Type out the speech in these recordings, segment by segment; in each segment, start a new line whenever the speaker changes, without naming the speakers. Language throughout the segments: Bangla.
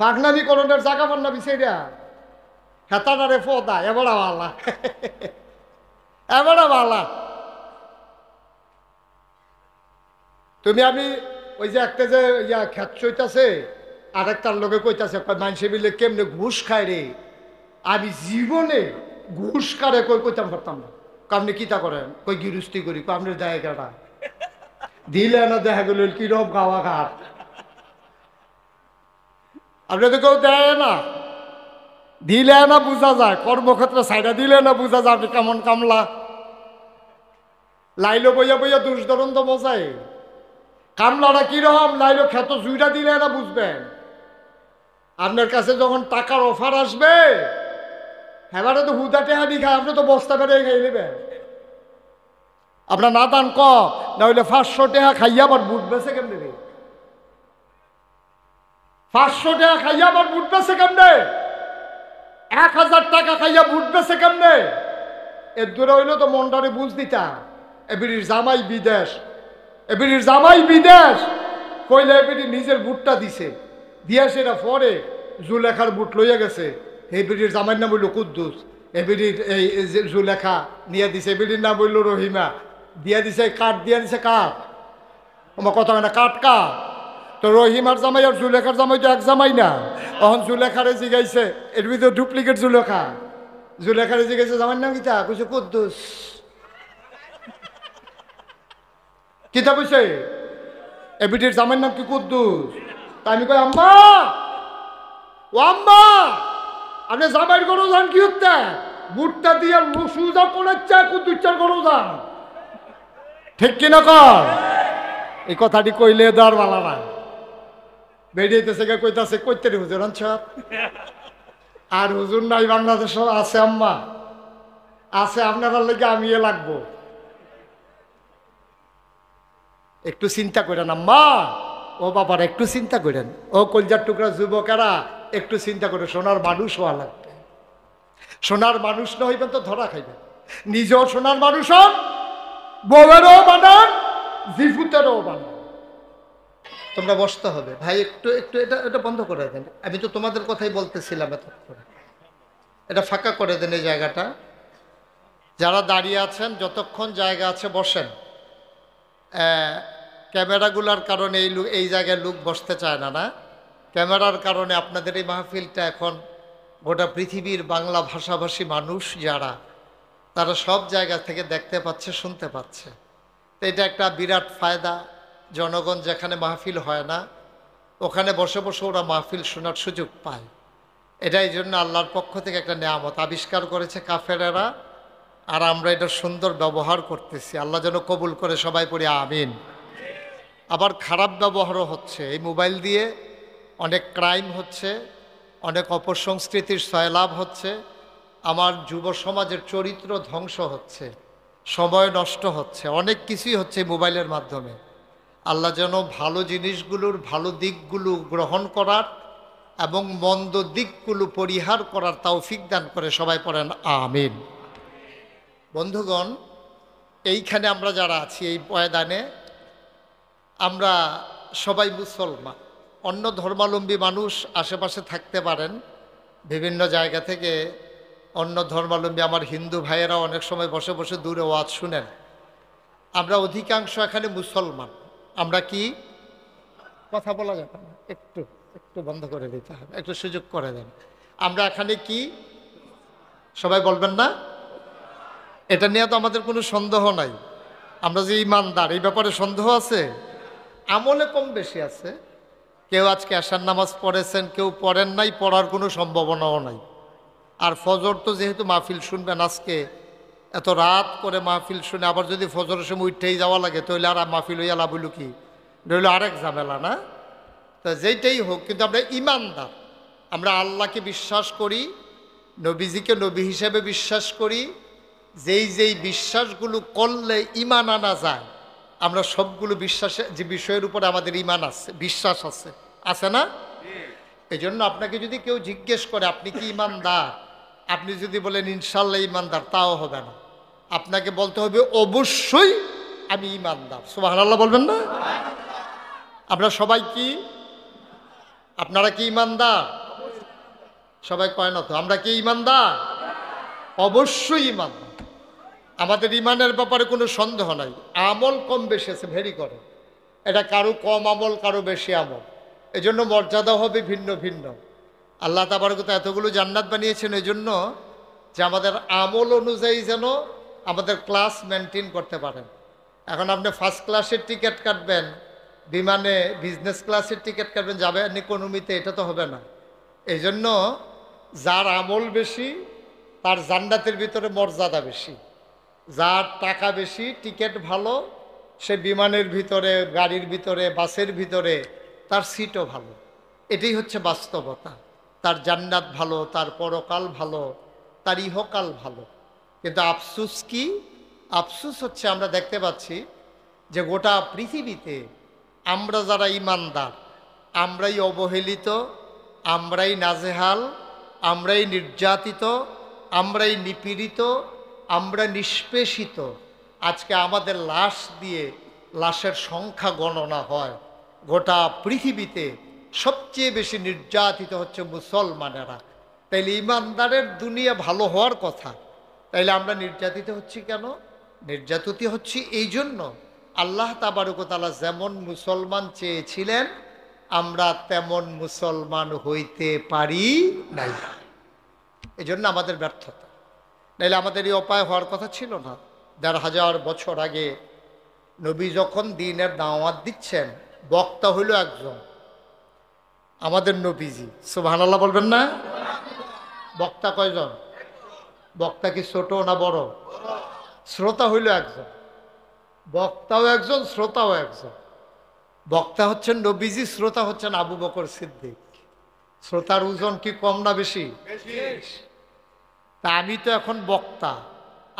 ফাগনামি করণের জায়গা পান না বিষয়টা হেতাটারে ফোদা এবারা বালা এবারা বালা। তুমি আমি ওই যে একটা যে ইয়া খ্যাত চইতাছে আর একটার লোকে কইতাছে মানুষে মিলে কেমনে ঘুষ খায় রে, আমি জীবনে ঘুষ কারে কই কইতাম পারতাম না। আপনি কিতা করেন? কই গিরুস্তি করি। আপনার জায়গাটা দিলে না দেখা গেল কিরম গাওয়া ঘাট, আপনি তো কেউ দেয় না, দিলে না বোঝা যায়, কর্মক্ষেত্রে সাইডা দিলে না বোঝা যায় আপনি কেমন কামলা। লাইলো বইয়া বইয়া দুষ ধরন তো মজাই, কামলাটা কিরকম লাইলো খেত জুইটা দিলে না বুঝবেন। আপনার কাছে যখন টাকার অফার আসবে এবারে তো হুদা টেহা দি খায়, আপনি তো বস্তা বেড়ে খাই নেবেন। আপনার না দান ক না হইলে 500 টাকা খাইয়া আবার বুট বেছে কেমনে রে? 500 টাকা খাইয়া আবার বুট বেছে কেমনে? 1000 টাকা খাইয়া বুট বেছে কেমনে? এর দূরে হইলো তো মনটারে বুঝ দিতা এবির জামাই বিদেশ, এবির জামাই বিদেশ কইলে এবির নিজের বুটটা দিছে, দিয়া সেটা পরে জুলেখার বুট লইয়া গেছে। এবির জামাইয়ের নাম হইল কুদ্দুস, এবির এই জুলেখা নিয়ে দিছে, এবির নাম হইল রহিমা, দিয়া দিছে কাঠ, দিয়া দিছে কাঠ। আমার কথা হয় না, কাঠ কা তো রহিমার জামাই আর জুলেখার জামাই তো এক জামাই না। তখন জুলেখারে জিগাইছে, এর ভিতরে ডুপ্লিকেট জুলেখা। জুলেখারে জিগাইছে জামাইয়ের নাম কিতা? কইছে কুদ্দুস। কিতা কইছে? এবিটির জামাইয়ের নাম কি? কুদ্দুস। তা আমি কই আম্মা, ও আম্মা, আপনি জামাইয়ের গরু যান কি হচ্ছে? বুটটা দিয়ে সুজা পড়েছে কুদ্দুসের গরু যান, ঠিক কিনা কর? এই কথাটি কইলে দেওয়ার বালা না, বেরিয়েছে কইতাছে কইতে রে হুজুর আনছাপ। আর হুজুর নাই বাংলাদেশ আছে আম্মা, আছে, আপনার লেগে আমি লাগবো। একটু চিন্তা করেন আম্মা, ও বাবার একটু চিন্তা করেন, ও কলজার টুকরা যুবকেরা একটু চিন্তা করে, সোনার মানুষ হওয়া লাগবে। সোনার মানুষ না হইবেন তো ধরা খাইবেন। নিজেও সোনার মানুষ হন, বউয়েরও বানান, জিফুতেরও বানান। তোমরা বসতে হবে ভাই, একটু একটু এটা এটা বন্ধ করে দেন। আমি তো তোমাদের কথাই বলতেছিলাম এতক্ষণ, এটা ফাঁকা করে দেন এই জায়গাটা। যারা দাঁড়িয়ে আছেন যতক্ষণ জায়গা আছে বসেন। ক্যামেরাগুলোর কারণে এই জায়গায় লোক বসতে চায় না, না ক্যামেরার কারণে আপনাদের এই মাহফিলটা এখন গোটা পৃথিবীর বাংলা ভাষাভাষী মানুষ যারা, তারা সব জায়গা থেকে দেখতে পাচ্ছে, শুনতে পাচ্ছে। তো এটা একটা বিরাট ফায়দা। জনগণ যেখানে মাহফিল হয় না ওখানে বসে বসে ওরা মাহফিল শোনার সুযোগ পায়। এটাই জন্য আল্লাহর পক্ষ থেকে একটা নেয়ামত আবিষ্কার করেছে কাফেরেরা, আর আমরা এটা সুন্দর ব্যবহার করতেছি। আল্লাহ যেন কবুল করে, সবাই পড়ি আমিন। আবার খারাপ ব্যবহারও হচ্ছে এই মোবাইল দিয়ে, অনেক ক্রাইম হচ্ছে, অনেক অপসংস্কৃতির সয়লাভ হচ্ছে, আমার যুব সমাজের চরিত্র ধ্বংস হচ্ছে, সময় নষ্ট হচ্ছে, অনেক কিছুই হচ্ছে মোবাইলের মাধ্যমে। আল্লাহ যেন ভালো জিনিসগুলোর ভালো দিকগুলো গ্রহণ করার এবং মন্দ দিকগুলো পরিহার করার তৌফিক দান করে, সবাই পড়েন আমিন। বন্ধুগণ, এইখানে আমরা যারা আছি এই ময়দানে, আমরা সবাই মুসলমান। অন্য ধর্মাবলম্বী মানুষ আশেপাশে থাকতে পারেন, বিভিন্ন জায়গা থেকে অন্য ধর্মাবলম্বী আমার হিন্দু ভাইয়েরা অনেক সময় বসে বসে দূরে ওয়াজ শুনেন। আমরা অধিকাংশ এখানে মুসলমান। আমরা কি কথা বলা যাবে না, একটু একটু বন্ধ করে দিতে হবে, একটু সুযোগ করে দেন। আমরা এখানে কি সবাই বলবেন না? এটা নিয়ে তো আমাদের কোনো সন্দেহ নাই। আমরা যে ইমানদার, এই ব্যাপারে সন্দেহ আছে? আমলে কম বেশি আছে। কেউ আজকে আশার নামাজ পড়েছেন, কেউ পড়েন নাই, পড়ার কোনো সম্ভাবনাও নাই। আর ফজর তো যেহেতু মাহফিল শুনবেন আজকে, এত রাত করে মাহফিল শুনে আবার যদি ফজরের সময় উঠেই যাওয়া লাগে তাহলে আর মাহফিল হইয়া লাভ হইল কি? রইল আরেক ঝামেলা, না? তো যেইটাই হোক, কিন্তু আমরা ইমানদার, আমরা আল্লাহকে বিশ্বাস করি, নবীজিকে নবী হিসেবে বিশ্বাস করি। যেই যেই বিশ্বাসগুলো করলে ইমান আনা যায়, আমরা সবগুলো বিশ্বাসে যে বিষয়ের উপরে আমাদের ইমান আছে, বিশ্বাস আছে, আছে না? এই জন্য আপনাকে যদি কেউ জিজ্ঞেস করে আপনি কি ইমানদার, আপনি যদি বলেন ইনশাল্লাহ ইমানদার, তাও হবে না। আপনাকে বলতে হবে অবশ্যই আমি ইমানদার। সুবহানাল্লাহ বলবেন না? আমরা সবাই কি আপনারা কি ইমানদার? সবাই কয় না তো, আমরা কি ইমানদার? অবশ্যই ইমানদার। আমাদের ইমানের ব্যাপারে কোনো সন্দেহ নাই। আমল কম বেশি আছে, ভেরি করে, এটা কারো কম আমল, কারো বেশি আমল, এজন্য মর্যাদা হবে ভিন্ন ভিন্ন। আল্লাহ তাবারক ওয়া তাআলা এতগুলো জান্নাত বানিয়েছেন এই জন্য যে আমাদের আমল অনুযায়ী যেন আমাদের ক্লাস মেনটেন করতে পারেন। এখন আপনি ফার্স্ট ক্লাসের টিকিট কাটবেন, বিমানে বিজনেস ক্লাসের টিকিট কাটবেন, যাবেন ইকোনমিতে, এটা তো হবে না। এই জন্য যার আমল বেশি তার জান্নাতের ভিতরে মর্যাদা বেশি, যার টাকা বেশি, টিকিট ভালো, সে বিমানের ভিতরে, গাড়ির ভিতরে, বাসের ভিতরে তার সিটও ভালো। এটাই হচ্ছে বাস্তবতা। তার জান্নাত ভালো, তার পরকাল ভালো, তার ইহকাল ভালো। কিন্তু আফসুস কি? আফসুস হচ্ছে আমরা দেখতে পাচ্ছি যে গোটা পৃথিবীতে আমরা যারা ইমানদার, আমরাই অবহেলিত, আমরাই নাজেহাল, আমরাই নির্যাতিত, আমরাই নিপীড়িত, আমরা নিষ্পেষিত। আজকে আমাদের লাশ দিয়ে লাশের সংখ্যা গণনা হয়। গোটা পৃথিবীতে সবচেয়ে বেশি নির্যাতিত হচ্ছে মুসলমানেরা। তাইলে ইমানদারের দুনিয়া ভালো হওয়ার কথা, তাইলে আমরা নির্যাতিত হচ্ছি কেন? নির্যাতিত হচ্ছি এই জন্য আল্লাহ তাবারক ওয়া তাআলা যেমন মুসলমান চেয়েছিলেন আমরা তেমন মুসলমান হইতে পারি নাই, এই জন্য আমাদের ব্যর্থতা। নাইলে আমাদের এই উপায় হওয়ার কথা ছিল না। ১৫০০ বছর আগে নবী যখন দ্বীনের দাওয়াত দিচ্ছেন, বক্তা হইল একজন, আমাদের নবীজি। সুবহানাল্লাহ বলবেন না? বক্তা কয়জন? বক্তা কি ছোট না বড়? শ্রোতা হইল একজন, বক্তাও একজন, শ্রোতাও একজন। বক্তা হচ্ছেন নবীজি, শ্রোতা হচ্ছেন আবু বকর সিদ্দিক। শ্রোতার ওজন কি কম না বেশি? তা আমি তো এখন বক্তা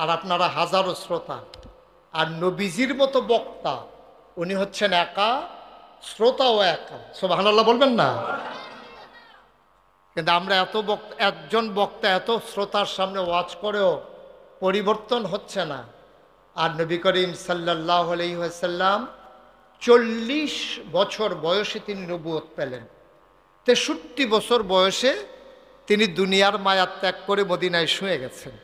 আর আপনারা হাজারো শ্রোতা। আর নবীজির মতো বক্তা উনি হচ্ছেন একা, শ্রোতাও একা। সুবহানাল্লাহ বলবেন না? কিন্তু আমরা এত বক্তা, একজন বক্তা এত শ্রোতার সামনে ওয়াজ করেও পরিবর্তন হচ্ছে না। আর নবী করিম সাল্লাল্লাহু আলাইহি ওয়াসাল্লাম 40 বছর বয়সে তিনি নবুয়ত পেলেন। 63 বছর বয়সে তিনি দুনিয়ার মায়া ত্যাগ করে মদিনায় শুয়ে গেছেন।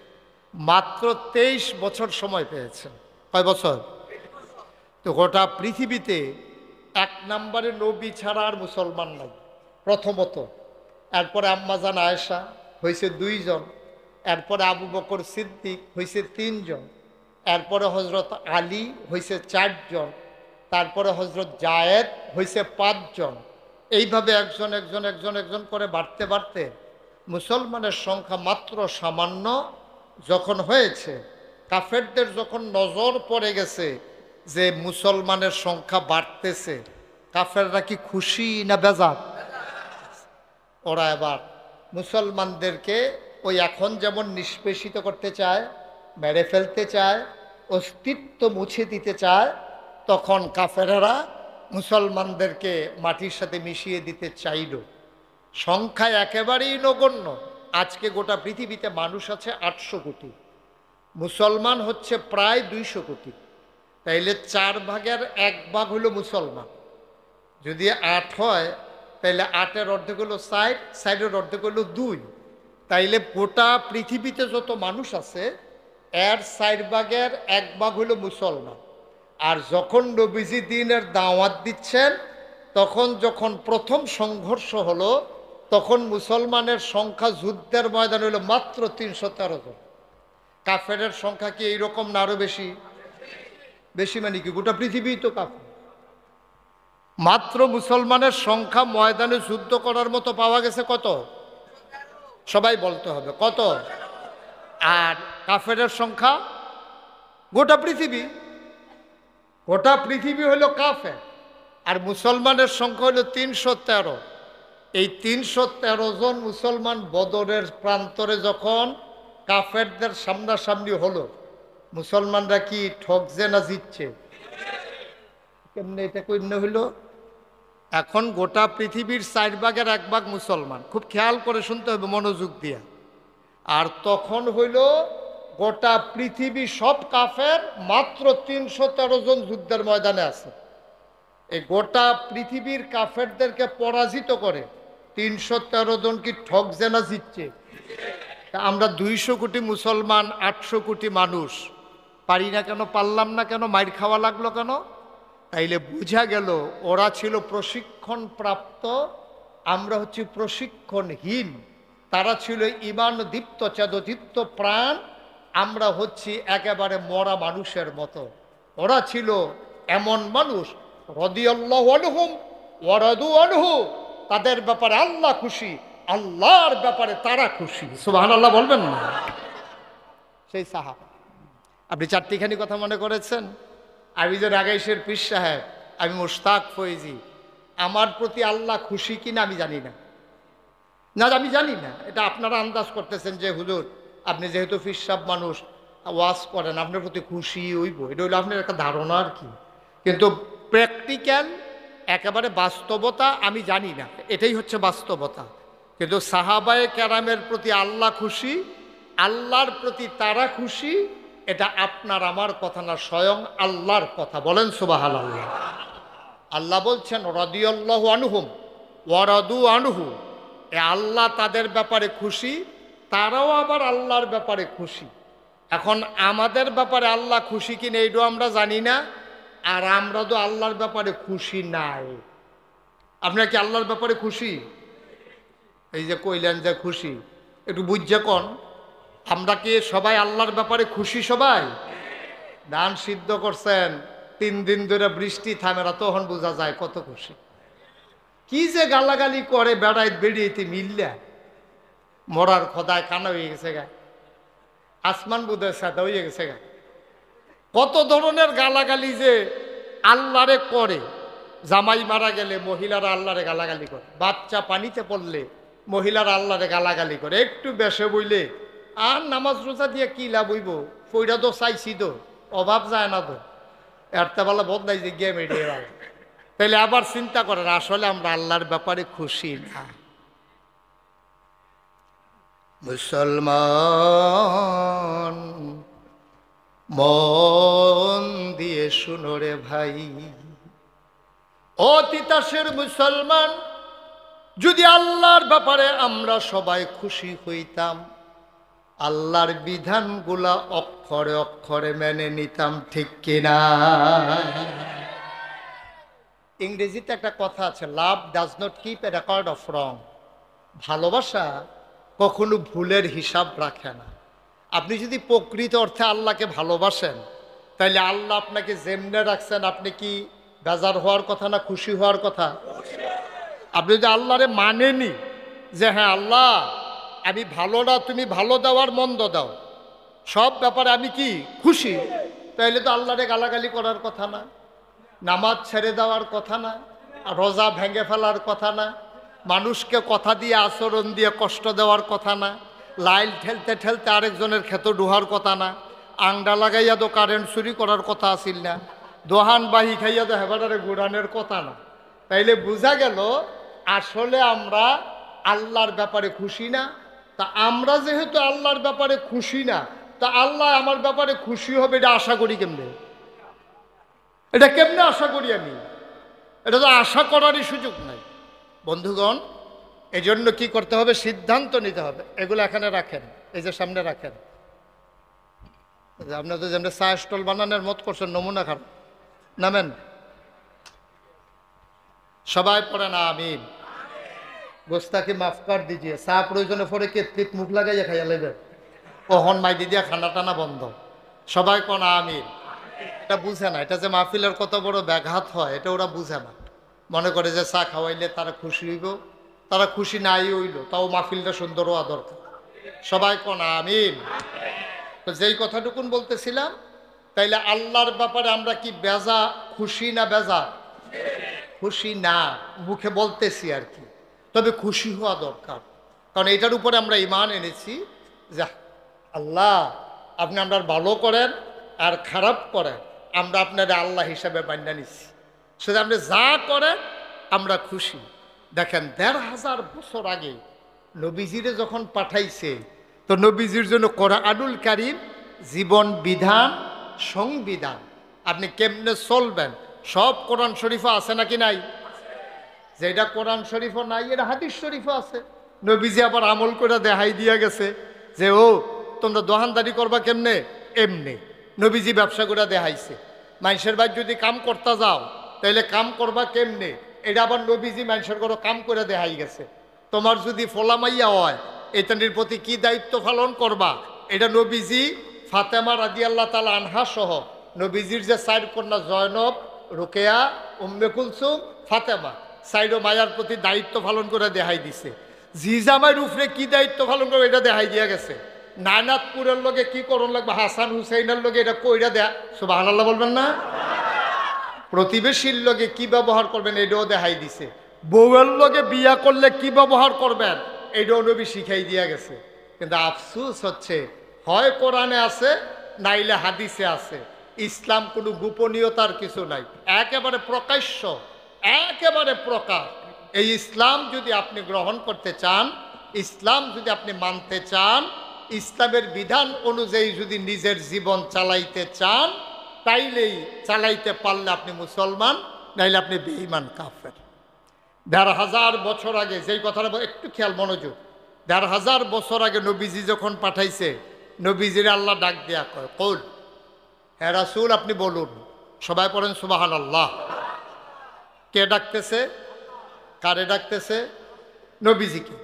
মাত্র 23 বছর সময় পেয়েছেন। কয় বছর? তো গোটা পৃথিবীতে এক নম্বরে নবী ছাড়া আর মুসলমান নাই প্রথমত। এরপরে আম্মাজান আয়েশা হয়েছে 2 জন, এরপরে আবু বকর সিদ্দিক হয়েছে 3 জন, এরপরে হজরত আলী হয়েছে 4 জন, তারপরে হজরত জায়েদ হয়েছে 5 জন। এইভাবে একজন একজন একজন একজন করে বাড়তে বাড়তে মুসলমানের সংখ্যা মাত্র সামান্য যখন হয়েছে, কাফেরদের যখন নজর পড়ে গেছে যে মুসলমানের সংখ্যা বাড়তেছে, কাফেররা কি খুশি না বেজার? ওরা এবার মুসলমানদেরকে ওই এখন যেমন নিষ্পেষিত করতে চায়, মেরে ফেলতে চায়, অস্তিত্ব মুছে দিতে চায়, তখন কাফেরেরা মুসলমানদেরকে মাটির সাথে মিশিয়ে দিতে চাইল। সংখ্যায় একেবারেই নগণ্য। আজকে গোটা পৃথিবীতে মানুষ আছে 800 কোটি, মুসলমান হচ্ছে প্রায় 200 কোটি। তাইলে 4 ভাগের 1 ভাগ হলো মুসলমান। যদি 8 হয় তাইলে 8-এর অর্ধেক হলো 60, 60-এর অর্ধেক হলো 2। তাইলে গোটা পৃথিবীতে যত মানুষ আছে এর 4 ভাগের 1 ভাগ হলো মুসলমান। আর যখন নবীজি দ্বীনের দাওয়াত দিচ্ছেন, তখন যখন প্রথম সংঘর্ষ হলো, তখন মুসলমানের সংখ্যা যুদ্ধের ময়দান হলো মাত্র 313 জন। কাফেরের সংখ্যা কি এইরকম না আরো বেশি? বেশি মানে কি গোটা পৃথিবী তো কাফের। মাত্র মুসলমানের সংখ্যা ময়দানে যুদ্ধ করার মতো পাওয়া গেছে কত? সবাই বলতে হবে কত? আর কাফেরের সংখ্যা গোটা পৃথিবী, গোটা পৃথিবী হলো কাফের। আর মুসলমানের সংখ্যা হলো 313। এই 313 জন মুসলমান বদরের প্রান্তরে যখন কাফেরদের সামনাসামনি হলো, মুসলমানরা কি ঠকছে না জিতছে? কেমনে এটা কইন্য হইল? এখন গোটা পৃথিবীর 4 ভাগের 1 ভাগ মুসলমান, খুব খেয়াল করে শুনতে হবে মনোযোগ দিয়া। আর তখন হইল গোটা পৃথিবী সব কাফের, মাত্র 313 জন যুদ্ধের ময়দানে আছে। এই গোটা পৃথিবীর কাফেরদেরকে পরাজিত করে 313 জন কি ঠক জেনা জিতছে? আমরা 200 কোটি মুসলমান, 800 কোটি মানুষ পারি না কেন, পারলাম না কেন, মাইর খাওয়া লাগলো কেন? তাইলে বোঝা গেল ওরা ছিল প্রশিক্ষণ প্রাপ্ত, আমরা হচ্ছি প্রশিক্ষণহীন। তারা ছিল ঈমান দীপ্ত চেতদীপ্ত প্রাণ, আমরা হচ্ছি একেবারে মরা মানুষের মতো। ওরা ছিল এমন মানুষ, রাদিয়াল্লাহু আনহুম ওয়া রাদু আনহু, তাদের ব্যাপারে আল্লাহ খুশি, আল্লাহর ব্যাপারে তারা খুশি। সুবহানাল্লাহ বলবেন না? সেই সাহাবা। আপনি চারটিখানি কথা মনে করেছেন? আমি যে রাগাইশের পীর সাহেব, আমি মুশতাক ফৈজি, আমার প্রতি আল্লাহ খুশি কিনা আমি জানি না। না, আমি জানি না। এটা আপনারা আন্দাজ করতেছেন যে হুজুর আপনি যেহেতু পীর সাহেব মানুষ, ওয়াজ করেন, আপনার প্রতি খুশি হইব, এটা হইলো আপনার একটা ধারণা আর কি। কিন্তু প্র্যাকটিক্যাল একেবারে বাস্তবতা আমি জানি না, এটাই হচ্ছে বাস্তবতা। কিন্তু সাহাবায়ে কেরামের প্রতি আল্লাহ খুশি, আল্লাহর প্রতি তারা খুশি, এটা আপনার আমার কথা না, স্বয়ং আল্লাহর কথা। বলেন সুবহানাল্লাহ। আল্লাহ বলছেন রাদিয়াল্লাহু আনহুম ওয়া রাদু আনহু, এ আল্লাহ তাদের ব্যাপারে খুশি, তারাও আবার আল্লাহর ব্যাপারে খুশি। এখন আমাদের ব্যাপারে আল্লাহ খুশি কিনা এইটাও আমরা জানি না, আর আমরা তো আল্লাহর ব্যাপারে খুশি নাই। আপনারা কি আল্লাহর ব্যাপারে খুশি? এই যে কইলেন যে খুশি, একটু বুঝছে কোন, আমরা কি সবাই আল্লাহর ব্যাপারে খুশি? সবাই ধান সিদ্ধ করছেন, 3 দিন ধরে বৃষ্টি থামে না, তখন বোঝা যায় কত খুশি। কি যে গালাগালি করে বেড়াই বেরিয়েতে মিললা, মরার খোদায় কানা হয়ে গেছে গা, আসমান বোধের সাথে হয়ে গেছে গা। কত ধরনের গালাগালি যে আল্লাহরে করে। জামাই মারা গেলে মহিলারা আল্লাহরে গালাগালি করে, বাচ্চা পানিতে পড়লে মহিলারা আল্লাহরে গালাগালি করে, একটু বেশে বইলে আর নামাজ রোজা দিয়ে কি লাভ হইব, পয়রা তো চাইছি তো, অভাব যায় না তো, এরতে বেলা বদলাই যে গেম এড়িয়ে গেল। তাইলে আবার চিন্তা করেন, আসলে আমরা আল্লাহর ব্যাপারে খুশি না। মুসলমান মন দিয়ে শুনো রে ভাই, ও তিতাসের মুসলমান, যদি আল্লাহর ব্যাপারে আমরা সবাই খুশি হইতাম, আল্লাহর বিধানগুলা অক্ষরে অক্ষরে মেনে নিতাম, ঠিক কিনা? ইংরেজিতে একটা কথা আছে, লাভ does not keep A record of রং। ভালোবাসা কখনো ভুলের হিসাব রাখে না। আপনি যদি প্রকৃত অর্থে আল্লাহকে ভালোবাসেন, তাহলে আল্লাহ আপনাকে যেমনে রাখছেন, আপনি কি বেজার হওয়ার কথা না খুশি হওয়ার কথা? আপনি যদি আল্লাহরে মানেনি যে হ্যাঁ আল্লাহ আমি ভালো না, তুমি ভালো দাও আর মন্দ দাও, সব ব্যাপারে আমি কি খুশি, তাইলে তো আল্লাহরে গালাগালি করার কথা না, নামাজ ছেড়ে দেওয়ার কথা না, রোজা ভেঙে ফেলার কথা না, মানুষকে কথা দিয়ে আচরণ দিয়ে কষ্ট দেওয়ার কথা না, লাইল ঠেলতে ঠেলতে আরেকজনের ক্ষেত ডুহার কথা না, আংডা লাগাইয়া তো কারেন্ট চুরি করার কথা আসিল না, দোহান বাহি খাইয়া তো হেবারে গুড়ানের কথা না। তাইলে বোঝা গেল আসলে আমরা আল্লাহর ব্যাপারে খুশি না। তা আমরা যেহেতু আল্লাহর ব্যাপারে খুশি না, তা আল্লাহ আমার ব্যাপারে খুশি হবে এটা আশা করি কেমনে? এটা কেমনে আশা করি আমি? এটা তো আশা করারই সুযোগ নাই। বন্ধুগণ, এই জন্য কি করতে হবে? সিদ্ধান্ত নিতে হবে। এগুলো এখানে রাখেন, এই যে সামনে রাখেন। আপনার তো যেমন চা স্টল বানানোর মত করছেন, নমুনা খান, নামেন সবাই পড়েন আমিন। গোস্তাকে মাফ কর দিজিয়ে। চা প্রয়োজনে পরে কেতলিত মুখ লাগাইয়া খাইয়া লেবেন, কখন মাই দিয়া খানা টানা বন্ধ। সবাই কোন আমিন। এটা বুঝে না, এটা যে মাহফিলের কত বড় ব্যাঘাত হয় এটা ওরা বুঝে না। মনে করে যে চা খাওয়াইলে তারা খুশি হইব, তারা খুশি নাই হইল, তাও মাহফিলটা সুন্দর হওয়া দরকার। সবাই কোন আমিন। তো যেই কথাটুকুন বলতেছিলাম, তাইলে আল্লাহর ব্যাপারে আমরা কি বেজা খুশি না বেজা? খুশি না, মুখে বলতেছি আর কি, তবে খুশি হওয়া দরকার। কারণ এটার উপরে আমরা ঈমান এনেছি যে আল্লাহ আপনি আমরা ভালো করেন আর খারাপ করেন, আমরা আপনারা আল্লাহ হিসাবে মান্য নিচ্ছি। সেটা আপনি যা করেন আমরা খুশি। দেখেন ১৫০০ বছর আগে নবীজিরে যখন পাঠাইছে, তো নবীজির জন্য কোরআনুল কারীম জীবন বিধান, সংবিধান, আপনি কেমনে চলবেন সব কোরআন শরীফে আছে নাকি নাই? যেটা কোরআন শরীফও নাই, এটা হাদিস শরীফও আছে। নবীজি আবার আমল করে দেখাই দিয়া গেছে যে ও তোমরা দোকানদারি করবা কেমনে, এমনি। নবীজি ব্যবসা করে দেখাইছে। মানুষের বাড়ি যদি কাম করতে যাও তাহলে কাম করবা কেমনে, এটা আবার নবীজি মানুষের ঘরে কাম করে দেখাই গেছে। তোমার যদি ফোলামাইয়া হয় এটানির প্রতি কি দায়িত্ব পালন করবা, এটা নবীজি ফাতেমা রাদিয়াল্লাহু তাআলা আনহা সহ নবীজির যে 4 কন্যা জয়নব, রুকেয়া, উম্মে কুলসুম, ফাতেমা, 4 মায়ার প্রতি দায়িত্ব পালন করে দেখাই দিছে। জিজামাইর উপরে কি দায়িত্ব পালন করবে এটা দেখাই দিয়া গেছে। নানাতপুরের লগে কি করণ লাগবে, হাসান হুসাইনের লগে এটা কইরা দেয়া, সুবহানাল্লাহ বলবেন না? প্রতিবেশীর লগে কি ব্যবহার করবেন এটাও দেখাই দিছে। বউয়ের লগে বিয়া করলে কি ব্যবহার করবেন এটাও নবী শিখাই দিয়া গেছে। কিন্তু আফসোস হচ্ছে হয় কোরআনে আছে নাইলে হাদিসে আছে। ইসলাম কোনো গোপনীয়তার কিছু নাই, একেবারে প্রকাশ্য, একেবারে প্রকাশ। এই ইসলাম যদি আপনি গ্রহণ করতে চান, ইসলাম যদি আপনি মানতে চান, ইসলামের বিধান অনুযায়ী যদি নিজের জীবন চালাইতে চান, তাইলেই চালাইতে পারলে আপনি মুসলমান, নাইলে আপনি বেঈমান কাফের। ১,৫০০ বছর আগে যেই কথাটা একটু খেয়াল মনোযোগ, ১,৫০০ বছর আগে নবীজি যখন পাঠাইছে, নবীজির আল্লাহ ডাক দেয়া কয় কৌল, হ্যাঁ রাসূল আপনি বলুন। সবাই পড়েন সুবহানাল্লাহ। কে ডাকতেছে, কারে ডাকতেছে? নবীজিকে।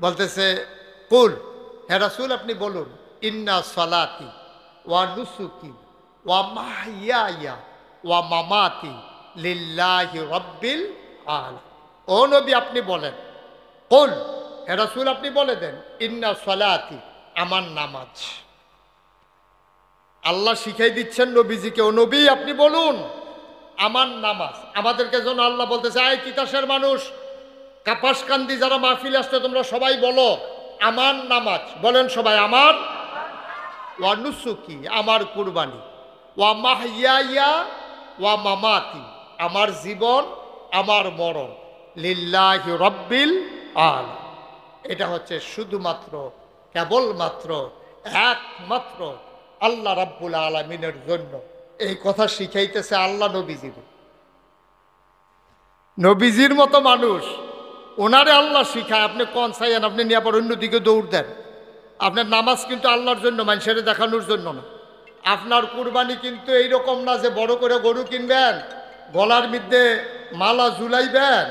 বলতেছে কুল, হ্যাঁ রাসূল আপনি বলুন, ইন্না সালাতি ওয়া নুসুকি ওয়া মাহইয়ায়া ওয়া মামাতি লিল্লাহি রাব্বিল আলামিন। ও নবী আপনি বলেন, কুল, হ্যাঁ রাসূল আপনি বলে দেন, ইন্না সালাতি আমার নামাজ। আল্লাহ শিখাই দিচ্ছেন নবীজিকে, ও নবী আপনি বলুন আমার নামাজ। আমাদেরকে যেন আল্লাহ বলতেছে, আয় তিতাসের মানুষ, কাপাসকান্দি যারা মাহফিল আসছে তোমরা সবাই বলো আমার নামাজ। বলেন সবাই, আমার ওয়া নুসুকি আমার কুরবানি, ওয়া মাহইয়ায়া ওয়া মামাতি আমার জীবন আমার মরণ, লিল্লাহি রাব্বিল আলামিন। এটা হচ্ছে শুধুমাত্র কেবলমাত্র একমাত্র আল্লাহ রাব্বুল আলামিনের জন্য। এই কথা শিখাইতেছে আল্লাহ নবীজির। নবীজির মতো মানুষ, ওনারে আল্লাহ শিখায়। আপনি কোন চাইয়েন, আপনি নিয়ে আবার অন্যদিকে দৌড় দেন। আপনার নামাজ কিন্তু আল্লাহর জন্য, মানুষের দেখানোর জন্য না। আপনার কুরবানি কিন্তু এইরকম না যে বড় করে গরু কিনবেন, গলার মধ্যে মালা ঝুলাইবেন,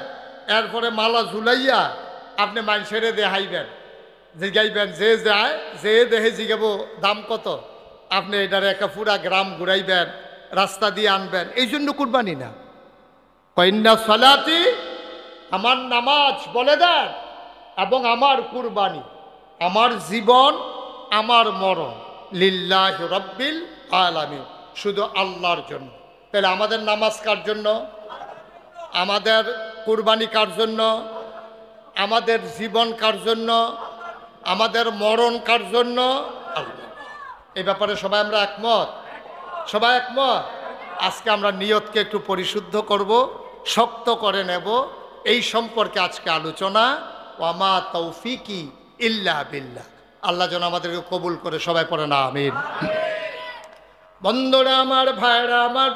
এরপরে মালা ঝুলাইয়া আপনি মানুষের দেখাইবেন, জিগাইবেন, যে যায় যে দেহে জিগাবো দাম কত, আপনি এটার একটা পুরা গ্রাম ঘুরাইবেন, রাস্তা দিয়ে আনবেন। এই জন্য কুরবানি না। কইন্না সালাতি আমার নামাজ বলে দেন, এবং আমার কুরবানি, আমার জীবন আমার মরণ, লিল্লাহি রাব্বিল আলামিন, শুধু আল্লাহর জন্য। তাহলে আমাদের নামাজ কার জন্য, আমাদের কুরবানি কার জন্য, আমাদের জীবন কার জন্য, আমাদের মরণ কার জন্য? আল্লাহ। এই ব্যাপারে সবাই আমরা একমত, সবাই একমত। আজকে আমরা নিয়তকে একটু পরিশুদ্ধ করব, শক্ত করে নেব। এই সম্পর্কে আজকে আলোচনা। ওয়ামা তৌফিকি ইল্লা বিল্লাহ। আল্লাহ যেন আমাদেরকে কবুল করে, সবাই পড়ে না আমিন। বন্ধুরা আমার, ভাইরা আমার,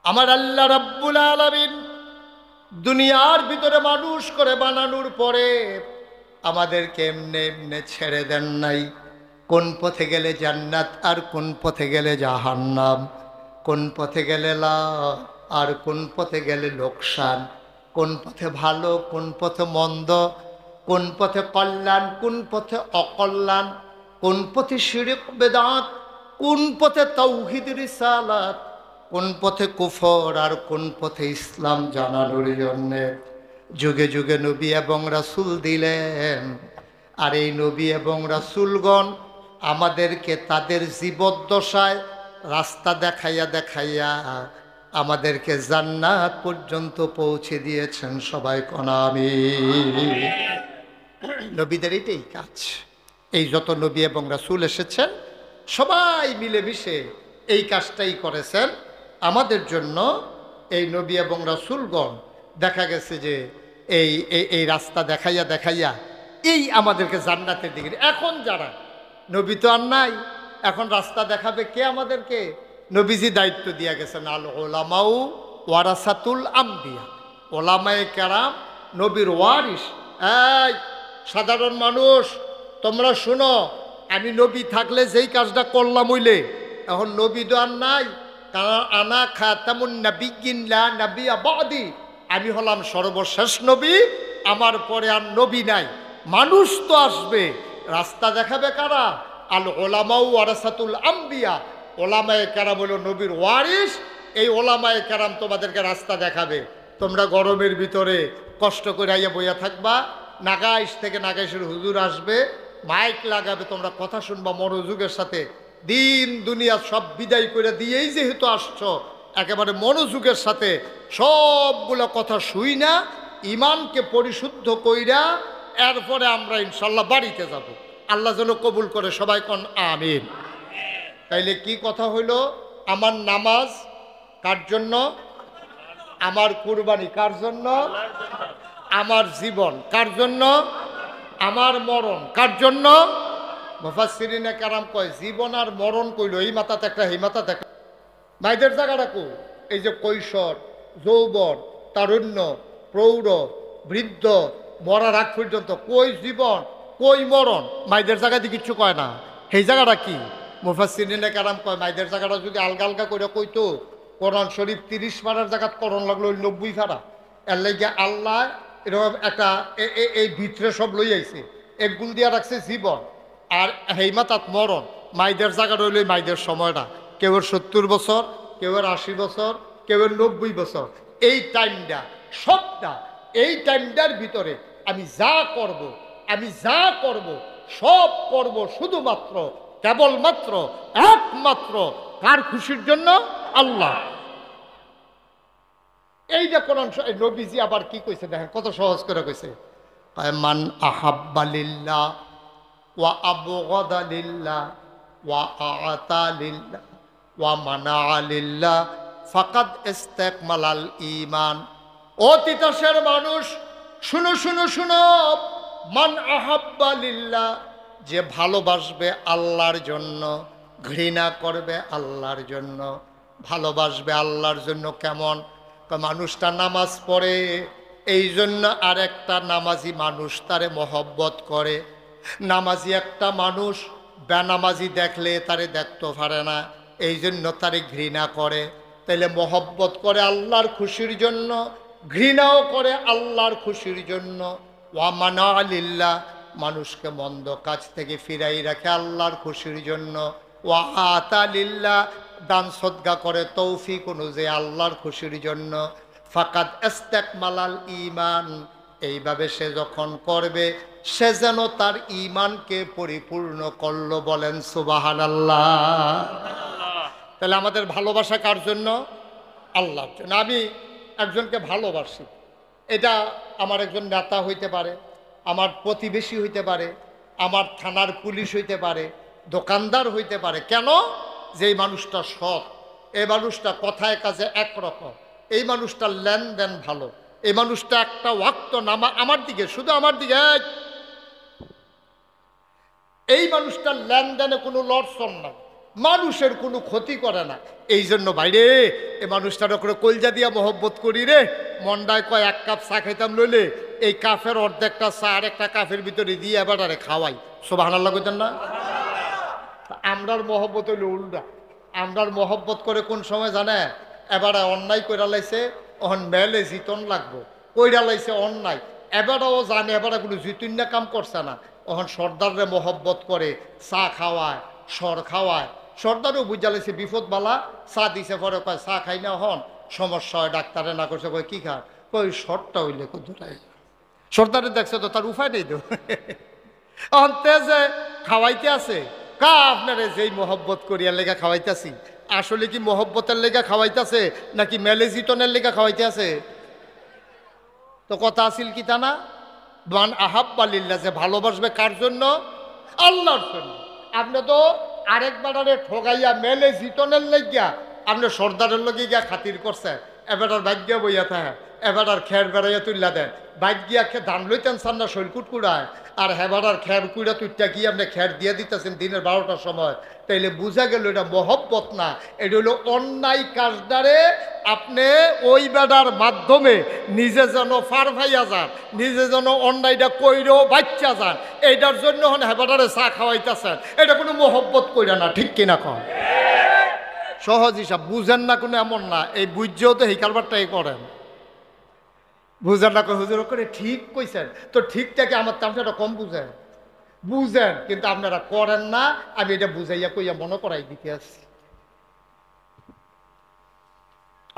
আমার আল্লাহ রাব্বুল আলামিন দুনিয়ার ভিতরে মানুষ করে বানানোর পরে আমাদেরকে এমনে এমনে ছেড়ে দেন নাই। কোন পথে গেলে জান্নাত আর কোন পথে গেলে জাহান্নাম, কোন পথে গেলে লাভ আর কোন পথে গেলে লোকসান, কোন পথে ভালো কোন পথে মন্দ, কোন পথে কল্যাণ কোন পথে অকল্যাণ, কোন পথে শিরক বেদাত, কোন পথে তাওহীদ রিসালাত, কোন পথে কুফর আর কোন পথে ইসলাম জানানোর জন্যে যুগে যুগে নবী এবং রাসূল দিলেন। আর এই নবী এবং রাসূলগণ আমাদেরকে তাদের জীবদ্দশায় রাস্তা দেখাইয়া দেখাইয়া আমাদেরকে জান্নাত পর্যন্ত পৌঁছে দিয়েছেন। সবাই কোন আমিন। নবীদের এটাই কাজ। এই যত নবী এবং রাসূল এসেছেন সবাই মিলেমিশে এই কাজটাই করেছেন আমাদের জন্য। এই নবী এবং রাসূলগণ দেখা গেছে যে এই এই রাস্তা দেখাইয়া দেখাইয়া এই আমাদেরকে জান্নাতের দিকে। এখন যারা নবী তো আর নাই, এখন রাস্তা দেখাবে কে আমাদেরকে? নবীজি দায়িত্ব দিয়া গেছেন, আল উলামাউ ওয়ারাসাতুল আম্বিয়া। ওলামায়ে কেরাম নবীর ওয়ারিস। এই সাধারণ মানুষ তোমরা শুনো, আমি নবী থাকলে যেই কাজটা করলাম হইলে, এখন নবী তো আর নাই, কারণ আনা খাতামুন নাবিয়্যিন লা নাবিয়্যা বাদি, আমি হলাম সর্বশেষ নবী, আমার পরে আর নবী নাই। মানুষ তো আসবে, রাস্তা দেখাবে কারা? আল ওলামাউ ওয়ারাসাতুল আম্বিয়া, ওলামায়ে কেরাম হলো নবীর ওয়ারিস। এই ওলামায়ে কেরাম তোমাদেরকে রাস্তা দেখাবে। তোমরা গরমের ভিতরে কষ্ট করে আইয়া বইয়া থাকবা, নাগাইশ থেকে নাগাইশের হুজুর আসবে, মাইক লাগাবে, তোমরা কথা শুনবা মনোযোগের সাথে। দিন দুনিয়া সব বিদায় করে দিয়েই যেহেতু আসছো, একেবারে মনোযোগের সাথে সবগুলো কথা শুই না, ইমানকে পরিশুদ্ধ কইরা এরপরে আমরা ইনশাল্লাহ বাড়িতে যাব। আল্লাহ যেন কবুল করে, সবাই কোন আমিন। তাইলে কি কথা হইল? আমার নামাজ কার জন্য? আমার কুরবানি কার জন্য? আমার জীবন কার জন্য? আমার মরণ কার জন্য? মুফাসসিরিনে কেরাম কয় জীবন আর মরণ কইল এই মাথাতে একটা এই মাথাতে একটা। মাইদের জায়গাটা কো? এই যে কৈশোর, যৌবন, তারুণ্য, প্রৌঢ়, বৃদ্ধ, মরার আগ পর্যন্ত কই জীবন কই মরণ, মাইদের জায়গাতে কিচ্ছু কয় না। সেই জায়গাটা কি? মুফাসসিরিনে কেরাম কয় মাইদের জায়গাটা যদি আলগা আলগা করে কইতো, কোরআন শরীফ 30 পারার জায়গাত করণ লাগলো 90 পারা। এর লাগে আল্লাহ এরকম একটা এই ভিতরে সব লই আইছে, একগুল দিয়া রাখছে জীবন, আর হেই মাতাত মরণ। মাইদের জায়গা রইল মাইদের সময়টা, কেউর 70 বছর, কেউর 80 বছর, কেউর 90 বছর। এই টাইমটা সবটা, এই টাইমটার ভিতরে আমি যা করব, আমি যা করব সব করব শুধুমাত্র কেবলমাত্র একমাত্র কার খুশির জন্য? আল্লাহ। এইটা কোরআন নবীজি আবার কি কইছে দেখেন, কত সহজ করে কইছে। মান আহাব্বা লিল্লাহ ওয়া আবগাদা লিল্লাহ ওয়া আতা লিল্লাহ ওয়া মানা লিল্লাহ ফাকাদ ইস্তাকমালাল ঈমান। ও তিতাসের মানুষ শুনো শুনো শুনো, মান আহাব্বা লিল্লাহ, যে ভালোবাসবে আল্লাহর জন্য, ঘৃণা করবে আল্লাহর জন্য। ভালোবাসবে আল্লাহর জন্য কেমন? মানুষটা নামাজ পড়ে এই জন্য আর একটা নামাজি মানুষ তারে মহব্বত করে। নামাজি একটা মানুষ বেনামাজি দেখলে তারে দেখতে পারে না, এই জন্য তারে ঘৃণা করে। তাইলে মহব্বত করে আল্লাহর খুশির জন্য, ঘৃণাও করে আল্লাহর খুশির জন্য। ওয়া মানা লিল্লাহ, মানুষকে মন্দ কাজ থেকে ফিরাই রাখে আল্লাহর খুশির জন্য। ওয়া আতা লিল্লাহ, দান সদকা করে তৌফিক অনুযায়ী আল্লাহর খুশির জন্য। ফাকাদ ইস্তাকমালাল ঈমান, এইভাবে সে যখন করবে সে যেন তার ঈমানকে পরিপূর্ণ করলো। বলেন সুবহানাল্লাহ। তাহলে আমাদের ভালোবাসা কার জন্য? আল্লাহর জন্য। আমি একজনকে ভালোবাসি, এটা আমার একজন নেতা হইতে পারে, আমার প্রতিবেশী হইতে পারে, আমার থানার পুলিশ হইতে পারে, দোকানদার হইতে পারে। কেন? যে এই মানুষটা সৎ, এই মানুষটা কথায় কাজে একরকম, এই মানুষটার লেনদেন ভালো, এই মানুষটা একটা ওয়াক্ত নামা আমার দিকে, শুধু আমার দিকে, এই মানুষটার লেনদেনে কোনো লড়ছন নাই, মানুষের কোনো ক্ষতি করে না। এই জন্য বাইরে এ মানুষটার ওপরে কলজা দিয়া মহব্বত করি রে। মন্ডায় কয় এক কাপ চা খাইতাম লইলে এই কাফের অর্ধেকটা চা আর একটা কাফের ভিতরে দিয়ে এবার আরে খাওয়াই। সুবহানাল্লাহ কইতেন না? আমরার মহব্বত হইল উল্টা। আমরার মহব্বত করে কোন সময় জানে? এবারে অন্যায় কইরা লাইছে, ওহন মেলে জিতন লাগবো, কইরা লাইছে অন্যায়, এবারও জানে এবারে কোনো জিতুন্যা কাম করছে না, ওহন সর্দাররে মহব্বত করে চা খাওয়ায়, সর খাওয়ায়। সর্দারও বুঝা লাইছে বিপদ বালা, চা দিছে, পরে কয় চা খাই না, হন সমস্যা হয়, ডাক্তারে না করছে, কয় কি খা, কই সরটা হইলে কোথায়। সর্দারে দেখছে তো তার উপায় নেই তো, অন্তে যে খাওয়াইতে আছে কা আপনারে যেই মহব্বত করিয়ার লেগা খাওয়াইতেছি, আসলে কি মহব্বতের লেগা খাওয়াইতেছে নাকি মেলেজিটনের লেগা খাওয়াইতে আছে? তো কথা আসিল কি তা না? মান আহাব্বা লিল্লাহ, যে ভালোবাসবে কার জন্য? আল্লাহর জন্য। আপনি তো আরেকবারে ঠগাইয়া মেলে জিটনের লেগিয়া আপনি সর্দারের লগে গিয়া খাতির করছে, এবার ভাগ্য বইয়া থাকে এবার আর খের বেড়াইয়া তুললা দেন, বাইক গিয়া ধান লইতেন চান না শৈল কুটকুড়ায়, আর হেবার আর খের কুড়া তুইটা গিয়ে আপনি খের দিয়ে দিতেছেন দিনের 12টার সময়, তাইলে বোঝা গেল এটা মহব্বত না, এটা হলো অন্যায় কাজদারে আপনি ওই বেড়ার মাধ্যমে নিজে যেন ফার ভাইয়া যান, নিজে যেন অন্যায়টা কইরেও বাচ্চা যান, এইটার জন্য হন হেবাটারে চা খাওয়াইতেছেন, এটা কোনো মহব্বত কইরা না, ঠিক কিনা কন? সহজ হিসাব, বুঝেন না কোনো এমন না, এই বুঝছেও তো এই কারবারটাই করেন, বুঝেন না হুজুর করে ঠিক কইছেন, তো ঠিকটাকে আমার তামসাটা কম বুঝেন, বুঝেন কিন্তু আপনারা করেন না, আমি এটা বুঝাইয়া কইয়া মনে করাই দিতে আসছি।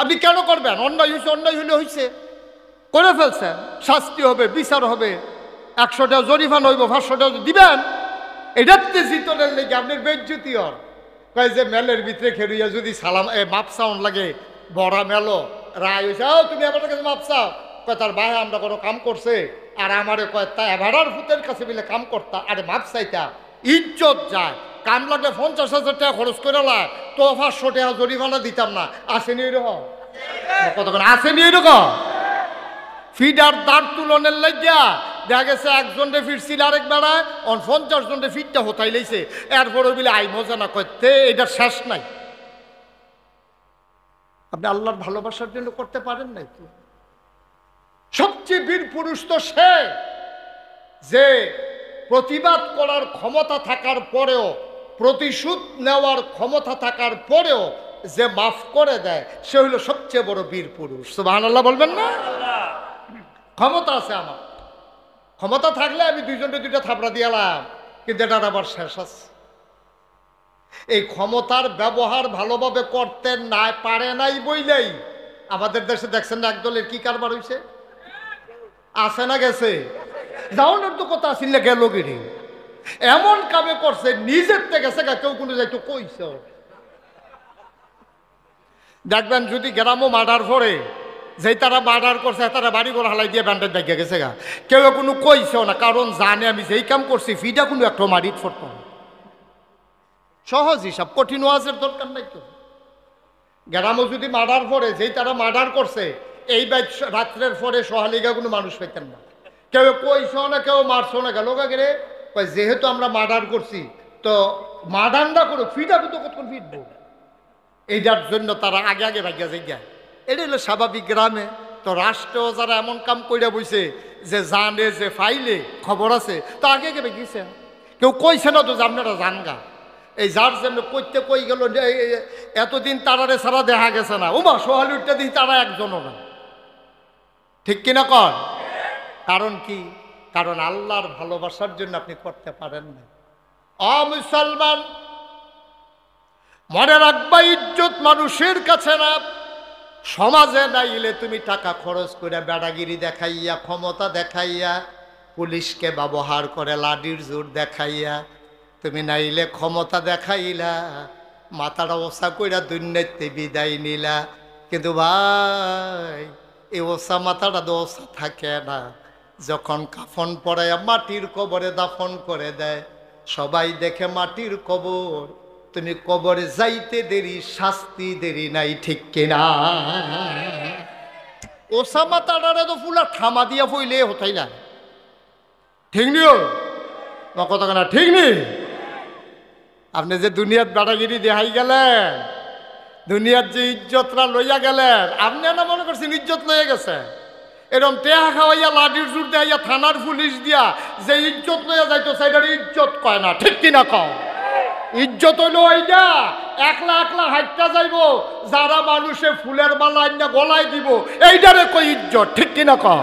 আপনি কেন করবেন? অন্যায় হয়েছে, অন্যায় হইলে হয়েছে, করে ফেলছেন, শাস্তি হবে, বিচার হবে, 100টা জরিমানা হইব, 500টা দিবেন, এটাতে জিতনের লেগে আপনার বেজ্জতি হন। কয় যে মেলের ভিতরে খেলুইয়া যদি সালাম মাপ সাউন লাগে, বড়া মেলো রায় হয়েছে, তুমি আমার কাছে মাপ চাও, কয় তার ভাই আমরা কোনো কাম করছে, আর আমারে কয় তা এভারার ভূতের কাছে মিলে কাম করতা, আরে মাপ চাইতা, ইজ্জত যায়, কাম লাগলে 50,000 টাকা খরচ করে লায়, তো 500 টাকা জরিমানা দিতাম না, আসেনি এরকম? কতক্ষণ আসেনি এরকম? ফিডার দাঁড় তুলনের লাগিয়া দেখা গেছে একজনে ফিরছিল, আরেক বেড়ায় 50 জনে ফিটটা হতাই লাইছে, এরপরে বলে আই মজা না করতে, এটা শেষ নাই। আপনি আল্লাহর ভালোবাসার জন্য করতে পারেন নাই তো? সবচেয়ে বীর পুরুষ তো সে যে প্রতিবাদ করার ক্ষমতা থাকার পরেও, প্রতিশোধ নেওয়ার ক্ষমতা থাকার পরেও যে মাফ করে দেয়, সে হইল সবচেয়ে বড় বীর পুরুষ। সুবহানাল্লাহ বলবেন না? ক্ষমতা আছে আমার, ক্ষমতা থাকলে আমি দুইজনে দুইটা থাপড়া দিয়ালাম, কিন্তু এটার আবার শেষ আছে। এই ক্ষমতার ব্যবহার ভালোভাবে করতে না পারে নাই বইলেই আমাদের দেশে দেখছেন না একদলের কি কারবার হয়েছে, আছে না গেছে, যাওয়ানোর তো কথা আসিল না, গেল গিরি এমন কামে করছে, নিজের থেকে গেছে গা, কেউ কোনো যাইতো কইছে। দেখবেন যদি গ্রামও মার্ডার করে, যেই তারা মার্ডার করছে তারা বাড়ি ঘর হালাই দিয়ে ব্যান্ডেজ দেখে গেছে গা, কেউ কোনো কইছেও না, কারণ জানে আমি যেই কাম করছি ফিটা কোনো একটা মারিত ফোট। সহজ হিসাব, কঠিন ওয়াজের দরকার নাই তো। গ্রামও যদি মার্ডার করে, যেই তারা মার্ডার করছে এই রাত্রের পরে সহালিগা কোনো মানুষ পেতেন না, কেউ কইছেও না, কেউ মারছেও না, গেল গেলে যেহেতু আমরা মার্ডার করছি তো মার্ডার না করো, ফিটাবো তো কতক্ষণ ফিটবো, এইটার জন্য তারা আগে আগে ভাগিয়া যায়। এটা হলো স্বাভাবিক গ্রামে। তো রাষ্ট্রেও যারা এমন কাম কইরা বইছে যে জানে যে ফাইলে খবর আছে, তো আগে আগে ভাগিয়েছে, কেউ কইছে না তো যে আপনারা জানগা, এই যার জন্য কইতে কই গেল এতদিন তারারে ছাড়া দেখা গেছে না, ওমা সোহালি উঠতে দিই তারা একজনও না, ঠিক কিনা কর? কারণ কি? কারণ আল্লাহর ভালোবাসার জন্য আপনি করতে পারেন না। মুসলমান মনে রাখবা, ইজ্জত মানুষের কাছে না, সমাজে নাইলে তুমি টাকা খরচ করে বেড়াগিরি দেখাইয়া, ক্ষমতা দেখাইয়া, পুলিশকে ব্যবহার করে লাঠির জোর দেখাইয়া, তুমি নাইলে ক্ষমতা দেখাইলা, মাথাটা ওসা কইরা দুর্নীতি বিদায় নিলা, কিন্তু ভাই এই ওসা মাথাটা তো ওসা থাকে না, যখন কাফন পরাইয়া মাটির কবরে দাফন করে দেয়, সবাই দেখে মাটির কবর, তুমি কবরে যাইতে দেরি, শাস্তি দেরি নাই, ঠিক কিনা? ওসা মাথাটারে তো ফুলা থামা দিয়া ফইলে হতাই না, ঠিক নিও কথা কেনা, ঠিক নেই? আপনি যে দুনিয়াত বেড়াগিরি দেখাই গেলেন, দুনিয়ার যে ইজ্জতরা লইয়া গেলেন, আপনি না মনে করছেন ইজ্জত লইয়া গেছে? এরকম টেহা খাওয়াইয়া লাঠির জোর দেয়া থানার পুলিশ দিয়া যে ইজ্জত লইয়া যাইতো, সেটার ইজ্জত কয় না, ঠিক কিনা কও? ইজ্জত হইলো ওইটা একলা একলা হাইটটা যাইব, যারা মানুষে ফুলের মালা আইনা গলায় দিব, এইটারে কই ইজ্জত, ঠিক কিনা কও?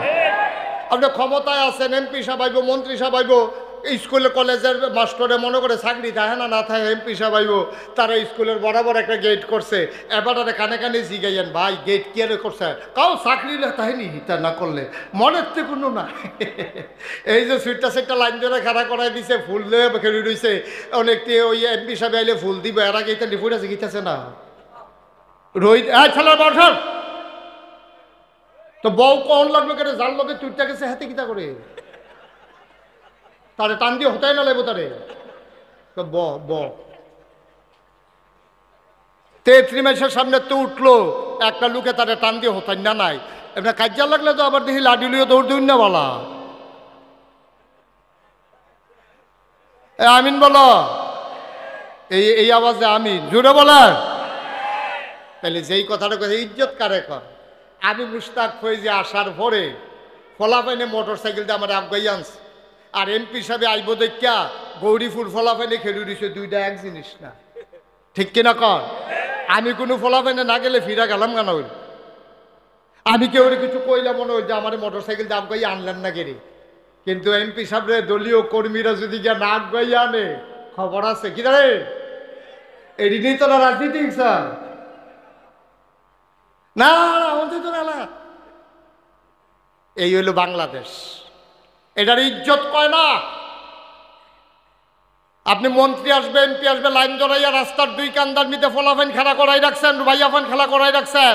আপনি ক্ষমতায় আছেন, এমপি সাহেব, মন্ত্রী সাহেব, স্কুলে কলেজের মাস্টরে মনে করে চাকরি থাকে না, না থাকে, এমপি সাহেব তারা স্কুলের বরাবর একটা গেট করছে, এবারে কানে কানে জিগাইয়েন, ভাই গেট কি আর করছে, কাউ চাকরি তাহেনি তা না করলে মনের তো কোনো না। এই যে সুইটটা সেটটা লাইন ধরে খাড়া করাই দিছে, ফুল দিয়ে খেলি রয়েছে, অনেকটি ওই এমপি সাহেব আইলে ফুল দিব, এর আগে এটা লিফুট আছে গিতেছে না রোহিত খেলার বর্ষণ, তো বউ কন লাগবে কেন, যার লোকে তুইটা গেছে হাতে কিতা করে তারে টান দিয়ে হতাই না লাগবো তারে, তো ব তেত্রি মাসের সামনে তো উঠলো, একটা লোকে তারে টান দিয়ে হতাই না নাই, এমনি কাজা লাগলে তো আবার দেখি লাডি লুয়ে দৌড় দিন না বলা। আমিন বলো, এই আওয়াজে আমিন জুড়ে বলেন। তাহলে যেই কথাটা কথা ইজ্জত কারে কর। আমি মুশতাক ফৈজি আসার পরে ফলাফাইনে মোটর সাইকেল দিয়ে আমার আগাই আনছে, আর এমপি সাহেব আইব দেখা গৌরীপুর ফলাফাইনে খেলু দিছে, দুইটা এক জিনিস না, ঠিক কিনা কর। আমি কোনো ফলাফাইনে না গেলে ফিরা গেলাম কেন হইল? আমি কেউ কিছু কইলাম মনে হইল যে আমার মোটর সাইকেল দিয়ে আগাই আনলেন না গেরে, কিন্তু এমপি সাহেবের দলীয় কর্মীরা যদি গিয়া না আগাই আনে খবর আছে কি রে, এদিনই তো না রাজনীতি স্যার না আমাদের তো না। এই হইল বাংলাদেশ, এটার ইজ্জত কয় না। আপনি মন্ত্রী আসবে, এমপি আসবে, লাইন জড়াইয়া রাস্তার দুই কান্দার মিতে ফলাফাইন খেলা করাই রাখছেন, ভাইয়াফান খেলা করাই রাখছেন,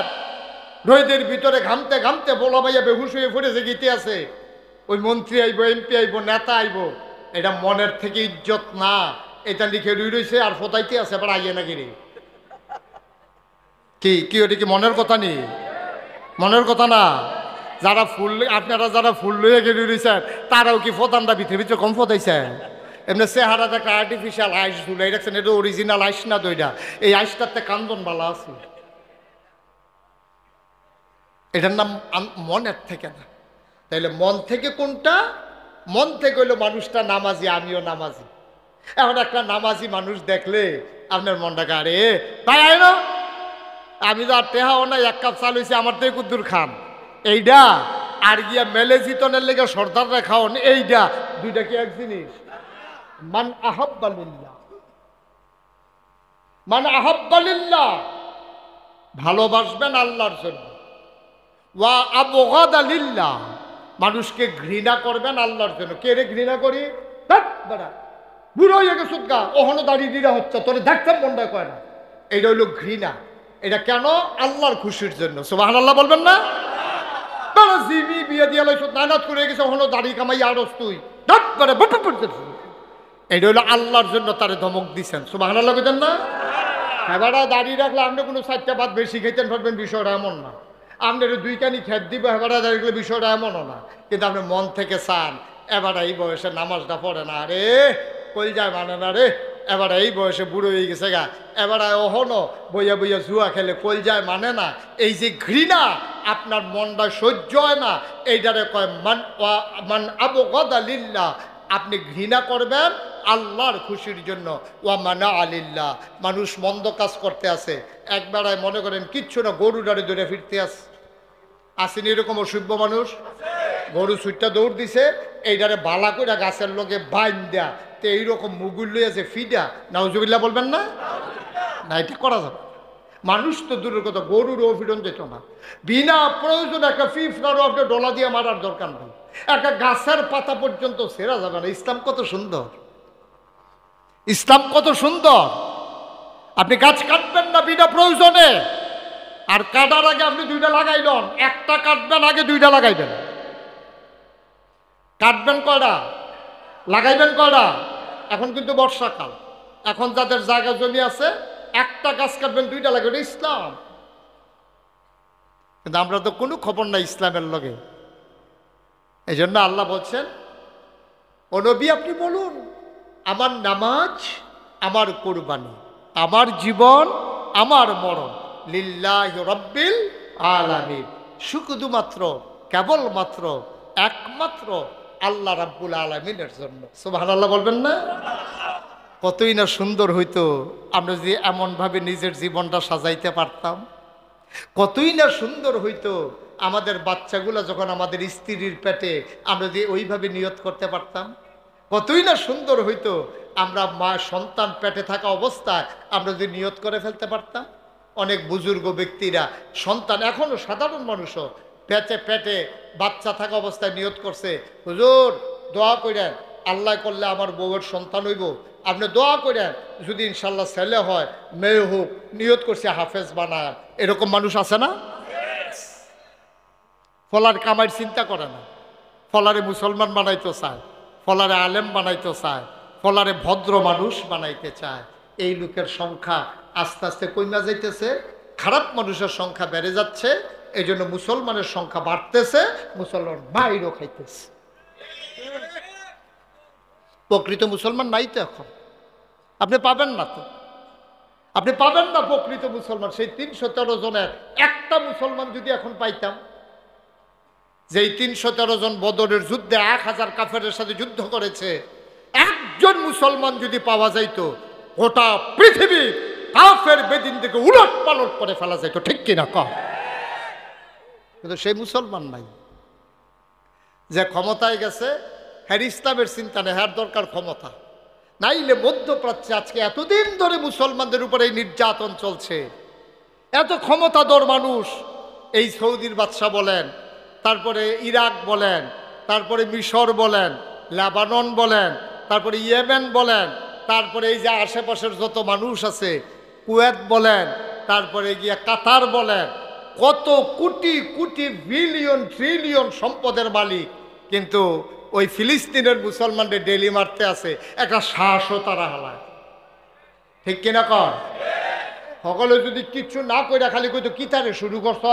রোদের ভিতরে ঘামতে ঘামতে বলা ভাইয়া বেহুশ হয়ে পড়েছে গীতে আছে। ওই মন্ত্রী আইব, এমপি আইব, নেতা আইব, এটা মনের থেকে ইজ্জত না, এটা লিখে রুই রয়েছে আর ফোটাইতে আছে আবার আইয়ে নাকি রে। কি কি ওটা কি মনের কথা নেই? মনের কথা না। যারা ফুল, আপনারা যারা ফুল লইয়া গেলে রয়েছেন তারাও কি ফোতানটা ভিতরে ভিতরে কম ফোটাইছে? এমনি চেহারাতে একটা আর্টিফিশিয়াল আইস ঝুলাই রাখছেন, এটা অরিজিনাল আইস না দইটা, এই আইসটাতে কান্দন বালা আছে, এটার নাম মনের থেকে না। তাইলে মন থেকে কোনটা? মন থেকে হইলো মানুষটা নামাজি, আমিও নামাজি। এখন একটা নামাজি মানুষ দেখলে আপনার মনটাকে আরে তাই আইনো, আমি তো আর টেহাও না, এক কাপ চাল হয়েছে আমার থেকে কুদ্দুর খান এইটা, আর গিয়া মেলে জিতনের লেগে সর্দাররা খাওন এইটা, দুইটা কি এক জিনিস? মান আহাব্বা লিল্লাহ, মান আহাব্বা লিল্লাহ, ভালোবাসবেন আল্লাহর জন্য, ওয়া আবগাদা লিল্লাহ, মানুষকে ঘৃণা করবেন আল্লাহর জন্য। কে রে ঘৃণা করি? বুড়ো হয়ে গেছে গা, ওখানে দাঁড়িয়ে দিরা হচ্ছে, তোরে দেখতাম মনটা কয় না, এইটা হইল ঘৃণা। এটা কেন? আল্লাহর খুশির জন্য। সুবহানাল্লাহ বলবেন না? জিমি বিয়ে দিয়ে লাইছ নানাত করে গেছে, ওখানে দাঁড়িয়ে কামাই আরস তুই এটা হইলো আল্লাহর জন্য তারে ধমক দিচ্ছেন। সুবহানাল্লাহ বলতেন না? এবারে দাঁড়িয়ে রাখলে আপনি কোনো চারটা ভাত বেশি খাইতেন পারবেন, বিষয়টা এমন না। আপনার দুই কানি খেত দিব, এবারে দাঁড়িয়ে গেলে বিষয়টা এমনও না। কিন্তু আপনি মন থেকে চান এবার এই বয়সে নামাজটা পড়ে না রে, কই যায় মানে না রে, এবার এই বয়সে বুড়ো হয়ে গেছে গা, এবার ওহনো বইয়া বইয়া জুয়া খেলে কই যায় মানে না। এই যে ঘৃণা আপনার মনটা সহ্য হয় না, এইটারে কয় মান আবগাদা লিল্লাহ, আপনি ঘৃণা করবেন আল্লাহর খুশির জন্য। ওয়া মানা আলিল্লাহ, মানুষ মন্দ কাজ করতে আছে, একবারায় মনে করেন কিচ্ছু না, গরু ডারে দৌড়ে ফিরতে আসেনি এরকম অসভ্য মানুষ। গরু ছুটটা দৌড় দিছে, এইটারে বালা করে গাছের লোকে বাইন দেয়া, তো এইরকম মুগুল লইয়াছে ফিডা, নাউজুবিল্লাহ বলবেন না? না, এটা করা যাবে। মানুষ তো দূরের কথা, গরুর অভিডন যেত না, বিনা প্রয়োজন একটা ফিফনারও আপনি ডলা দিয়ে মারার দরকার নেই, একটা গাছের পাতা পর্যন্ত সেরা যাবে না। ইসলাম কত সুন্দর, ইসলাম কত সুন্দর। আপনি গাছ কাটবেন না বিনা প্রয়োজনে, আর কাটার আগে আপনি দুইটা লাগাইলেন, একটা কাটবেন আগে দুইটা লাগাইবেন। কাটবেন কয়টা, লাগাইবেন কয়টা? এখন কিন্তু বর্ষাকাল, এখন যাদের জায়গা জমি আছে একটা গাছ কাটবেন দুইটা লাগাবেন, ইসলাম। কিন্তু আমরা তো কোনো খবর নাই ইসলামের লগে। এই জন্য আল্লাহ বলছেন, ও নবী আপনি বলুন আমার নামাজ আমার কুরবানি, আমার জীবন আমার মরণ লিল্লাহি রাব্বিল আলামিন, শুধুমাত্র কেবলমাত্র একমাত্র আল্লাহ রাব্বুল আলামিনের জন্য। সুবহানাল্লাহ বলবেন না? কতই না সুন্দর হইতো আমরা যদি এমনভাবে নিজের জীবনটা সাজাইতে পারতাম, কতই না সুন্দর হইতো আমাদের বাচ্চাগুলো যখন আমাদের স্ত্রীর পেটে আমরা যদি ওইভাবে নিয়ত করতে পারতাম, কতই না সুন্দর হইতো আমরা মা সন্তান পেটে থাকা অবস্থায় আমরা যদি নিয়ত করে ফেলতে পারতাম। অনেক বুজুর্গ ব্যক্তিরা সন্তান, এখনো সাধারণ মানুষও পেটে পেটে বাচ্চা থাকা অবস্থায় নিয়ত করছে, হুজুর দোয়া করেন আল্লাহ করলে আমার বউয়ের সন্তান হইব, আপনি দোয়া করেন যদি ইনশাল্লাহ ছেলে হয় মেয়ে হোক, নিয়ত করছে হাফেজ বানায়। এরকম মানুষ আছে না? ফলার কামাইর চিন্তা করে না, ফলারে মুসলমান বানাইতে চায়, ফলারে আলেম বানাইতে চায়, ফলারে ভদ্র মানুষ বানাইতে চায়। এই লোকের সংখ্যা আস্তে আস্তে কইমা যাইতেছে, খারাপ মানুষের সংখ্যা বেড়ে যাচ্ছে, এই জন্য মুসলমানের সংখ্যা বাড়তেছে, মুসলমান মাইরও খাইতেছে। প্রকৃত মুসলমান নাই তো এখন, আপনি পাবেন না তো, আপনি পাবেন না প্রকৃত মুসলমান। সেই ৩১৩ জনের একটা মুসলমান যদি এখন পাইতাম, যেই ৩১৩ জন বদরের যুদ্ধে ১,০০০ কাফেরের সাথে যুদ্ধ করেছে, একজন মুসলমান যদি পাওয়া যাইত, গোটা পৃথিবী কাফের বেদিন থেকে উলট পালট করে ফেলা যাইত, ঠিক কিনা কম? কিন্তু সেই মুসলমান নাই। যে ক্ষমতায় গেছে, হ্যার ইসলামের চিন্তা নেই, হ্যার দরকার ক্ষমতা। নাইলে মধ্যপ্রাচ্যে আজকে এতদিন ধরে মুসলমানদের উপরে এই নির্যাতন চলছে, এত ক্ষমতাধর মানুষ, এই সৌদির বাদশা বলেন, তারপরে ইরাক বলেন, তারপরে মিশর বলেন, লেবানন বলেন, তারপরে ইয়েমেন বলেন, তারপরে এই যে আশেপাশের যত মানুষ আছে, কুয়েত বলেন, তারপরে গিয়ে কাতার বলেন, কত কোটি কোটি বিলিয়ন ট্রিলিয়ন সম্পদের মালিক, কিন্তু ওই ফিলিস্তিনের মুসলমানদের ডেলি মারতে আছে, একটা শ্বাসও তারা হালায়, ঠিক কিনা কর? সকলে যদি কিচ্ছু না কইরা খালি কইতো কিতারে শুরু করছ,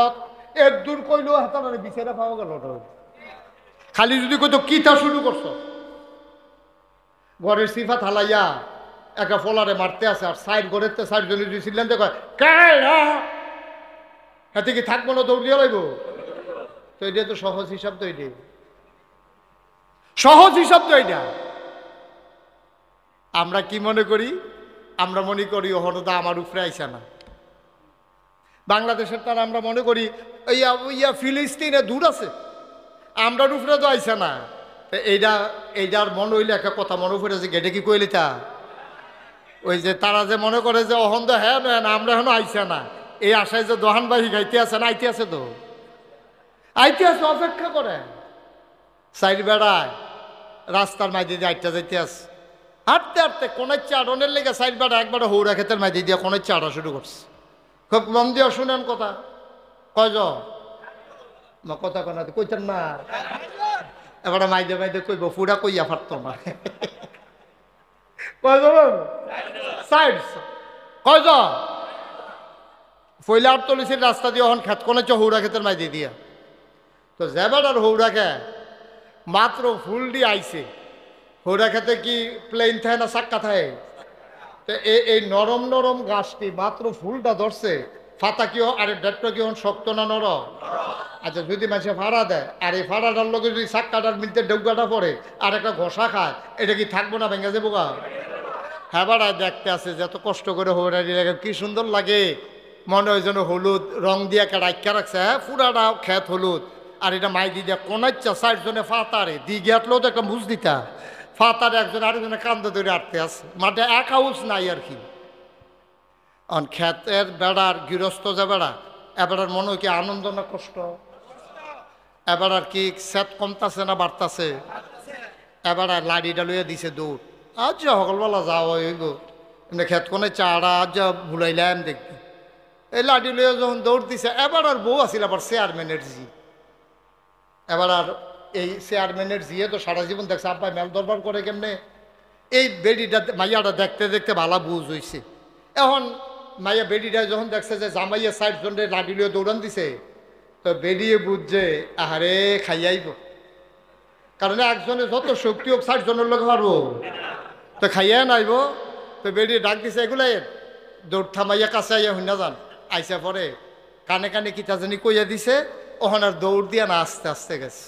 এর দূর কইলেও হাতারে বিচারা পাওয়া গেল না। খালি যদি কইতো কিতা শুরু করছ, ঘরের সিফাত হালাইয়া একটা ফলারে মারতে আছে, আর সাইড ঘরের তো সাইড জনে দিয়েছিলেন, দেখো হাতে কি থাকবো না, দৌড় দিয়ে লাগব। তো এটা তো সহজ হিসাব, তো এটি সহজ হিসাব তো এটা। আমরা কি মনে করি? আমরা মনে করি হরদা আমার উপরে আইসা না। বাংলাদেশের তারা আমরা মনে করি ইয়া ফিলিস্তিনে দূর আছে, আমরা উপরে তো আইসা না। এইটার মনে হইলে একটা কথা মনে পড়ে যে গেটে কি কইলি তা, ওই যে তারা যে মনে করে যে অহন তো হ্যাঁ নয় না, আমরা এখনো আইসা না, এই আশায় যে দোহানবাহী গাইতে আছে না, আইতে আছে তো, আইতে আছে, অপেক্ষা করে সাইড বেড়ায় রাস্তার মাইদি দিয়ে আইটা যাইতে আছে, হাঁটতে হাঁটতে কোনের চাড়নের লেগে সাইড বেড়া একবারে হৌরা ক্ষেতের মাইদি দিয়ে কোনের চাড়া শুরু করছে। খুব মন দিয়ে শুনেন কথা, কয়জন কথা কোনা কইতেন না, এবারে মাইদে মাইদে কইব, ফুড়া কইয়া পারত না। কয়জন? কয়জন? ফইলে আর তলিসির রাস্তা দিয়ে এখন খেত কোনে হৌরা ক্ষেতের মাইদি দিয়া, তো যাবার আর হৌরা খে মাত্র ফুল দিয়ে আইছে। হৌরা খেতে কি প্লেন থাকে না, চাক্কা থাকে? তো এই নরম নরম গাছটি মাত্র ফুলটা ধরছে, ফাতা কি আরে ডেটটা কি শক্ত না নরম? আচ্ছা, যদি মানুষে ভাড়া দেয় আর এই ভাড়াটার লোকে যদি চাক্কাটার মিলতে ডেউকাটা পড়ে আর একটা ঘষা খায়, এটা কি থাকবো না, ভেঙে যাবো গা? হ্যাঁ, ভাড়ায় দেখতে আছে যে এত কষ্ট করে হৌরানি লাগে, কি সুন্দর লাগে, মনে হয় যেন হলুদ রং দিয়ে একটা রাখা রাখছে, হ্যাঁ পুরাটা খেত হলুদ, আর এটা মাই দিয়ে কোনাচ্ছা চারজনে ফাতারে দিকে আটলেও তো একটা মুজ দিতা, ফাতারে একজন আরেকজনে কান্দা ধরে আটতে আছে, মাঠে এক হাউস নাই আর কি। ক্ষেতের বেড়ার গৃহস্থ যে বেড়া, এবার মনে হয় কি আনন্দ না কষ্ট? এবার আর কি সেট কমতাছে না বাড়তাছে? এবার আর লাড়িটা লইয়া দিছে দৌড়, আজ সকালবেলা যাওয়া হইব এমনি ক্ষেত কোনে চারা আজ ভুলাইলাম দেখবি, এই লাড়ি লইয়া যখন দৌড় দিছে, এবার আর বউ আসিল আবার চেয়ারম্যানের জি, এবার আর এই চেয়ারম্যানের জিয়ে তো সারা জীবন দেখছে আব্বা মেল দরবার করে কেমনে, এই বেডিটা মাইয়াটা দেখতে দেখতে ভালা বুঝ হয়েছে। এখন মাইয়া বেডিটা যখন দেখছে যে জামাইয়া সাইড জনের লাড়ি লইয়া দৌড়ান দিছে, তো বেরিয়ে বুঝছে আহারে খাইয়াইব, কারণ একজনে যত শক্তি হোক 60 জনের লোক পারবো, তো খাইয়া নাইব। তো বেরিয়ে ডাক দিছে, এগুলাই দৌড় থামাইয়া কাছে আইয়া হইনা যান, আইসা পরে কানে কানে কিতা জানি কইয়া দিছে, ওখানে আর দৌড় দিয়া না আস্তে আস্তে গেছে,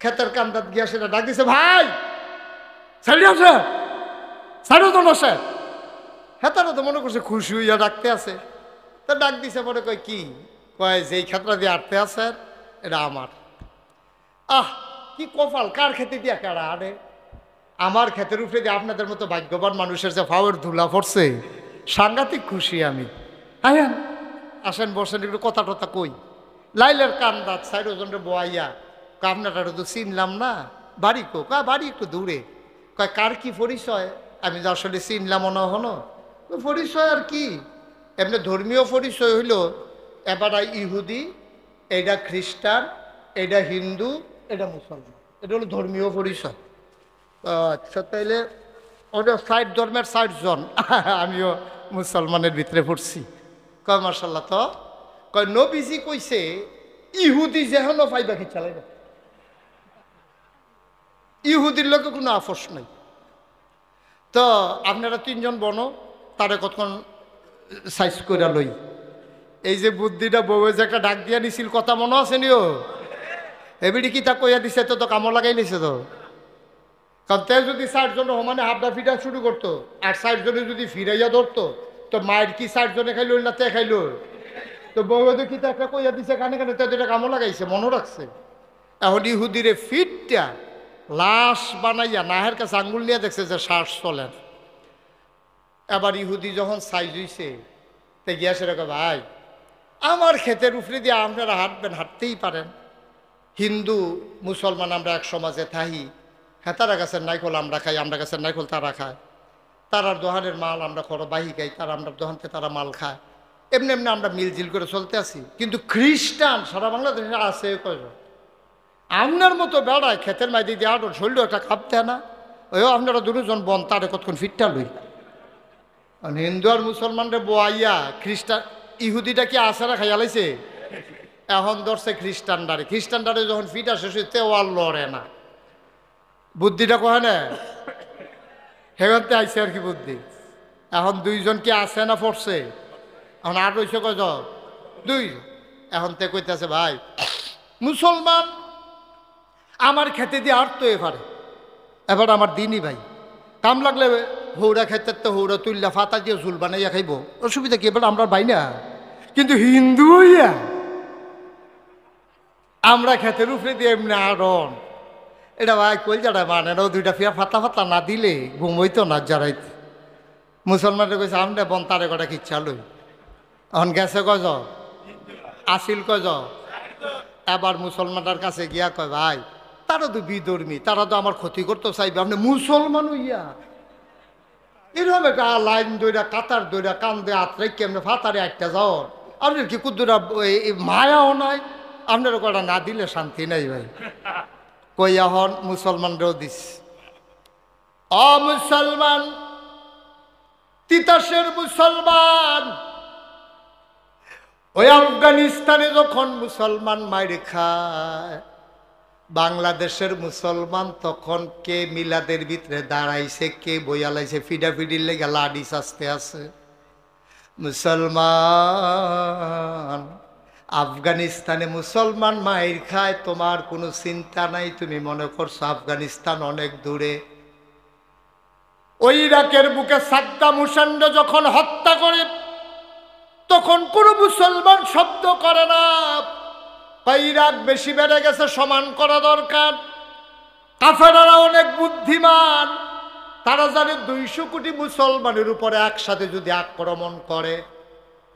ক্ষেতের কান্দাত গিয়া সেটা ডাক দিছে, ভাই সাইডে আসে, সাইডে তো নসে। হ্যাঁ, তারা তো মনে করছে খুশি হইয়া ডাকতে আছে, তো ডাক দিছে পরে কয় কি, কয় যেই ক্ষেত্রে দিয়ে আটতে আছে এটা আমার। আহ কি কপাল, কার খেতে দিয়া কারা আরে, আমার ক্ষেতের উপরে দিয়ে আপনাদের মতো ভাগ্যবান মানুষের যে ফাওয়ার ধুলা পড়ছে, সাংঘাতিক খুশি আমি। হ্যাঁ, আসেন বসেন, একটু কথা টথা কই। লাইলের কান্দাত সাইড ওজনটা বোয়াইয়া, আপনারা তো চিনলাম না, বাড়ি কো? কয় বাড়ি একটু দূরে। কয় কার কি পরিচয়? আমি যে আসলে চিনলাম মনে হলো, পরিচয় আর কি, এমনি ধর্মীয় পরিচয় হইল, এবার ইহুদি, এইটা খ্রিস্টান, এইটা হিন্দু, এটা মুসলমান, এটা হলো ধর্মীয় পরিচয়। আচ্ছা, তাইলে ওটা 60 ধর্মের 60 জন, আমিও মুসলমানের ভিতরে পড়ছি। কয় মাশাল্লাহ। তো কয় নবীজি কইছে ইহুদি যেহন পাইবা কি চালাই না, ইহুদির লোকে কোনো আপোষ নাই। তো আপনারা তিনজন বনো তারে কতক্ষণ সাইজ করে লই। এই যে বুদ্ধিটা বউ যে একটা ডাক দিয়া দিছিল কথা মনে আছে নিও, এবিডি কি তা কইয়া দিছে তো কামড় লাগাই নিছে তো। কারণ তে যদি 60 জন সমানে হাফডা ফিটা শুরু করতো আর 60 জনে যদি ফিরাইয়া ধরতো তো মায়ের কি 60 জনে খাইল না তে খাইল। তো বউ কি তা একটা কইয়া দিছে কানে কানে তে দুটা কামড় লাগাইছে মনে রাখছে। এখন ইহুদিরে ফিটটা লাশ বানাইয়া নাহের কাছে আঙ্গুল নিয়ে দেখছে যে শ্বাস চলে না। এবার ইহুদি যখন সাইজ হইছে তে গিয়া সেরকম ভাই আমার ক্ষেতের উপরে দিয়ে আপনারা হাঁটবেন, হাঁটতেই পারেন। হিন্দু মুসলমান আমরা এক সমাজে থাকি। হ্যাঁ, তারা গাছের নাইকল আমরা খাই, আমরা গাছের নাইকল তারা খায়। তারার দোহানের মাল আমরা খরো বাহি খাই, তারা আমরা দোহানতে তারা মাল খায়। এমনি এমনি আমরা মিলজিল করে চলতে আছি। কিন্তু খ্রিস্টান সারা বাংলাদেশে আছে কয়জন? আপনার মতো বেড়ায় ক্ষেতের মাই দিয়ে আটো শরীর একটা কাপ দেয় না। ওই আপনারা দুজন বন তারে কতক্ষণ ফিটটা লই। হিন্দু আর মুসলমানরে বোয়াইয়া খ্রিস্টান ইহুদিটা কি আসারা খাইয়া লাইছে। এখন ধরছে খ্রিস্টানডারে, খ্রিস্টানডারে যখন ফিটা শেষ হইতে ও আর লড়ে না। বুদ্ধিটা কহে না হেগতে আইসে আর কি বুদ্ধি। এখন দুইজন কি আছে না পড়ছে, এখন আর রয়েছে কয়জন? দুইজন। এখন তে কইতেছে ভাই মুসলমান আমার খেতে দিয়ে আর তো এবারে এবার আমার দিনই ভাই কাম লাগলে হৌরা খেতে তো হৌরা তুললা ফাতা দিয়ে ঝুল বানাইয়া খাইব, অসুবিধা কি? এবার আমরা ভাই না। কিন্তু হিন্দু হইয়া আমরা খেতের উপরে দিয়ে এমনি আড়ন এটা ভাই কই যারা মানে না, দুইটা ফিয়া ফাতা ফাতা না দিলে ঘুমইতো না যারাইতে। মুসলমানরা কইছে আমরা বন তারে কটা কিচ্ছা লই। এখন গেছে কজ আসিল কজ। এবার মুসলমানটার কাছে গিয়া কয় ভাই তারা তো বিধর্মী, তারা তো আমার ক্ষতি করতে চাইবে, আপনি মুসলমান হইয়া এরকম একটা লাইন দইরা কাতার দইরা কান্দে আত্রে কেমনে ফাতারে একটা যাও আপনার কি কুদ্দুরা মায়াও নাই, আপনার কটা না দিলে শান্তি নাই ভাই। কইয়া হন মুসলমানরাও দিস। অ মুসলমান তিতাসের মুসলমান, ওই আফগানিস্তানে যখন মুসলমান মাইর খায় বাংলাদেশের মুসলমান তখন কে মিলাদের ভিতরে দাঁড়াইছে, কে বইয়ালাইছে ফিডাফিডির লেগে লাডি শাস্তে আছে। মুসলমান আফগানিস্তানে মুসলমান মাইর খায়, তোমার কোনো চিন্তা নাই, তুমি মনে করছো আফগানিস্তান অনেক দূরে। ওই ইরাকের বুকে সাদ্দাম হুসেন যখন হত্যা করে তখন কোনো মুসলমান শব্দ করে না। ইরাক বেশি বেড়ে গেছে, সমান করা দরকার। কাফেররা অনেক বুদ্ধিমান, তারা জানে 200 কোটি মুসলমানের উপরে একসাথে যদি আক্রমণ করে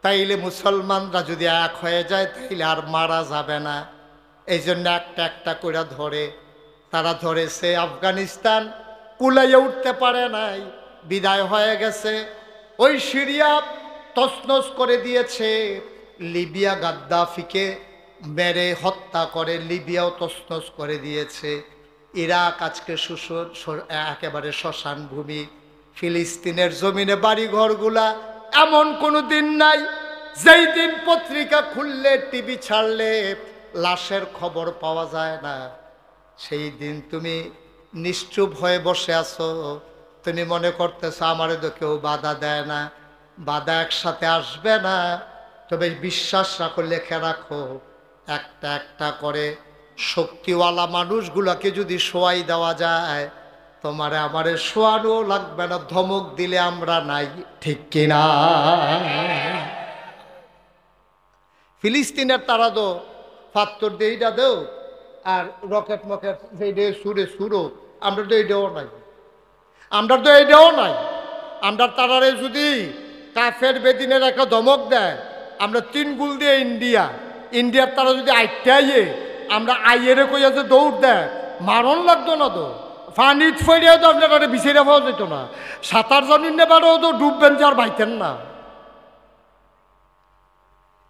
তাইলে মুসলমানরা যদি এক হয়ে যায় তাইলে আর মারা যাবে না। এই জন্য একটা একটা করে ধরে। তারা ধরেছে আফগানিস্তান, কুলাইয়ে উঠতে পারে নাই, বিদায় হয়ে গেছে। ওই সিরিয়া তছনছ করে দিয়েছে, লিবিয়া গাদ্দাফিকে মেরে হত্যা করে লিবিয়াও তছনছ করে দিয়েছে। ইরাক আজকে একেবারে শ্মশান ভূমি। ফিলিস্তিনের জমিনে বাড়ি ঘরগুলা এমন কোনো দিন নাই যেই দিন পত্রিকা খুললে টিভি ছাড়লে লাশের খবর পাওয়া যায় না। সেই দিন তুমি নিশ্চুপ হয়ে বসে আছো, তুমি মনে করতেছো আমারে তো কেউ বাধা দেয় না। বাধা একসাথে আসবে না, তবে বিশ্বাস রাখো, লেখে রাখো, একটা একটা করে শক্তিওয়ালা মানুষগুলাকে যদি শোয়াই দেওয়া যায় তোমারে আমারে শোয়ানো লাগবে না, ধমক দিলে আমরা নাই, ঠিক কিনা? ফিলিস্তিনের তারা তো পাত্তর দিয়ে এইটা দেও আর রকেট মকেট সেইটা সুরে সুরো, আমরা তো এইটাও নাই, আমরা তো এইটাও নাই। আমরা তারারে যদি কাফের বেদিনের একটা ধমক দেয় আমরা 3 গুল দিয়ে ইন্ডিয়ার তারা যদি আইতে আইয়ে আমরা আইয়েরে কইয়া যে দৌড় দেয় মারণ লাগতো না তো, ফানিত ফেরিয়াও তো আপনার বিছাইরা পাওয়া যেত না। সাঁতার জানিন না বারো তো ডুববেন যার বাইতেন না।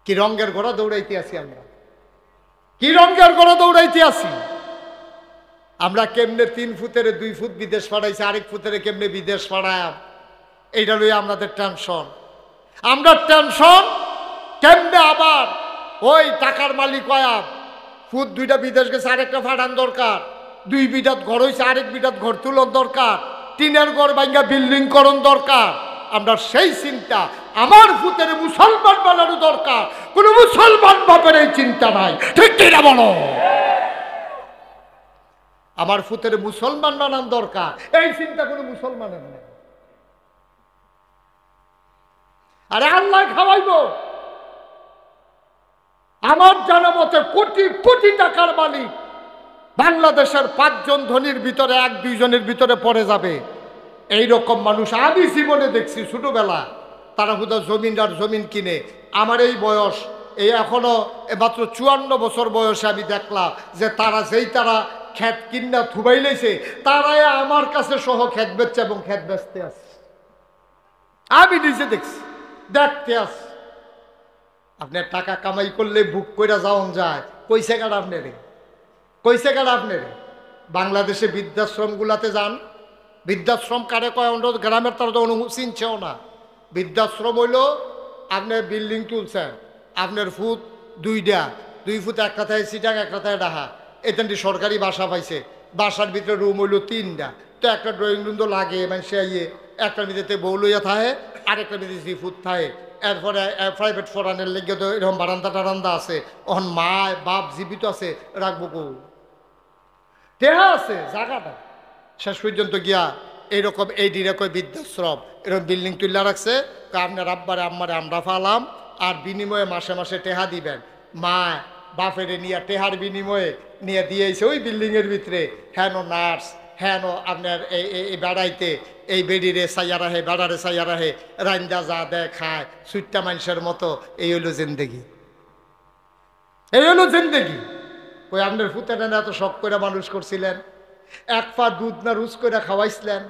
কি রঙের ঘোড়া দৌড়াইতে আসি আমরা, কি রঙের ঘোড়া দৌড়াইতে আসি আমরা। কেমনে 3 ফুটের 2 ফুট বিদেশ পাঠাইছে, আরেক ফুটের কেমনে বিদেশ পাঠায়, এইটা লইয়া আমাদের টেনশন। আমরা টেনশন কেমনে আবার ওই টাকার মালিক হয় ফুট দুইটা বিদেশ গেছে, আরেকটা ফাটান দরকার, 2 বিঘাত ঘর হয়েছে, আরেক বিঘাত ঘর তুলন দরকার, টিনের ঘর ভাঙ্গা বিল্ডিং করণ দরকার। আমরা সেই চিন্তা, আমার ফুতের মুসলমান বানানো দরকার, কোন মুসলমান বাপের এই চিন্তা নাই, ঠিক কিনা বলো? আমার ফুতের মুসলমান বানানো দরকার, এই চিন্তা কোনো মুসলমানের নেই। আরে আল্লাহ খাওয়াইবো। আমার জানা মতে কোটি কোটি টাকার মালিক বাংলাদেশের 5 জন ধনীর ভিতরে 1-2 জনের ভিতরে পড়ে যাবে। এইরকম মানুষ আমি জীবনে দেখছি ছোটবেলা। তারা হুদা জমিন আর জমিন কিনে। আমার এই বয়স, এই এখনো মাত্র 54 বছর বয়সে আমি দেখলাম যে তারা ক্ষেত কিনা থুবাই লেছে, তারাই আমার কাছে সহ ক্ষেত বেচছে এবং ক্ষেত বেচতে আছে। আমি নিজে দেখছি, দেখতে আস। আপনার টাকা কামাই করলে বুক করে যাওন যায়, কইছে কাটা আপনারে, কইছে কাটা আপনারে? বাংলাদেশে বৃদ্ধাশ্রম গুলাতে যান, বৃদ্ধাশ্রম কারে কয় গ্রামের তারা তো চিনছেও না। বৃদ্ধাশ্রম হইল আপনার বিল্ডিং তুলছেন, আপনার ফুট 2টা, 2 ফুট একটা থাকে সিটাং, একটা থাকে ডাহা, এখানটি সরকারি বাসা পাইছে, বাসার ভিতরে রুম হইল 3টা, তো একটা ড্রয়িং রুম তো লাগে মানুষে ইয়ে, একটার ভিতরে বউ লইয়া থাকে, আরেকটার ভিতরে 3 ফুট থাকে। এরপরে প্রাইভেট ফরানের লেগে তো এরকম বারান্দা টারান্দা আছে, ওখান মা বাপ জীবিত আছে, রাখবো কো টেহা আছে জায়গাটা। শেষ পর্যন্ত গিয়া এইরকম এই ডিরেকয় বৃদ্ধাশ্রম এরকম বিল্ডিং তুলে রাখছে, আপনার আব্বারে আম্মারে আমরা ফালাম, আর বিনিময়ে মাসে মাসে টেহা দিবেন। মা বাপেরে নিয়ে টেহার বিনিময়ে নিয়ে দিয়েছে ওই বিল্ডিংয়ের ভিতরে, হেন নার্স, হেন আপনার এই বেড়াইতে এই বেড়িরে চাইয়া রাহে, বেড়ারে চাইয়া রাহে, রান্দা যা দেয় খায়, সুইট্টা মানুষের মতো। এই হইল জিন্দেগি, এই হইল জিন্দেগি। ওই আপনার ফুতেরা এত শখ করে মানুষ করছিলেন, 1 পা দুধ না রুজ করে খাওয়াইছিলেন,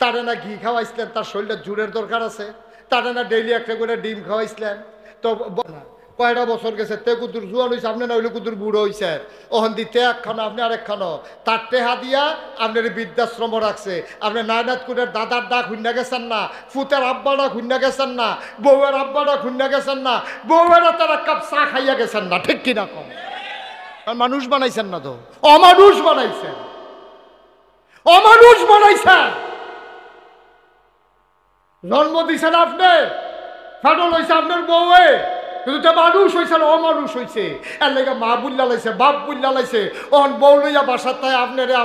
তারা না ঘি খাওয়াইছিলেন, তার শরীরে জোরের দরকার আছে, তারা না ডেইলি একটা করে ডিম খাওয়াইছিলেন। তো কয়টা বছর গেছে, তে কুতুর জোয়ান হয়েছে, আপনি না হইলে কুতুর বুড়ো হয়েছে, ওখান দিতে একখানো আপনি আরেকখানো, তার টেহা দিয়া আপনার বৃদ্ধাশ্রম রাখছে। আপনি নায়নাথকুরের দাদার ডাক খুন্না গেছেন না, ফুতের আব্বাটা খুন্না গেছেন না, বউয়ের আব্বাটা খুন্না গেছেন না, বউয়েরা তারা 1 কাপ চা খাইয়া গেছেন না, ঠিক কিনা কম? মানুষ বানাইছেন না তো, অমানুষ বানাইছেন, অমানুষ বানাইছেন। জন্ম দিছেন আপনি, ফাটল হয়েছে আপনার বউয়ে, কিন্তু মানুষ হয়েছে না অমানুষ হয়েছে। এর লেগে মা বুল্লা লাইছে, বাপ বুল্লা লাইছে, অন বউ লইয়া বাসার তাই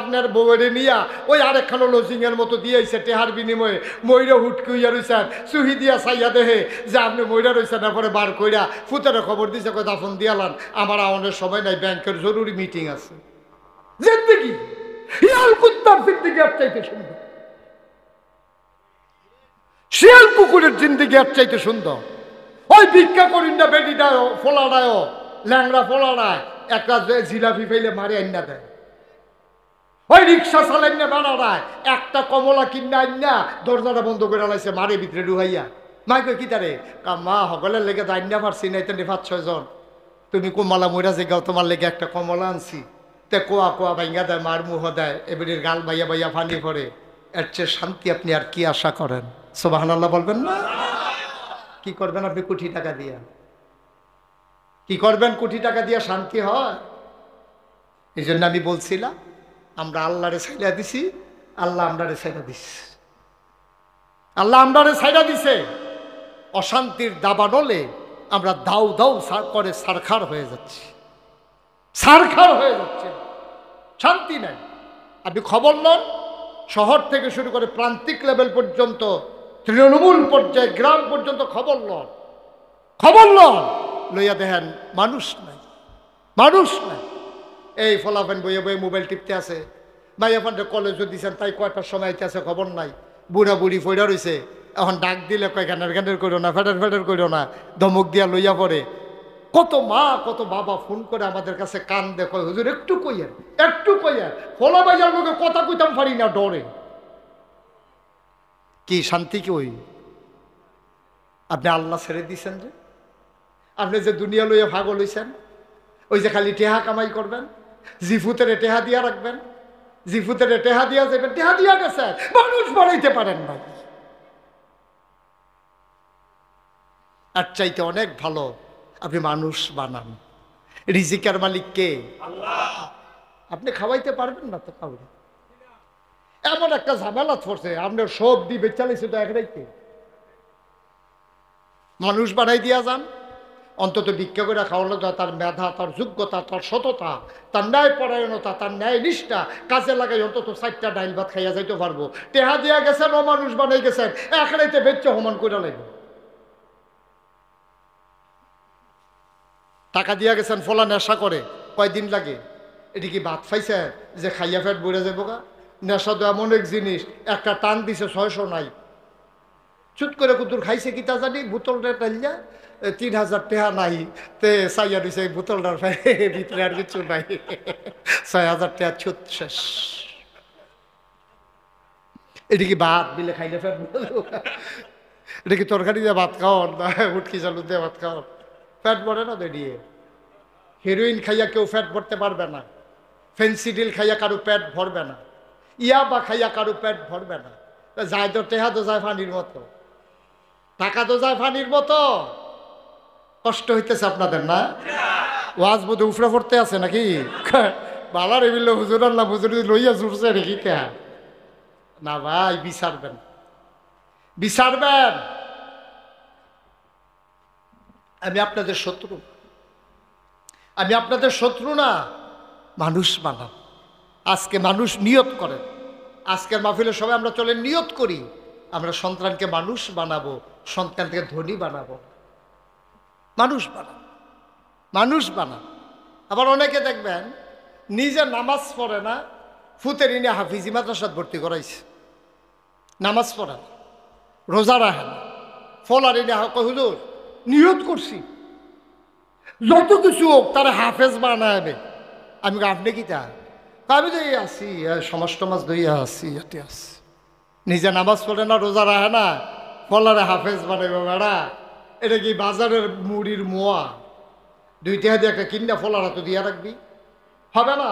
আপনার বউয়েরে নিয়া ওই আরেকখানো লজিংয়ের মতো দিয়েছে টেহার বিনিময়ে। ময়রা হুটকি হইয়া রয়েছেন, চুহি দিয়া চাইয়া দেহে যে আপনি ময়রা রয়েছেন, এরপরে বার কইরা ফুতের খবর দিছে, কই দাফন দিয়ালান, আমার আওয়ানোর সময় নাই, ব্যাংকের জরুরি মিটিং আছে। জিন্দেগি শিয়াল কুত্তার জিন্দেগি আর চাইতে সুন্দর, শিয়াল কুকুরের জিন্দেগি আর চাইতে সুন্দর। ওই ভিক্ষা করিন না বেটিটায় ফোলাড়ায়, ল্যাংড়া ফোলাড়ায় একটা জিলাপি ফেলে মারি আইনা দেয়, ওই রিক্সা চালাইন না বেড়াড়ায় একটা কমলা কিনা আইনা দরজাটা বন্ধ করে লাইছে, মারে ভিতরে ঢুকাইয়া। মাই কই কি তারে, মা সকলের লেগে আইনা পারছি না, তেমনি 5-6 জন, তুমি কমলা মইরা যে গাও, তোমার লেগে একটা কমলা আনছি। তে কোয়া কোয়া ভাইঙ্গা দেয়, মার মুহ দেয়, এবারের গাল বাইয়া বাইয়া ফানি করে। এর চেয়ে শান্তি আপনি আর কি আশা করেন? সুবহানাল্লাহ বলবেন না? কি করবেন আপনি কোটি টাকা দিয়া? কি করবেন কোটি টাকা দিয়া? শান্তি হয়? এই জন্য আমি বলছিলাম, আমরা আল্লাহরে ছাইড়া দিছি, আল্লাহ আমরারে ছাইড়া দিছে, আল্লাহ আমরারে ছাইড়া দিছে। অশান্তির দাবানলে আমরা দাউ দাউ করে সারখার হয়ে যাচ্ছি, সারখার হয়ে যাচ্ছে, শান্তি নাই। আপনি খবর নন, শহর থেকে শুরু করে প্রান্তিক লেভেল পর্যন্ত, তৃণমূল পর্যায়ে গ্রাম পর্যন্ত খবর লন, খবর লন, লইয়া দেখেন মানুষ নাই, মানুষ নাই। এই ফলাফেন বইয়ে বইয়ে মোবাইল টিপতে আছে, মাইয়া ফান্ডে কলেজও দিচ্ছেন, তাই কয়টার সময় আছে খবর নাই। বুড়া বুড়ি ফইরা রয়েছে, এখন ডাক দিলে কয় গানের গানের করো না, ফেডার ফেডার করো না, ধমক দিয়া লইয়া পড়ে। কত মা কত বাবা ফোন করে আমাদের কাছে কান দেখো, হুজুর একটু কইয়েন, একটু কইয়েন, ফলা বাইজার লোকে কথা কইতাম পারি না ডরে। কি শান্তি কি ওই? আপনি আল্লাহ ছেড়ে দিয়েছেন, যে আপনি যে দুনিয়া লইয়া ভাগল হইছেন, ওই যে খালি টেহা কামাই করবেন, জিফুতের টেহা দিয়া রাখবেন, জিফুতের টেহা দিয়া যাবেন, টেহা দিয়া গেছে, মানুষ বাড়াইতে পারেন না। আর চাইতে অনেক ভালো আপনি মানুষ বানান। রিজিকের মালিক কে? আল্লাহ। আপনি খাওয়াইতে পারবেন না তো কাউকে। এমন একটা ঝামেলা পড়ছে, আপনার সব দিবে চালিয়েছে তো একটাইতে মানুষ বানাই দিয়া যান। অন্তত ভিক্ষা করে খাওয়ানো যায়, তার মেধা, তার যোগ্যতা, তার সততা, তার ন্যায় পরায়ণতা, তার ন্যায় নিষ্ঠা কাজে লাগাই অন্তত 4টা ডাইল ভাত খাইয়া যাইতে পারবো। টেহা দিয়া গেছেন, ও মানুষ বানাই গেছেন, একটাইতে বেচ্চ সমান করে লাগবে। টাকা দিয়া গেছেন, ফলা নেশা করে, কয়দিন লাগে? এটি কি ভাত খাইছে যে খাইয়া ফেট বইরে যাবো গা? নেশা তো এমন এক জিনিস, একটা টান দিছে 600 নাই, চুট করে কুতুর খাইছে কি তা জানি, বোতলটা টাইলিয়া 3000 টাকা নাই, তে চাইয়া দিছে বোতলটার ভিতরে আর কিছু নাই, 6000 টাকা ছুট শেষ। এটি কি ভাত বিলে খাইলে ফেট? এটা কি তরকারি দিয়ে ভাত খাওয়ার না উটকি চালু দিয়ে ভাত খাওয়ার? ফ্যাট ভরে না বেরিয়ে। হেরোইন খাইয়া কেউ ফ্যাট ভরতে পারবে না, ফেন্সিডিল খাইয়া কারো পেট ভরবে না, ইয়াবা খাইয়া কারো পেট ভরবে না। যায় তো টেহা তো যায় পানির মতো, টাকা তো যায় পানির মতো। কষ্ট হইতেছে আপনাদের না? ওয়াজ বোধ উফরা পড়তে আছে নাকি? বালার এবিল হুজুর আল্লাহ হুজুর লইয়া জুড়ছে নাকি? না ভাই, বিচারবেন, বিচারবেন। আমি আপনাদের শত্রু, আমি আপনাদের শত্রু না। মানুষ বানান। আজকে মানুষ নিয়ত করেন, আজকের মাহফিলে সবাই আমরা চলে নিয়ত করি আমরা সন্তানকে মানুষ বানাবো, সন্তানকে ধনী বানাবো। মানুষ বানান, মানুষ বানান। আবার অনেকে দেখবেন নিজে নামাজ পড়ে না, ফুতের ইনে হাফিজি মাদ্রাসাত ভর্তি করাইছে, নামাজ পড়ে না, রোজা রাখে না, ফলার ইনে হুজুর নিয়ত করছি যত কিছু হোক তারা হাফেজ বানাবে। আমি আপনি কি তা? আমি তো এই আসি সমাজ টমাজ দইয়া আসি, এতে আসি। নিজে নামাজ পড়ে না, রোজা রাখে না, ফলারে হাফেজ বানাইবে বেড়া। এটা কি বাজারের মুড়ির মোয়া? 2 টাকা দিয়ে একটা কিনা ফলারা তো দিয়া রাখবি? হবে না,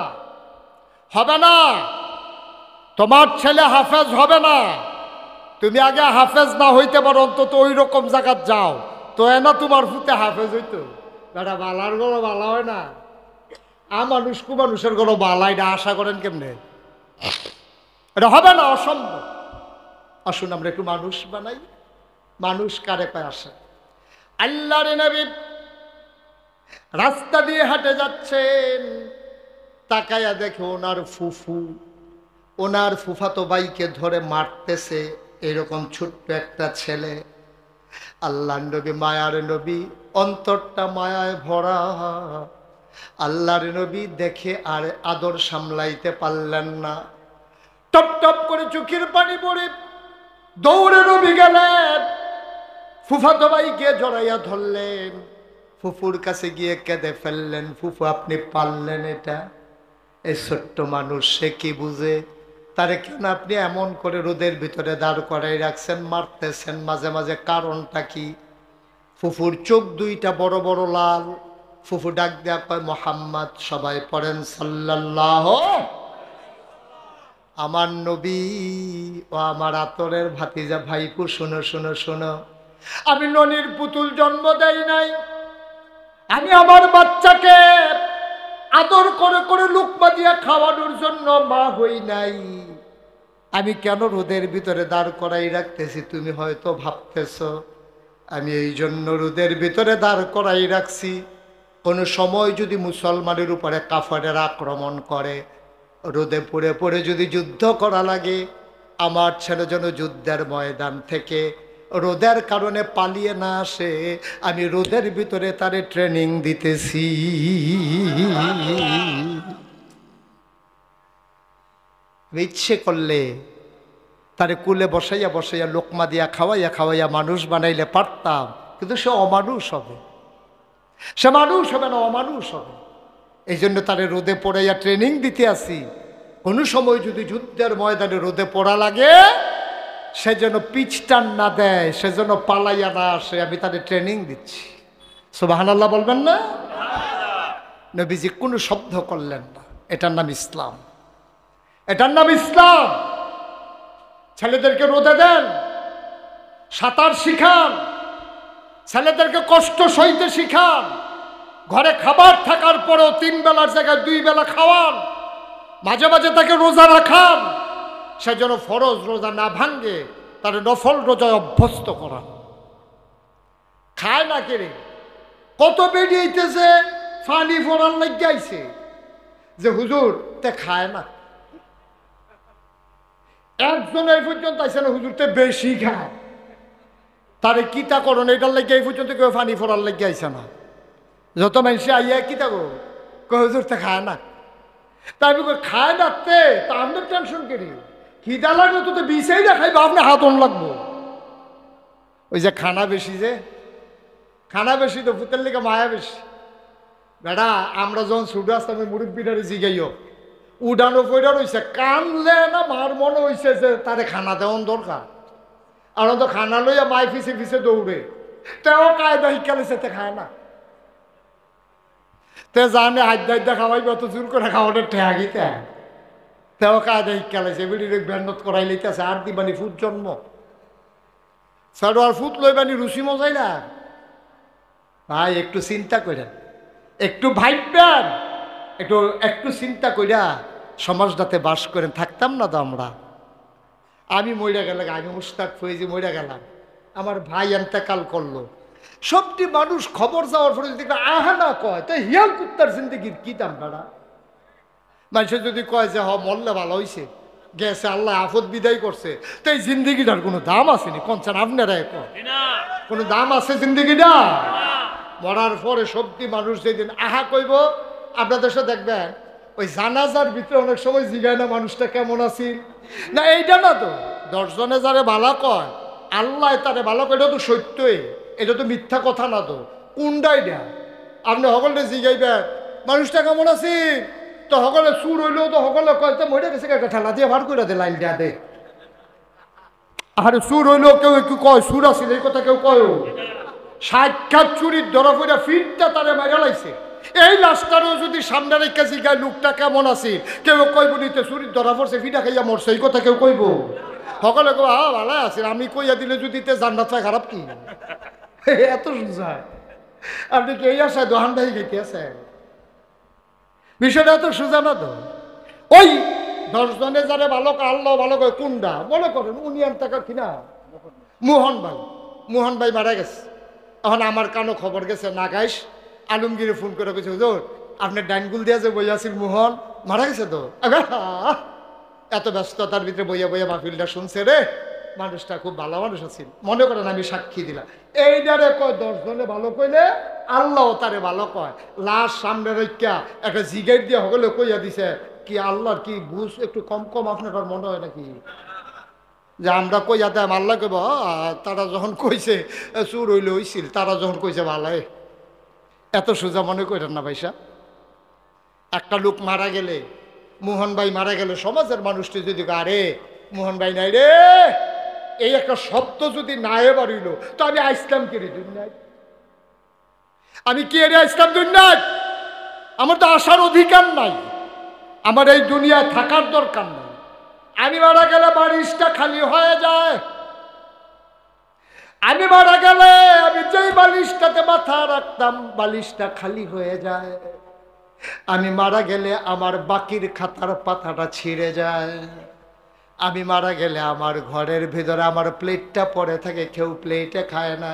হবে না। তোমার ছেলে হাফেজ হবে না। তুমি আগে হাফেজ না হইতে পারো, অন্তত ওই রকম জায়গাত যাও তো না তোমার ফুতে হাফেজ হইতো। বেটা বালার গরো বালা হয় না, মানুষ কু মানুষের গরো বালা, এটা আশা করেন কেমনে? এটা হবে না, অসম্ভব। আসুন আমরা একটু মানুষ বানাই। মানুষ কারে পায় আসে? আল্লাহর নবী রাস্তা দিয়ে হাঁটে যাচ্ছেন, তাকায়া দেখে ওনার ফুফু, ওনার ফুফাতো ভাইকে ধরে মারতেছে এরকম ছোট্ট একটা ছেলে। আল্লাহর নবী, মায়ার নবী, অন্তরটা মায়ায় ভরা। আল্লাহর নবী দেখে আর আদর সামলাইতে পারলেন না, টপ টপ করে চোখের পানি পড়ে দৌড়ে নবী গেলেন, ফুফাতো ভাইকে জড়াইয়া ধরলেন, ফুফুর কাছে গিয়ে কেঁদে ফেললেন। ফুফু, আপনি পারলেন এটা? এই ছোট্ট মানুষ, সে কি বুঝে? তারে কেন আপনি এমন করে রোদের ভিতরে দাঁড় করাই রাখছেন, মারতেছেন মাঝে মাঝে, কারণটা কি? ফুফুর চোখ 2টা বড় বড় লাল। ফুফু ডাক দেয়া কয়, মোহাম্মদ। সবাই পড়েন সাল্লাল্লাহু। আমার নবী ও আমার আতরের ভাতিজা ভাইপু, শোনো শোনো শোনো, আমি ননির পুতুল জন্ম দেই নাই, আমি আমার বাচ্চাকে আদর করে করে লুকমা দিয়া খাওয়ানোর জন্য মা হই নাই। আমি কেন রোদের ভিতরে দাঁড় করাই রাখতেছি তুমি হয়তো ভাবতেছ আমি এই জন্য রোদের ভিতরে দাঁড় করাই রাখছি, কোনো সময় যদি মুসলমানের উপরে কাফেরের আক্রমণ করে, রোদে পড়ে পড়ে যদি যুদ্ধ করা লাগে, আমার ছেলে যেন যুদ্ধের ময়দান থেকে রোদের কারণে পালিয়ে না আসে, আমি রোদের ভিতরে তারে ট্রেনিং দিতেছি। ইচ্ছে করলে তারে কুলে বসাইয়া বসাইয়া লোকমা দিয়া খাওয়াইয়া খাওয়াইয়া মানুষ বানাইলে পারতাম, কিন্তু সে অমানুষ হবে, সে মানুষ হবে না, অমানুষ হবে। এই জন্য তারে রোদে পড়াইয়া ট্রেনিং দিতে আসি, কোনো সময় যদি যুদ্ধের ময়দানে রোদে পড়া লাগে সে যেন পিছটান না দেয়, সে যেন পালাইয়া না আসে, আমি তাদের ট্রেনিং দিচ্ছি। সুবহানাল্লাহ বলবেন না? নবীজি কোনো শব্দ করলেন না। এটার নাম ইসলাম, এটার নাম ইসলাম। ছেলেদেরকে রোদে দেন, সাঁতার শিখান, ছেলেদেরকে কষ্ট সইতে শিখান, ঘরে খাবার থাকার পরেও 3 বেলার জায়গায় 2 বেলা খাওয়ান, মাঝে মাঝে তাকে রোজা রাখান, সে যেন ফরজ রোজা না ভাঙ্গে, তার নফল রোজায় অভ্যস্ত করান। খায় না কেড়ে কত বেরিয়েছে, ফানি ফোরান লেগে আইছে যে হুজুর তে খায় না। একজন এই পর্যন্ত আইসে না হুজুর তে বেশি খায়, তারে কিতা করণ এটার লেগে এই পর্যন্ত কেউ ফানি ফোরার লেগে আইসে না। যত মানুষে আইয়া কিতা গো হুজুর তে খায় না, তাই খায় না তে তা আপনার টেনশন কেড়ে, খিদা লাগলে তো বিষেই না খাইবা, আপনার হাতন লাগবো। ওই যে খানা বেশি, যে খানা বেশি তো ভূতের লেগে মায়া বেশি। বেটা আমরা যখন ছুটে আসতাম মুরব্বীটারে জিগাইও, উডানো ফইরা রয়েছে, কানলে না মার মনে হয়েছে যে তারে খানা দেওয়ান দরকার। আর তো খানা লইয়া মাই ফিসে ফিসে দৌড়ে, তেও কায়দা শিক্ষালেছে, তে খায় না। তে জানে হাইদা খাওয়াইবে, অত জোর করে খাওয়াটা ঠেয়াগিতে, তেও কায়দা শিক্ষালেছে, বেড়ির বেন্ডত করাই লইতেছে। আর দিবানি ফুট জন্ম ছাড়ো, আর ফুট লইবানি রুচি মজাই না। ভাই একটু চিন্তা করেন, একটু ভাববেন, একটু চিন্তা কইরা সমাজটাতে বাস করেন, থাকতাম না তো আমরা। আমি মইরা গেলাম, আমি মুস্তাক ফয়েজি মইরা গেলাম, আমার ভাই এন্তেকাল করলো। সবটি মানুষ খবর যাওয়ার পরে যদি আহা না কয়, তো হিয়াল কুত্তার জিন্দগির কি দাম বেড়া। মানুষের যদি কয় যে মরলে ভালো হয়েছে, গেছে আল্লাহ আফত বিদায় করছে, তো এই জিন্দগিটার কোনো দাম আসেনি। কনছেন আপনারা, কোনো দাম আছে জিন্দগিটা? মরার পরে সবটি মানুষ যেদিন আহা কইব, আপনাদের সাথে দেখবেন ওই জানাজার ভিতরে অনেক সময় জিগায় না মানুষটা কেমন আছিল না। এইটা না তো 10 জনে যারে ভালো কয়, আল্লাহ তারে ভালো কয়, এটা তো সত্যই, এটা তো মিথ্যা কথা না। তো কোনটা এটা? আপনি সকলে জিগাইবেন মানুষটা কেমন আছিল, তো সকলে সুর হইলেও তো সকলে কয় তো মরে গেছে, একটা ঠেলা দিয়ে ভার করে দে, লাইন দেয়া দে। আরে সুর হইলেও কেউ একটু কয় সুর আছিল, এই কথা কেউ কয়? সাক্ষাৎ চুরির ধরা পড়া ফিরটা তারে মেরে লাইছে। এই লাশটারও যদি সামনে রেখে জিগায় লোকটা কেমন আছে, কেউ কইব নিতে চুরির ধরা পড়ছে, ফিটা খাইয়া মরছে, এই কথা কেউ কইব? সকলে কো ভালো আছে, আমি কইয়া দিলে যদি তে জান্নাত পায়, খারাপ কি? এত সোজা। আপনি কি এই আশায় দোহান ভাই গেতে আছে? বিষয়টা এত সোজা না তো। ওই 10 জনে যারে ভালো আল্লাহ ভালো করে, কোনটা মনে করেন উনি টাকা কিনা মোহন ভাই মারা গেছে। এখন আমার কানো খবর গেছে, নাগাইশ আলমগীরে ফোন করে কইছে, হুজুর আপনার ডাইনগুল দিয়া যে বইয়া আছিল মোহন মারা গেছে। তো এত ব্যস্ততার ভিতরে বইয়া বইয়া মাহফিলটা শুনছে রে, মানুষটা খুব ভালো মানুষ আছিল, মনে করেন আমি সাক্ষী দিলাম। এইটারে কয় 10 জনে ভালো কইলে আল্লাহ তারে ভালো কয়। লাশ সামনে রেখা একটা জিগাইট দিয়ে হগলে কইয়া দিছে, কি আল্লাহর কি বুঝ একটু কম কম আপনার মনে হয় নাকি? যে আমরা কইয়া দেয় আল্লাহ কইব, তারা যখন কইছে চুর হইলে হইছিল, তারা যখন কইছে ভালাই। এত সোজা মনে করেন না ভাইসা। একটা লোক মারা গেলে, মোহন ভাই মারা গেলে, সমাজের মানুষটি যদি আরে মোহন ভাই নাই রে, এই একটা শব্দ যদি নাই বাড়িল, তো আমি আইসলাম কে রে দুনিয়ায়? আমি কে রে আইসলাম দুনিয়ায়? আমার তো আসার অধিকার নাই, আমার এই দুনিয়ায় থাকার দরকার নাই। আমি মারা গেলে বালিশটা খালি হয়ে যায়। আমি মারা গেলে আমি যেই বালিশটাতে মাথা রাখতাম, বালিশটা খালি হয়ে যায়। আমি মারা গেলে আমার বাকির খাতার পাতাটা ছিঁড়ে যায়। আমি মারা গেলে আমার ঘরের ভিতরে আমার প্লেটটা পড়ে থাকে, কেউ প্লেটে খায় না।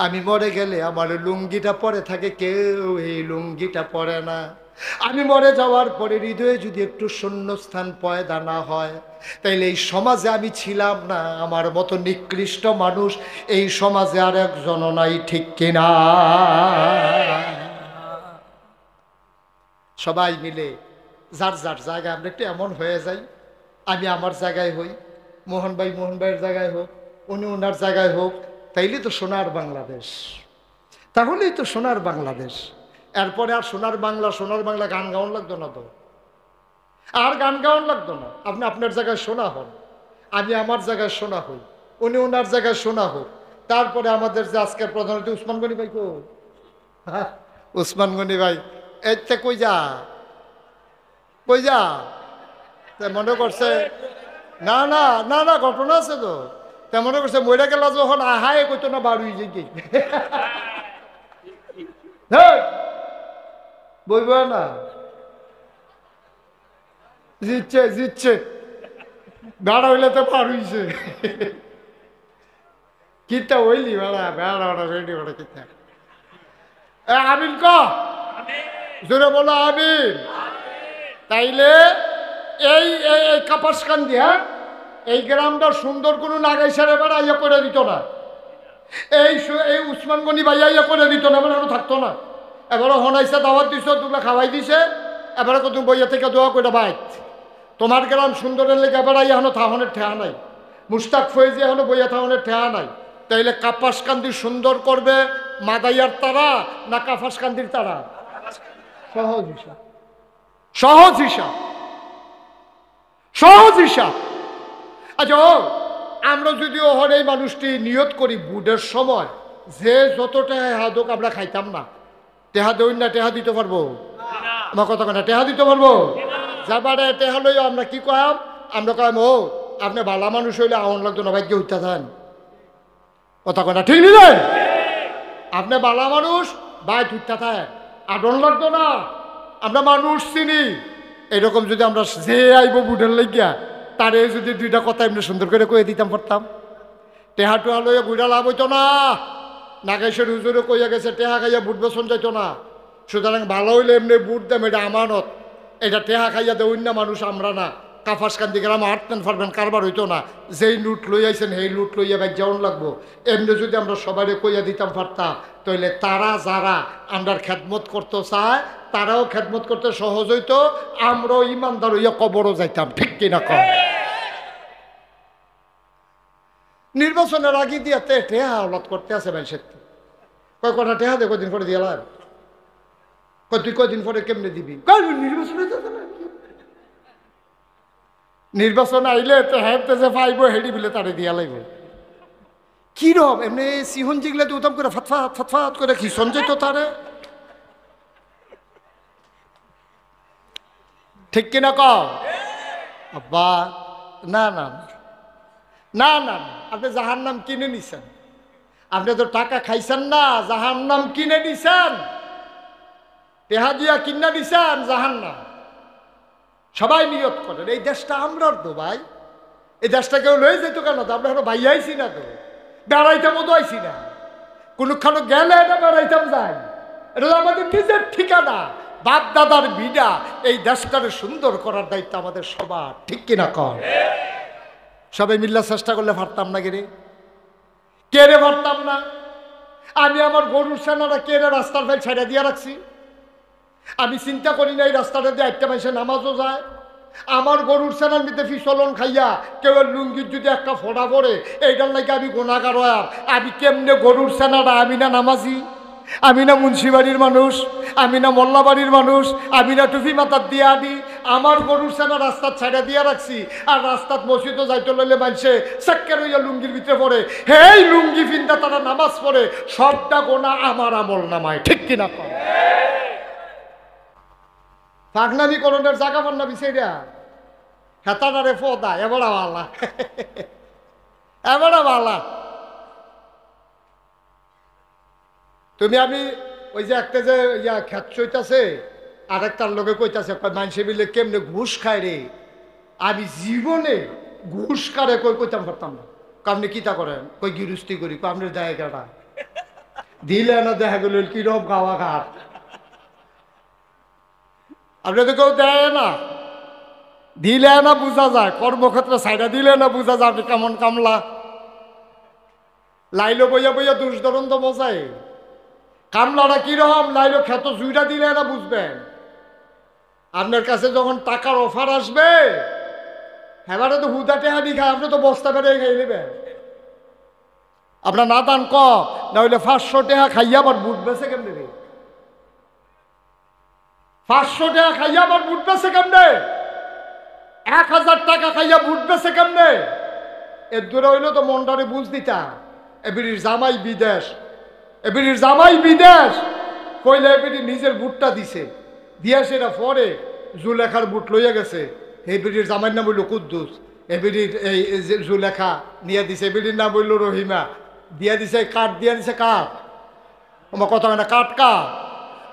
আমি মরে গেলে আমার লুঙ্গিটা পরে থাকে, কেউ এই লুঙ্গিটা পরে না। আমি মরে যাওয়ার পরে হৃদয়ে যদি একটু শূন্যস্থান পয়দা না হয়, তাইলে এই সমাজে আমি ছিলাম না। আমার মতো নিকৃষ্ট মানুষ এই সমাজে আর একজনও নাই, ঠিক কিনা? সবাই মিলে যার যার জায়গায় আমরা একটু এমন হয়ে যাই, আমি আমার জায়গায় হই, মোহন ভাইয়ের জায়গায় হোক, উনি ওনার জায়গায় হোক, তাইলে তো সোনার বাংলাদেশ। তাহলেই তো সোনার বাংলাদেশ। এরপরে আর সোনার বাংলা গান গাওয়ান লাগতো না তো, আর গান গাওয়ান লাগতো না। আপনি আপনার জায়গায় সোনা হন, আমি আমার জায়গায় সোনা হই, উনি ওনার জায়গায় সোনা হোক। তারপরে আমাদের যে আজকের প্রধানমন্ত্রী উসমান গনি ভাই, কো উসমান গনি ভাই এতে কই যা মনে করছে? না না না না, ঘটনা আছে তো। তেমন করছে মইরা গেলা যখন আহায় কইতো না বাড়ুই যে কি বইব না জিতছে জিতছে বেড়া হইলে তো পার হইছে কিতা হইলি বেড়া বেড়া ওটা রেডি ওটা কিতা আমিন ক জোরে বলো আমিন। তাইলে এই এই কাপাসকান্দি, হ্যাঁ, এই গ্রামটা সুন্দর কোনো নাগাইসারে বেড়া ইয়ে করে দিত না, এই এই উসমান গনি ভাইয়া ইয়ে করে দিত না, এবার থাকতো না। এবারও হনাইসা দাওয়াত দিছ, তোমরা খাওয়াই দিছে, এবারে তুমি বইয়া থেকে দোয়া করে বাইত তোমার গ্রাম সুন্দরের লেগে এবারে এখনো থাহনের ঠেয়া নাই, মুস্তাক ফয়েজি এখনো বইয়া থাহনের ঠেয়া নাই। তাইলে কাপাসকান্দি সুন্দর করবে মাদাইয়ার তারা না কাপাসকান্দির তারা? সহজ হিসাব, সহজ হিসাব, সহজ হিসাব। আচ্ছা আমরা যদি ওহর এই মানুষটি নিয়ত করি বুডের সময় যে যত টেহা হাদক আমরা খাইতাম না, টেহা দই না টেহা দিতে পারবো? আমার কথা না, টেহা দিতে পারবো? যাবারে টেহা লই আমরা কি কয়াম? আমরা কয়াম ও আপনি বালা মানুষ হইলে আউন লাগতো না, ভাগ্য উঠতে থান। কথা কথা ঠিক নিলেন? আপনি বালা মানুষ ভাই উঠতে থাকেন, আদন লাগতো না, আমরা মানুষ চিনি। এরকম যদি আমরা যে আইব বুডের লাগিয়া তারে যদি দুইটা কথা এমনি সুন্দর করে কয়ে দিতাম পারতাম, টেহা টেহা লইয়া বুড়া লাভ হইতো না। নাগেশের হুজুরে কইয়া গেছে টেহা খাইয়া বুট বেসন যাইতো না, সুতরাং ভালো হইলে এমনি বুট দাম, এটা আমানত, এটা টেহা খাইয়া দেউন না মানুষ আমরা না। কাপাসকান্দি গ্রামে হাঁটতেন পারবেন, কারবার হইতো না। যেই লুট লই আইছেন সেই লুট লইয়া ব্যাগ যেমন লাগবো, এমনি যদি আমরা সবাই কইয়া দিতাম পারতাম, তাইলে তারা যারা আমরার খেদমত করতে চায় তারাও খেদমত করতে সহজ হইতো, আমরাও ইমানদার হইয়া কবরও যাইতাম। ঠিক কিনা কম? নির্বাচনের আগে দিয়ে টেহা আওলাদ করতে আছে মানুষের, কয় কটা টেহা দে কদিন পরে দিয়ে তুই কদিন পরে কেমনে দিবি? নির্বাচন আইলে হেঁটে যে পাইব হেডি বিলে তারে দিয়া লাগবে। কিরম এমনি সিহন জিগলে তো উত্তম করে ফতফাত ফতফাত করে খিসন যেত তারে। ঠিক কিনা কম? আব্বা না না না না, আপনি জাহার নাম কিনে নিছেন, আপনি তো টাকা খাইছেন না, জাহার নাম কিনে নিছেন, টেহা দিয়া কিনা নিছেন জাহার নাম। সবাই নিয়ত করেন এই দেশটা আমরার তো ভাই, এই দেশটা কেউ লয়ে যেত কেন? তো আমরা এখন ভাই আইছি না, তো বেড়াইতাম মতো আইছি না, কোনখানে গেলে না বেড়াইতাম যাই, এটা তো আমাদের নিজের ঠিকানা, বাপ দাদার বিডা। এই দেশটাকে সুন্দর করার দায়িত্ব আমাদের সবার। ঠিক কিনা কর? সবাই মিল্লা চেষ্টা করলে পারতাম না গেরে? কে রে পারতাম না? আমি আমার গরুর সেনারা কে রে রাস্তার ভাই ছেড়ে দিয়ে রাখছি, আমি চিন্তা করি না এই রাস্তাটা দিয়ে একটা মানুষের নামাজও যায়। আমার গরুর সেনার মধ্যে ফিসলন খাইয়া কেউ লুঙ্গির যদি একটা ফোড়া পড়ে, এইটার লাগে আমি গুণাগার হয়াম। আমি কেমনে গরুর সেনারা? আমি না নামাজি, আমি না মুন্সিবাড়ির মানুষ, আমি না মোল্লাবাড়ির মানুষ, আমি না টুপি মাথার দিয়ে আনি। আমার গরুর সেনা রাস্তার ছাড়া দিয়ে রাখছি, আর রাস্তাত মসজিদও যাইতে লইলে মানুষে চাক্কের হইয়া লুঙ্গির ভিতরে পড়ে, হেই লুঙ্গি ফিন্দা তারা নামাজ পড়ে, সবটা গোনা আমার আমল নামায়। ঠিক কিনা কর? পাগনামি করণের জায়গা পান না বিষয়টা, হেতানারে ফোদা এবারা ভালা, এবারা ভালা। তুমি আমি ওই যে একটা যে ইয়া খ্যাত চইতাছে, আর একটার লোকে কইতাছে মানুষে মিলে কেমনে ঘুষ খায় রে। আমি জীবনে ঘুষ কারে কই কইতাম পারতাম না। আপনি কিতা করেন? কই গিরুস্তি করি। আপনার জায়গাটা দিলে না, দেখা গেল কিরম গাওয়া ঘাট, আপনি তো কেউ দেয় না, দিলে না বোঝা যায়, কর্মক্ষেত্রে সাইডা দিলে না বোঝা যায় আপনি কেমন কামলা। লাইলো বইয়া বইয়া দুষ ধরন তো বোঝায়, কামলাটা কিরকম লাইলো খেত জুইটা দিলে না বুঝবেন। আপনার কাছে যখন টাকার অফার আসবে, এবারে তো হুদা টেহা দি খায়, আপনি তো বস্তা বেড়ে খাই নেবেন। আপনার না দান ক না হইলে 500 টাকা খাইয়া আবার বুট বেছে কেমনে রে? 500 টাকা খাইয়া আবার বুট বেছে কেমনে? 1000 টাকা খাইয়া বুট বেছে কেমনে? এর দূরে হইলে তো মনটারে বুঝ দিতা, এবির জামাই বিদেশ, এবির জামাই বিদেশ কইলে এবির নিজের বুটটা দিছে, দিয়া সেটা পরে জুলেখার বুট লইয়া গেছে। এই বিড়ির জামাইয়ের নাম হইল কুদ্দুস, এবিডির এই যে জুলেখা নিয়ে দিছে, এবিডির নাম বললো রহিমা, দিয়ে দিছে কাঠ, দিয়ে দিছে কাঠ। আমার কথা হয় না, কাঠ কাঠ।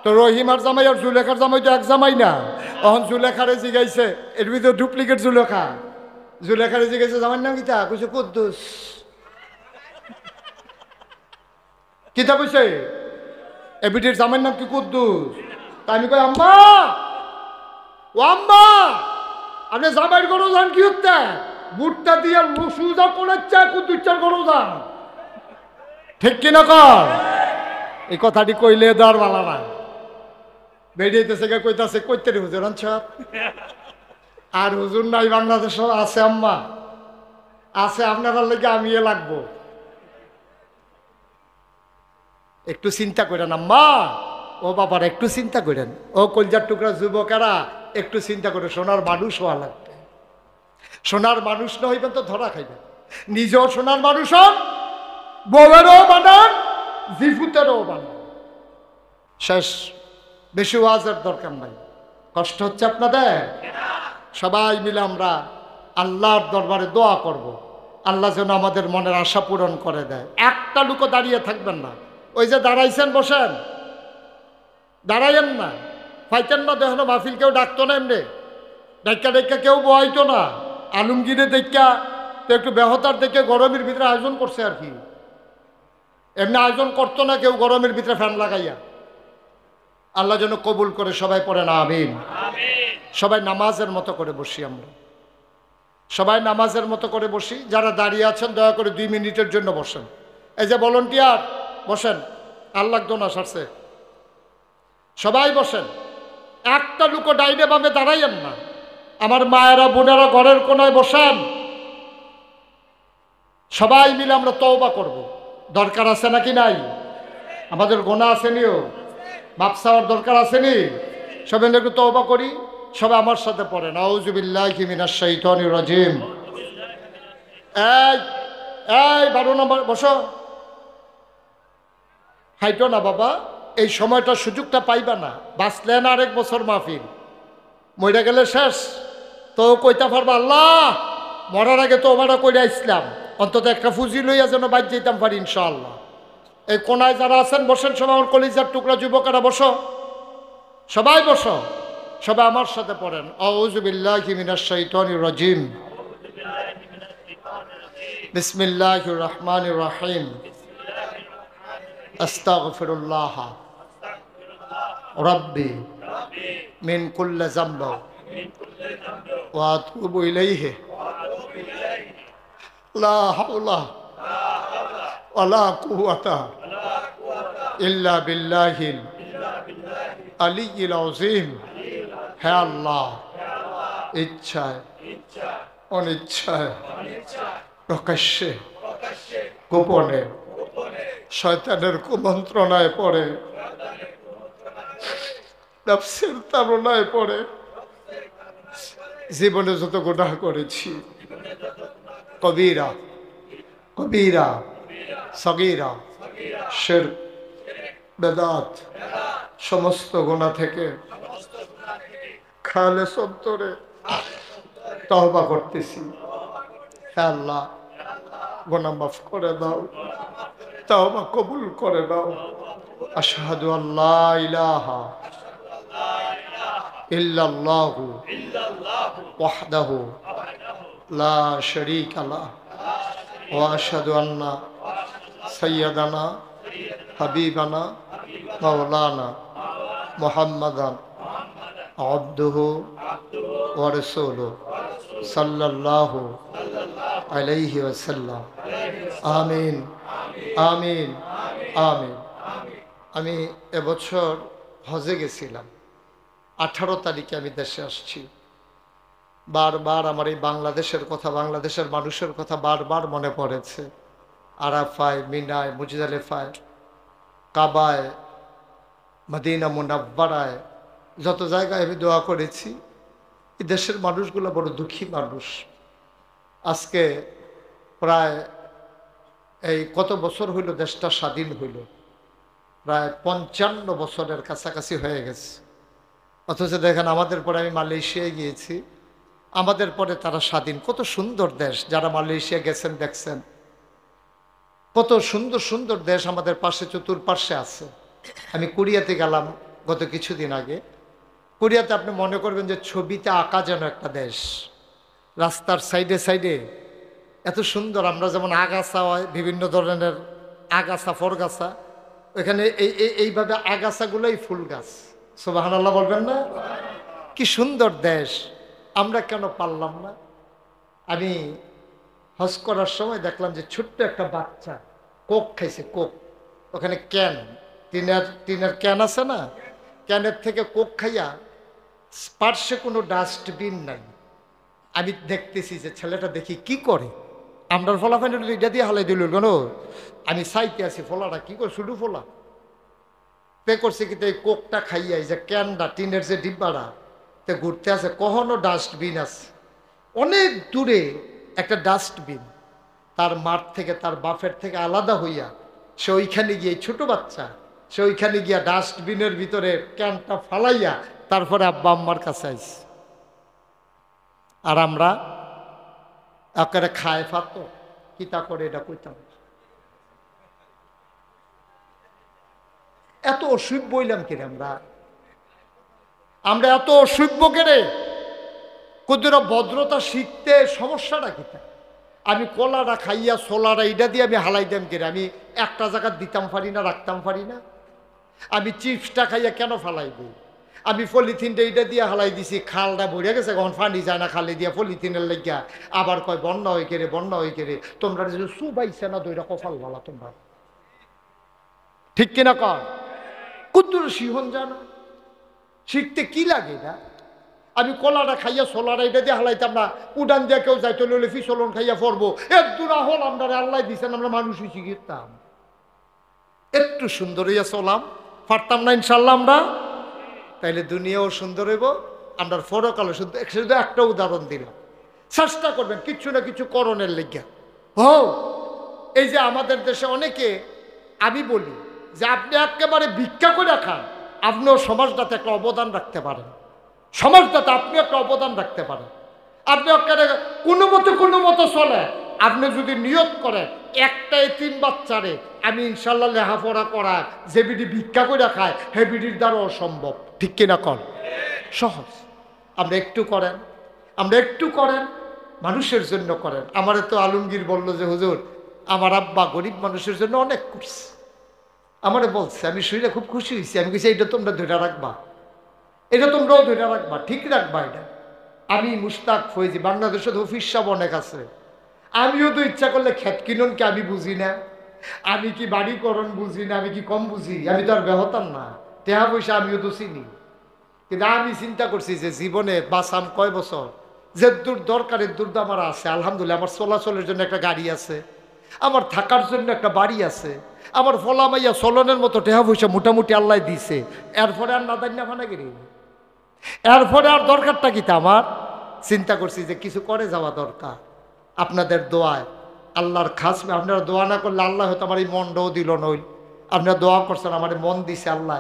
তো রহিমার জামাই আর জুলেখার জামাই তো এক জামাই না। তখন জুলেখারে জিগাইছে, এর ভিতরে ডুপ্লিকেট জুলেখা। জুলেখারে জিগাইছে জামাইর নাম কিতা? কইছে কুদ্দুস। কিতা কইছে? এবিডির জামাইর নাম কি? কুদ্দুস। তা আমি কই আম্মা, ও আম্মা, আপনি জামাইর গরু যান কি হচ্ছে? বুটটা দিয়ে সুজা পড়েছে, কুদ্দুসটার গরু যান। ঠিক কিনা কর? এই কথাটি কইলে দর বালা না। বেরিয়েতেছে কইতাছে কইতে রে হুজুর আনছাপ। আর হুজুর নাই বাংলাদেশে আছে আম্মা, আছে, আপনার লেগে আমি লাগবো। একটু চিন্তা করেন আম্মা, ও বাবার একটু চিন্তা করেন, ও কলজার টুকরা যুবকেরা একটু চিন্তা করে। সোনার মানুষ হওয়া লাগবে। সোনার মানুষ না হইবেন তো ধরা খাইবেন। নিজেও সোনার মানুষ হন, বউয়েরও বানান, জিফুতেরও বানান। শেষ, বেশি ওয়াজের দরকার নাই। কষ্ট হচ্ছে আপনাদের? সবাই মিলে আমরা আল্লাহর দরবারে দোয়া করব, আল্লাহ যেন আমাদের মনের আশা পূরণ করে দেয়। একটা লোকও দাঁড়িয়ে থাকবেন না। ওই যে দাঁড়াইছেন, বসেন, দাঁড়াইয়েন না, ফাইতেন না। দেখো মাহফিল কেউ ডাকতো না, এমনি ডাক্কা ডাক্কা কেউ বহাইতো না। আলমগীরে দেখা তো একটু বেহতার দেখে গরমের ভিতরে আয়োজন করছে আর কি। এমনি আয়োজন করতো না কেউ গরমের ভিতরে ফ্যান লাগাইয়া। আল্লাহ যেন কবুল করে। সবাই পড়েন আমিন। সবাই নামাজের মতো করে বসি, আমরা সবাই নামাজের মতো করে বসি। যারা দাঁড়িয়ে আছেন দয়া করে 2 মিনিটের জন্য বসেন। এই যে ভলান্টিয়ার বসেন, আল্লাহ দোনা সারছে, সবাই বসেন। একটা লুকো ডাইনে বামে দাঁড়াইয়েন না। আমার মায়েরা বোনেরা ঘরের কোনায় বসেন। সবাই মিলে আমরা তওবা করব। দরকার আছে নাকি নাই? আমাদের গোনা আসেনিও, মাপ চাওয়ার দরকার আসেনি। সবাই একটু তওবা করি। সবাই আমার সাথে পড়েন, আউযু বিল্লাহি মিনাশ শাইতানির রাজিম। এই এই 12 নম্বর বসো। হাইটো না বাবা, এই সময়টা সুযোগটা পাইবা না। বাঁচলেন আরেক বছর মাহফিল, মইরা গেলে শেষ। তো কইতা পারবা আল্লাহ মরার আগে তো ওমারা কইরা ইসলাম, অন্তত একটা ফুজি লইয়া যেন বাইর যেতাম পারি ইনশাআল্লাহ। এই কোনায় যারা আছেন বসেন, সবাই আমার কলিজার টুকরা যুবকেরা বসো, সবাই বসো। সবাই আমার সাথে পড়েন, আউযু বিল্লাহি মিনাশ শাইতানির রাজিম, বিসমিল্লাহির রহমানির রহিম, আস্তাগফিরুল্লাহ রাব্বি মিন কুল্লি যামব ওয়া আতুবু ইলাইহি লা হাওলা ওয়ালা কুওয়াতা ইল্লা বিল্লাহিল আলিয়্যিল আযীম। হে আল্লাহ, ইচ্ছায় অনিচ্ছায় প্রকাশ্যে গোপনে শয়তানের কুমন্ত্রণায় পড়ে, নফসের তাড়নায় পড়ে জীবনে যত গুনাহ করেছি, কবিরা কবিরা সগীরা শিরক বেদাত সমস্ত গুনাহ থেকে খালেস অন্তরে তওবা করতেছি। হে আল্লাহ, গুনাহ মাফ করে দাও, তওবা কবুল করে দাও। আশহাদু আল্লা ইলাহা ইল্লাল্লাহু ওয়াহদাহু লা শারীকা লাহু ওয়া আশহাদু আন্না সাইয়্যিদানা হাবিবানা মাওলানা মুহাম্মাদান আবদুহু ওয়া রাসূলুহু সাল্লাল্লাহু আলাইহি ওয়াসাল্লাম। আমিন আমিন আমিন। আমি এবছর হজে গেছিলাম, 18 তারিখে আমি দেশে আসছি। বারবার আমার এই বাংলাদেশের কথা, বাংলাদেশের মানুষের কথা বারবার মনে পড়েছে। আরাফায়, মিনায়, মুজদালিফায়, কাবায়, মদিনা মুনাব্বারায়, যত জায়গায় আমি দোয়া করেছি। এই দেশের মানুষগুলো বড় দুঃখী মানুষ। আজকে প্রায় এই কত বছর হইল দেশটা স্বাধীন হইল, প্রায় 55 বছরের কাছাকাছি হয়ে গেছে। অথচ দেখেন আমাদের পরে আমি মালয়েশিয়ায় গিয়েছি, আমাদের পরে তারা স্বাধীন। কত সুন্দর দেশ, যারা মালয়েশিয়া গেছেন দেখছেন, কত সুন্দর সুন্দর দেশ আমাদের পাশে চতুর্পার্শ্বে আছে। আমি কোরিয়াতে গেলাম গত কিছুদিন আগে। কোরিয়াতে আপনি মনে করবেন যে ছবিতে আঁকা যেন একটা দেশ। রাস্তার সাইডে সাইডে এত সুন্দর, আমরা যেমন আগাছা হয় বিভিন্ন ধরনের আগাছা ফরগাছা, ওইখানে এইভাবে আগাছাগুলোই ফুল গাছ। সুবহানাল্লাহ বলবেন না? কি সুন্দর দেশ, আমরা কেন পারলাম না? আমি হজ করার সময় দেখলাম যে ছোট্ট একটা বাচ্চা কোক খাইছে, কোক। ওখানে ক্যান, টিনের ক্যান আছে না, ক্যানের থেকে কোক খাইয়া, পার্শ্বে কোনো ডাস্টবিন নাই। আমি দেখতেছি যে ছেলেটা দেখি কি করে, আমরা ফলাফল এটা দিয়ে হালাই দিল কেন, আমি চাইতে আছি ফলাটা কি করে, শুধু ফোলা তে করছে কিন্তু এই কোকটা খাইয়া যে ক্যানটা টিনের যে ডিব্বাটা তে ঘুরতে আছে, কখনো ডাস্টবিন আছে অনেক দূরে একটা ডাস্টবিন, তার মাঠ থেকে তার বাপের থেকে আলাদা হইয়া সে ওইখানে গিয়ে, ছোট বাচ্চা সে ওইখানে গিয়া ডাস্টবিনের ভিতরে ক্যানটা ফালাইয়া তারপরে আব্বা আম্মার কাছে আইস। আর আমরা একেবারে খায় ফাত কিতা করে এটা কইতাম। এত অসভ্য বইলাম কিরে আমরা এত অসভ্য কেড়ে কতটা ভদ্রতা শিখতে সমস্যাটা কিতা। আমি কলাটা খাইয়া ছোলাটা এটা দিয়ে আমি হালাইতাম কিরে, আমি একটা জায়গা দিতাম পারি না, রাখতাম পারি না। আমি চিপসটা খাইয়া কেন ফালাই দিই, আমি পলিথিনটা এইটা দিয়ে হালাই দিছি, খালটা ভরে গেছে, কখন পানি যায় না খালে দিয়া পলিথিনের লেগিয়া, আবার কয় বন্যা হয়ে কেড়ে, বন্যা হয়ে কেড়ে। তোমরা সুবাইছে না দইটা কপাল বলা তোমরা, ঠিক কিনা কর? কুদ্দুর শিহন জানা শিখতে কি লাগে না? আমি কলাটা খাইয়া সোলাটা এটা দিয়ে হালাইতাম না, উডান দিয়ে কেউ যাইতে লইলে ফিসলন খাইয়া পড়বো, এক দূরা হল আমরা আল্লাহ দিচ্ছেন, আমরা মানুষই শিখিতাম। একটু সুন্দর হইয়া চলাম পারতাম না ইনশাল্লাহ আমরা, তাইলে দুনিয়াও সুন্দর হইব, আমরা পরকালে সুন্দর। শুধু একটা উদাহরণ দিলাম, চেষ্টা করবেন কিছু না কিছু করণের লেগা। ও এই যে আমাদের দেশে অনেকে, আমি বলি যে আপনি একেবারে ভিক্ষা করে খান, আপনিও সমাজটাতে একটা অবদান রাখতে পারেন, সমাজটাতে আপনি একটা অবদান রাখতে পারেন। আপনি কোনো মতো চলে, আপনি যদি নিয়ত করেন একটা এতিম বাচ্চারে আমি ইনশাল্লাহ লেখাপড়া করা, যে বিডি ভিক্ষা করে খায় হে বিডির দ্বারা অসম্ভব, ঠিক কিনা কর? সহজ। আমরা একটু করেন, মানুষের জন্য করেন। আমারে তো আলমগীর বলল যে হুজুর আমার আব্বা গরিব মানুষের জন্য অনেক করছে, আমারে বলছে, আমি শুনে খুব খুশি হয়েছি। আমি বলছি এটা তোমরা ধরে রাখবা, এটা তোমরাও ধরে রাখবা, ঠিক রাখবা এটা। আমি মুশতাক ফৈজি, বাংলাদেশের অফিস সব অনেক আছে, আমিও তো ইচ্ছা করলে ক্ষেত কিননকে আমি বুঝি না, আমি কি বাড়িকরণ বুঝি না, আমি কি কম বুঝি? আমি তো আর বেহতাম না, টেহা পয়সা আমিও তো চিনি। কিন্তু আমি চিন্তা করছি যে জীবনে বাঁচাম কয় বছর, যে দূর দরকারের দূর তো আমার আছে আলহামদুলিল্লাহ। আমার চলাচলের জন্য একটা গাড়ি আছে, আমার থাকার জন্য একটা বাড়ি আছে, আমার ফলামাইয়া চলনের মতো টেহা পয়সা মোটামুটি আল্লাহ দিছে। এরপরে আর নাদান না ফানাগিরি, এরপরে আর দরকারটা কি? আমার চিন্তা করছি যে কিছু করে যাওয়া দরকার। আপনাদের দোয়ায়, আল্লাহর খাস, আপনারা দোয়া না করলে আল্লাহ হয়তো আমার এই মনটাও দিল নইল। আপনারা দোয়া করছেন, আমার মন দিছে আল্লাহ।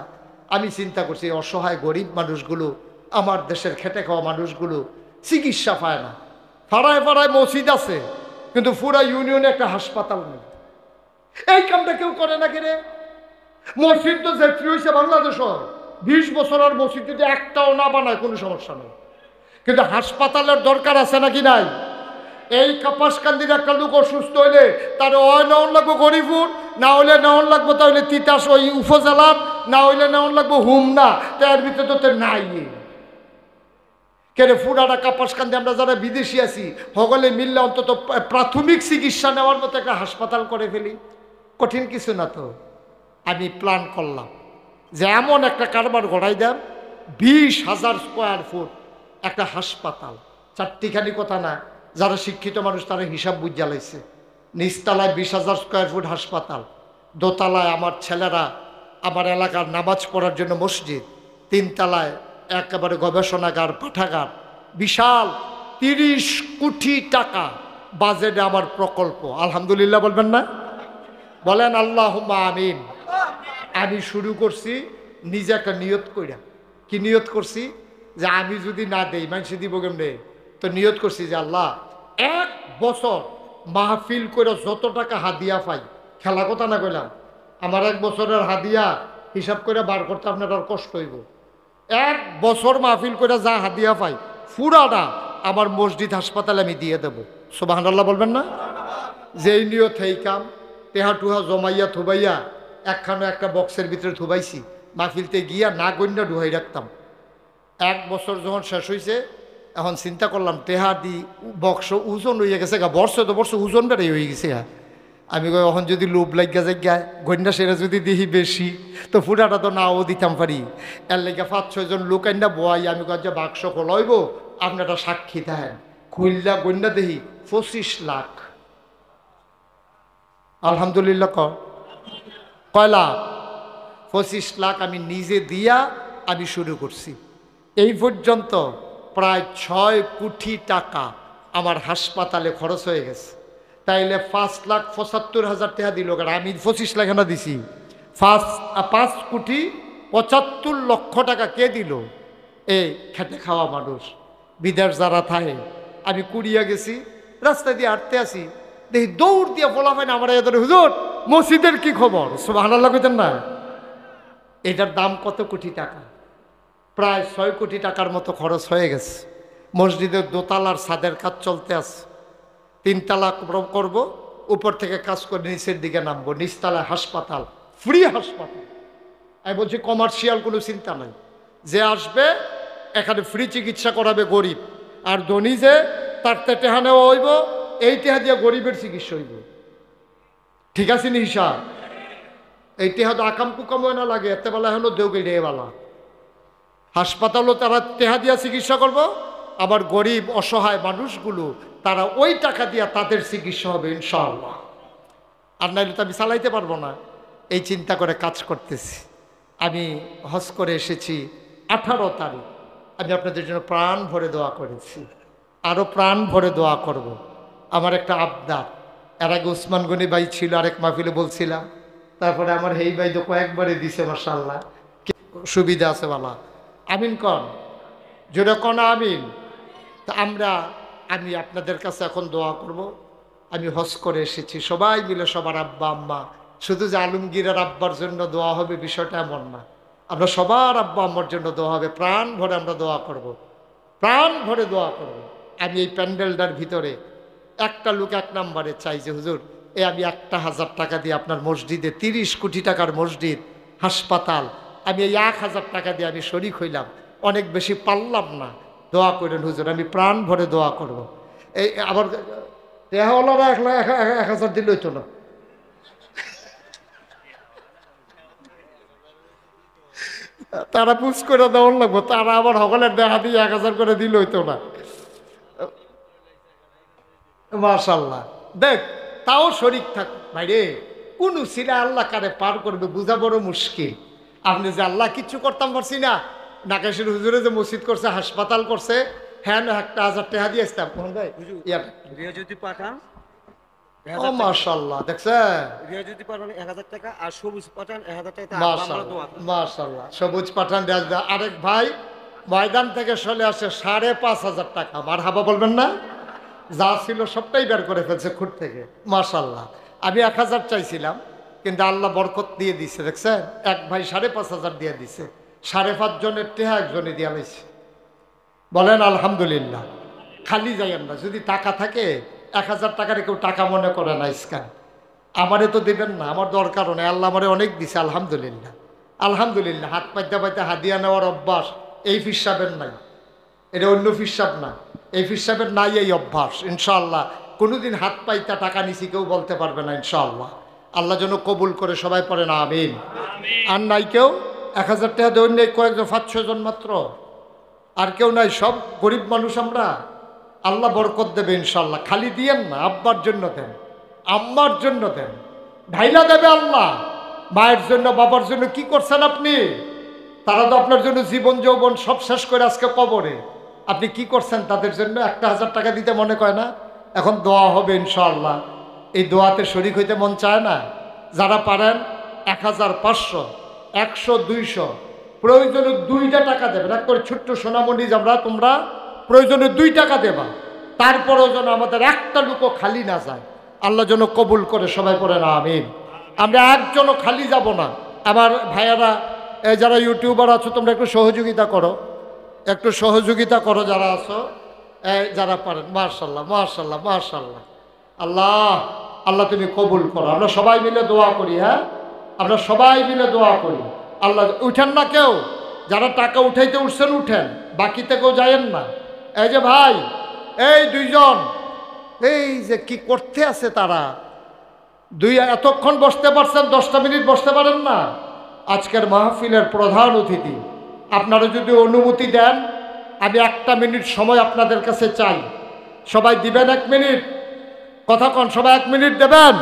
আমি চিন্তা করছি অসহায় গরিব মানুষগুলো, আমার দেশের খেটে খাওয়া মানুষগুলো চিকিৎসা পায় না। পাড়ায় পাড়ায় মসজিদ আছে কিন্তু পুরা ইউনিয়নে একটা হাসপাতাল নেই। এই কামটা কেউ করে না কেন? মসজিদ তো যে হয়েছে বাংলাদেশ 20 বছর, আর মসজিদ যদি একটাও না বানায় কোনো সমস্যা নেই, কিন্তু হাসপাতালের দরকার আছে নাকি নাই? এই কাপাসকান্দির একটা লোক অসুস্থ হইলে তার নেওয়ান লাগবো গরিপুর, না হইলে নেওয়ান লাগবো তাহলে তিতাস ওই উপজেলার, না হইলে নেওয়ান লাগবো হুমনা, তার ভিতরে তো নাই। কেন ফুরাটা কাপাসকান্দি আমরা যারা বিদেশি আছি সকলে মিললে অন্তত প্রাথমিক চিকিৎসা নেওয়ার মতো একটা হাসপাতাল করে ফেলি, কঠিন কিছু না তো। আমি প্ল্যান করলাম যে এমন একটা কারবার গড়াই দেন, 20,000 স্কোয়ার ফুট একটা হাসপাতাল। চারটিখানি কথা না, যারা শিক্ষিত মানুষ তারা হিসাব বুঝ জ্বালাইছে। নিচতলায় 20,000 স্কোয়ার ফুট হাসপাতাল, দোতলায় আমার ছেলেরা আমার এলাকার নামাজ পড়ার জন্য মসজিদ, 3 তলায় একেবারে গবেষণাগার, পাঠাগার, বিশাল 30 কোটি টাকা বাজেটে আমার প্রকল্প। আলহামদুলিল্লাহ বলবেন না? বলেন আল্লাহুম্মা আমিন। আমি শুরু করছি নিজে একটা নিয়ত কইরা। কি নিয়ত করছি? যে আমি যদি না দেই মানুষ দিব কেমনে? তো নিয়ত করছি যে আল্লাহ 1 বছর মাহফিল করে যত টাকা হাদিয়া পাই, খেলা কথা না কইলাম, আমার 1 বছরের হাদিয়া হিসাব করে বার করতে আপনার আর কষ্ট হইব। 1 বছর মাহফিল করে যা হাদিয়া পাই পুরাটা আমার মসজিদ হাসপাতালে আমি দিয়ে দেবো। সুবহানাল্লাহ বলবেন না? যেই নিয়ত এই কাম, টেহা টুহা জমাইয়া থুবাইয়া একখানো একটা বক্সের ভিতরে থুবাইছি, মাহফিলতে গিয়া না গন্যা ডুহাই রাখতাম। 1 বছর যখন শেষ হয়েছে, এখন চিন্তা করলাম টেহা দি বক্স ওজন হয়ে গেছে গা, বর্ষ তো বর্ষ ওজন বেড়াই হয়ে গেছে গা। আমি কই এখন যদি লোভ লাগিয়া যাই গন্যা সেরা যদি দেখি বেশি, তো ফুটাটা তো নাও দিতাম পারি। এর লেগে 5-6 জন লোক আইনা বয়াই, আমি কই যে বাক্স খোলাইব, আপনারা সাক্ষী থাকেন। খুললা গন্যা দেখি 25 লাখ। আলহামদুলিল্লাহ কয় লাখ? 25 লাখ আমি নিজে দিয়া আমি শুরু করছি। এই পর্যন্ত প্রায় 6 কোটি টাকা আমার হাসপাতালে খরচ হয়ে গেছে। তাইলে 5,75,000 টাকা দিল, আমি 25 লাখ না দিছি। 5 কোটি 75 লক্ষ টাকা কে দিল? এই খেটে খাওয়া মানুষ, বিদেশ যারা থাকে। আমি কুড়িয়া গেছি, রাস্তা দিয়ে হাঁটতে আসি, দেখি দৌড় দিয়ে বলা হয় না আমার এদের, হুজুর মসজিদের কি খবর? সুবহানাল্লাহ কইতেন না? এটার দাম কত কোটি টাকা? প্রায় 6 কোটি টাকার মতো খরচ হয়ে গেছে। মসজিদের দোতলার ছাদের কাজ চলতে আছে, 3 তলা করব, উপর থেকে কাজ করে নিচের দিকে নামবো। নিচতলায় হাসপাতাল, ফ্রি হাসপাতাল। আমি বলছি কমার্শিয়াল কোনো চিন্তা নাই, যে আসবে এখানে ফ্রি চিকিৎসা করাবে গরিব, আর ধনী যে তার টেহা নেওয়া হইব, এই টেহা দিয়ে গরিবের চিকিৎসা হইব। ঠিক আছে নি হিসাব? এই টেহা তো আকাম কুকাম না লাগে, এতে বেলা হলো দেউগে ডেবেলা হাসপাতালও তারা টেহা দিয়া চিকিৎসা করব, আবার গরিব অসহায় মানুষগুলো তারা ওই টাকা দিয়া তাদের চিকিৎসা হবে ইনশাআল্লাহ। আর নাইলে তো আমি চালাইতে পারবো না। এই চিন্তা করে কাজ করতেছি। আমি হজ করে এসেছি 18 তারিখ। আমি আপনাদের জন্য প্রাণ ভরে দোয়া করেছি, আরও প্রাণ ভরে দোয়া করব। আমার একটা আবদার, এর আগে উসমান গনি ভাই ছিল, আরেক মাহফিলে বলছিলাম, তারপরে আমার হেই ভাই তো কয়েকবারে দিছে, মাশাআল্লাহ সুবিধা আছে বালা। আমিন কন, জোরে কন আমিন। তা আমি আপনাদের কাছে এখন দোয়া করব। আমি হজ করে এসেছি, সবাই মিলে সবার আব্বা আম্মা, শুধু যে আলমগীরের আব্বার জন্য দোয়া হবে বিষয়টা এমন না, আমরা সবার আব্বা আম্মার জন্য দোয়া হবে। প্রাণ ভরে আমরা দোয়া করব, প্রাণ ভরে দোয়া করব। আমি এই প্যান্ডেলটার ভিতরে একটা লোক 1 নম্বরে চাই যে হুজুর আমি 1,000 টাকা দিয়ে আপনার মসজিদে, 30 কোটি টাকার মসজিদ হাসপাতাল, আমি এই 1,000 টাকা দিয়ে আমি শরিক হইলাম, অনেক বেশি পারলাম না, দোয়া করেন হুজুর। আমি প্রাণ ভরে দোয়া করব। এই আবার টেহাওয়ালারা 1,000 দিলে হইতো না, তারা পুষ করে দেওয়ার লাগবো, তারা আবার সকলের দেখা দিয়ে 1,000 করে দিলে হইতো না। মাশাআল্লাহ, দেখ তাও শরিক থাক ভাইরে, কোন ছিল আল্লাহ কারে পার করবে বুঝা বড় মুশকিল। আপনি যে আল্লাহ কিচ্ছু করতাম পারছি না, নাকেশের হুজুরে যে মসজিদ করছে, হাসপাতাল করছে, হ্যাঁ 1,000 টাকা দিয়ে আসতাম ভাই যদি পাঠান। ও মাশাআল্লাহ, দেখছেন যদি পাঠান 1,000 টাকা, আর সবুজ পাঠান 1,000 টাকা। মাশাআল্লাহ, সবুজ পাঠান। আরেক ভাই ময়দান থেকে চলে আসে 5,500 টাকা। মারহাবা বলবেন না? যা ছিল সবটাই বের করে ফেলছে খুঁট থেকে, মাশাআল্লাহ। আমি 1,000 চাইছিলাম, কিন্তু আল্লাহ বরকত দিয়ে দিছে, দেখছেন এক ভাই 5,500 দিয়ে দিছে। 5.5 জনের টেহা একজনে দিয়া লাইছে। বলেন আলহামদুলিল্লাহ। খালি যাইয়েন না, যদি টাকা থাকে 1,000 টাকার কেউ টাকা মনে করে না। ইসকান আমারে তো দেবেন না, আমার দরকারও নেই, আল্লাহ আমারে অনেক দিছে আলহামদুলিল্লাহ। আলহামদুলিল্লাহ। হাত পাইতে পাইতে হাদিয়া নেওয়ার অভ্যাস এই ফিসাবের নাই, এটা অন্য ফিসাব না, এই ফিসাবের নাই এই অভ্যাস। ইনশাআল্লাহ কোনোদিন হাত পাইতা টাকা নিছি কেউ বলতে পারবে না ইনশাআল্লাহ। আল্লাহ যেন কবুল করে, সবাই পড়েন আমিন। আর নাই কেউ 1,000 টাকা দেন নেই, কয়েকজন 5-6 জন মাত্র, আর কেউ নাই, সব গরিব মানুষ আমরা। আল্লাহ বরকত দেবে ইনশাআল্লাহ। খালি দিয়েন না, আব্বার জন্য দেন, আম্মার জন্য দেন, ঢাইলা দেবে আল্লাহ। মায়ের জন্য বাবার জন্য কি করছেন আপনি? তারা তো আপনার জন্য জীবন যৌবন সব শেষ করে আজকে কবরে, আপনি কি করছেন তাদের জন্য? 1,000 টাকা দিতে মনে কয় না? এখন দোয়া হবে ইনশাআল্লাহ। এই দোয়াতে শরীক হইতে মন চায় না? যারা পারেন 1,000, 500, 100, 200, প্রয়োজনে 2টা টাকা দেবেন। এক করে ছোট্ট সোনামণি, তোমরা প্রয়োজনে 2 টাকা দেবা, তারপরেও যেন আমাদের একটা লুকও খালি না যায়। আল্লাহ যেন কবুল করে, সবাই পড়েন আমিন। আমরা একজনও খালি যাব না। আমার ভাইয়ারা, যারা ইউটিউবার আছো, তোমরা একটু সহযোগিতা করো, একটু সহযোগিতা করো যারা আছো, যারা পারেন। মাশাল্লাহ, মাশাল্লাহ, মাশাল্লাহ। আল্লাহ, আল্লাহ তুমি কবুল করো। আমরা সবাই মিলে দোয়া করি। হ্যাঁ, আমরা সবাই মিলে দোয়া করি। আল্লাহ, উঠেন না কেউ, যারা টাকা উঠাইতে উঠছেন উঠেন, বাকিতে কেউ যায়েন না। এই যে ভাই, এই 2 জন, এই যে কি করতে আছে তারা, এতক্ষণ বসতে পারছেন, 10টা মিনিট বসতে পারেন না? আজকের মাহফিলের প্রধান অতিথি, আপনারা যদি অনুমতি দেন, আমি 1টা মিনিট সময় আপনাদের কাছে চাই। সবাই দিবেন 1 মিনিট? কথা কন, সবাই 1 মিনিট দেবেন?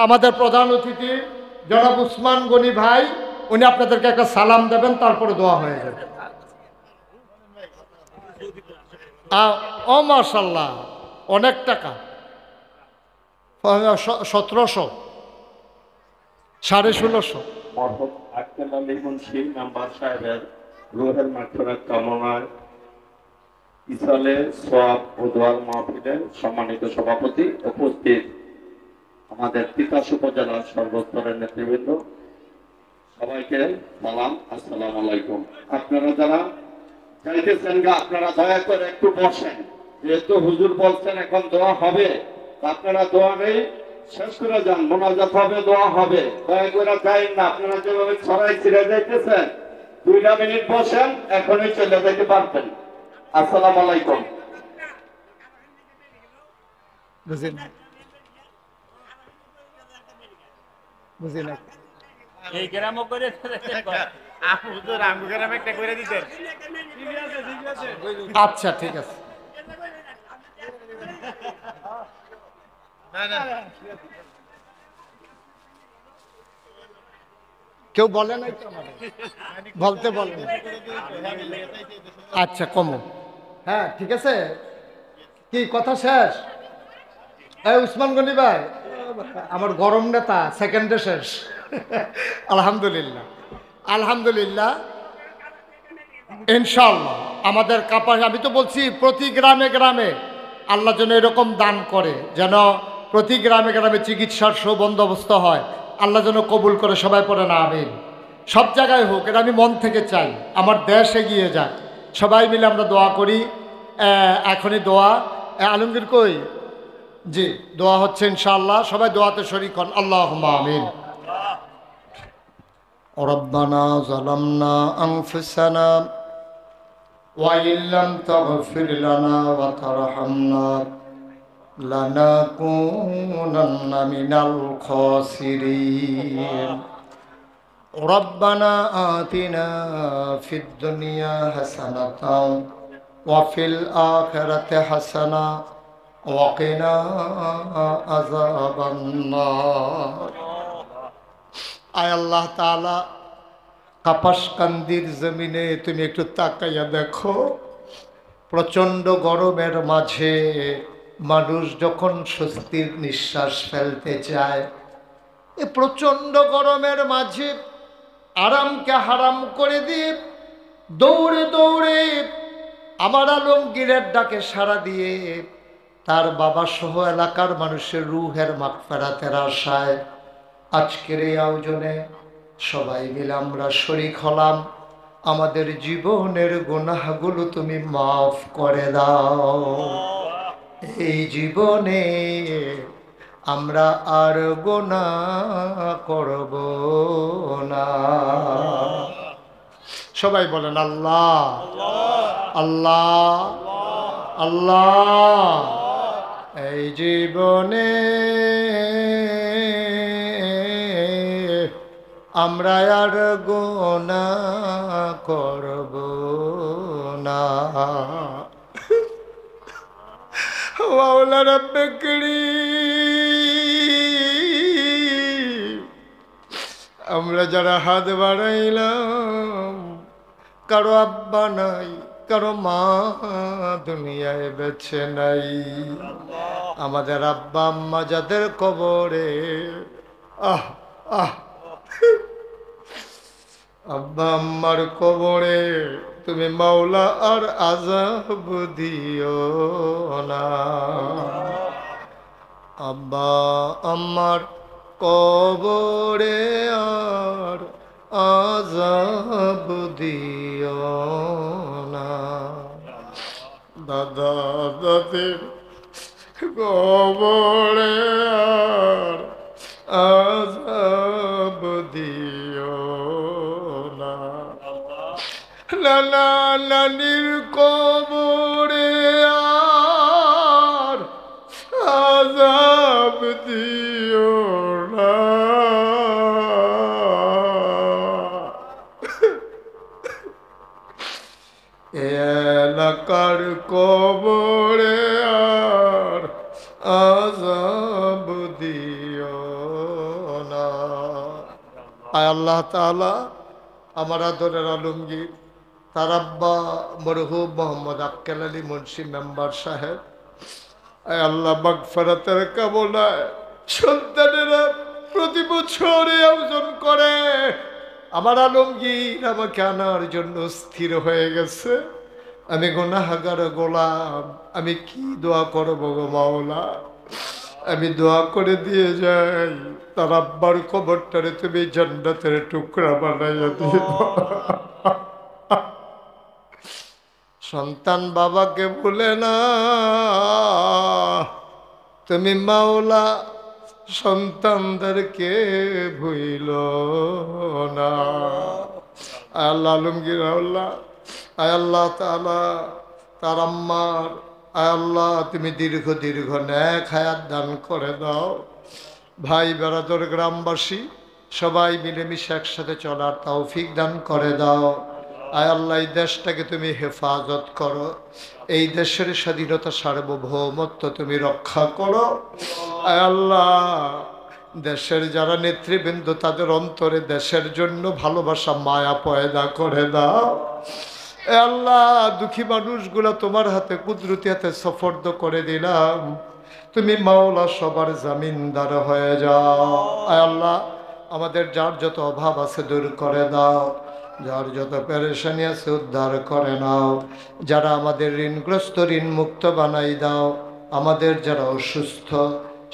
আমাদের প্রধান অতিথি জনাব উসমান গনি ভাই, উনি আপনাদেরকে একটা সালাম দেবেন, তারপরে দোয়া হয়ে যাবে। ও মাশাল্লাহ, অনেক টাকা, 1700, 1650।
মরহুম আক্কেল আলী মুন্সি মেম্বার সাহেবের রুহের মাগফিরাত কামনায় ইসালে সোয়াব ও দোয়ার মাহফিলের সম্মানিত সভাপতি, উপস্থিত আমাদের তিতাস উপজেলার সর্বস্তরের নেতৃবৃন্দ, সবাইকে সালাম, আসসালামু আলাইকুম। আপনারা যারা চাইতেছেন আপনারা দয়া করে একটু বসেন, যেহেতু হুজুর বলছেন এখন দোয়া হবে, আপনারা দোয়া নেই শেষ করে যান, মোনাজাত হবে, দোয়া হবে, দয়া করে যাইন না। আপনারা যেভাবে ছড়াই ছিঁড়ে যাইতেছেন, 2টা মিনিট বসেন, এখনই চলে যেতে পারবেন। আসসালামু আলাইকুম।
এই গ্রামও করে
আচ্ছা, ঠিক আছে। কেউ বলে নাই তো আমাদের, বলতে বলে না। আচ্ছা, কমো। হ্যাঁ, ঠিক আছে। কি কথা শেষ? এই উসমান গনি ভাই, আমার গরম নেতা, সেকেন্ডে শেষ। আলহামদুলিল্লাহ, আলহামদুলিল্লাহ, ইনশাআল্লাহ আমাদের কাপাস। আমি তো বলছি প্রতি গ্রামে গ্রামে আল্লাহ যেন এরকম দান করে, যেন প্রতি গ্রামে গ্রামে চিকিৎসার সুবন্দোবস্ত হয়। আল্লাহ যেন কবুল করে, সবাই পড়ে না আমিন। সব জায়গায় হোক, এটা আমি মন থেকে চাই, আমার দেশ এগিয়ে যাক। সবাই মিলে আমরা দোয়া করি। এখনই দোয়া, আলমগীর কই? জি, দোয়া হচ্ছে ইনশাআল্লাহ, সবাই দোয়াতে শরীক হন। আল্লাহুম্মা আমিন। রব্বানা যালামনা আনফুসানা ওয়া ইল্লাম তাগফির লানা ওয়া তারহামনা লানাকুনান্না মিনাল খাসিরিন। রব্বানা আতিনা ফিদ দুনিয়া হাসানাতাও ওয়া ফিল আখিরাতি হাসানা ওয়া কিনা আযাবান নার। আয় আল্লাহ তাআলা, কাপাসকান্দির জমিনে তুমি একটু তাকাইয়া দেখো, প্রচণ্ড গরমের মাঝে মানুষ যখন স্বস্তির নিঃশ্বাস ফেলতে চায়, এ প্রচণ্ড গরমের মাঝে আরামকে হারাম করে দিয়ে দৌড়ে দৌড়ে আমার আলমগীরের ডাকে সাড়া দিয়ে তার বাবা সহ এলাকার মানুষের রুহের মাগফিরাতের আশায় আজকের এই আয়োজনে সবাই মিলে আমরা শরীক হলাম। আমাদের জীবনের গুনাহগুলো তুমি মাফ করে দাও। এই জীবনে আমরা আর গুনাহ করব না। সবাই বলেন আল্লাহ আল্লাহ আল্লাহ। এই জীবনে আমরা আর গুনাহ করব না। মাওলা রব্বে কারীম, আমরা যারা হাত বাড়াইলাম, কারো আব্বা নাই, কারো মা দুনিয়ায় বেঁচে নাই, আমাদের আব্বা আম্মা যাদের কবরে, আহ আহ আব্বা আম্মার কবরে তুমি মাওলা আর আযাব দিও না। আব্বা আম্মার কবরে আর আযাব দিও না। দাদা দাদির কবরে আর আযাব দিও না। নানা নানির কবরে আর আযাব দিও না। এলাকার কবরে আর আযাব দিও না। আয় আল্লাহ তাআলা আমার আদরের আলমগীর তার আব্বা মরহুম মোহাম্মদ আক্কেল আলী মুন্সি মেম্বার সাহেব, আয় আল্লাহ মাগফিরাতের কামনায় সন্তানেরা প্রতি বছর এই আয়োজন করে। আমার আলমগীর আমাকে আনার জন্য স্থির হয়ে গেছে। আমি গুনাহগার গোলাম, আমি কি দোয়া করব গো মাওলা? আমি দোয়া করে দিয়ে যাই তার আব্বার কবরটারে তুমি জান্নাতের টুকরা বানাইয়া দিও। সন্তান বাবাকে ভুলে না, তুমি মাওলা সন্তানদেরকে ভুইল না। আল্লাহ আলমগীর আল্লাহ, আয় আল্লাহ তাআলা তার আম্মার, আয় আল্লাহ তুমি দীর্ঘ দীর্ঘ নেক হায়াত দান করে দাও। ভাই বেড়াদর গ্রামবাসী সবাই মিলেমিশে একসাথে চলার তৌফিক দান করে দাও। আয় আল্লাহ এই দেশটাকে তুমি হেফাজত করো, এই দেশের স্বাধীনতা সার্বভৌমত্ব তুমি রক্ষা করো। আয় আল্লাহ দেশের যারা নেতৃবৃন্দ তাদের অন্তরে দেশের জন্য ভালোবাসা মায়া পয়দা করে দাও। এ আল্লাহ দুঃখী মানুষগুলা তোমার হাতে কুদরতি হাতে সফর্দ করে দিলাম, তুমি মাওলা সবার জামিনদার হয়ে যাও। আয় আল্লাহ আমাদের যার যত অভাব আছে দূর করে দাও, যার যত পেরেশানি আছে উদ্ধার করে নাও। যারা আমাদের ঋণগ্রস্ত ঋণ মুক্ত বানাই দাও। আমাদের যারা অসুস্থ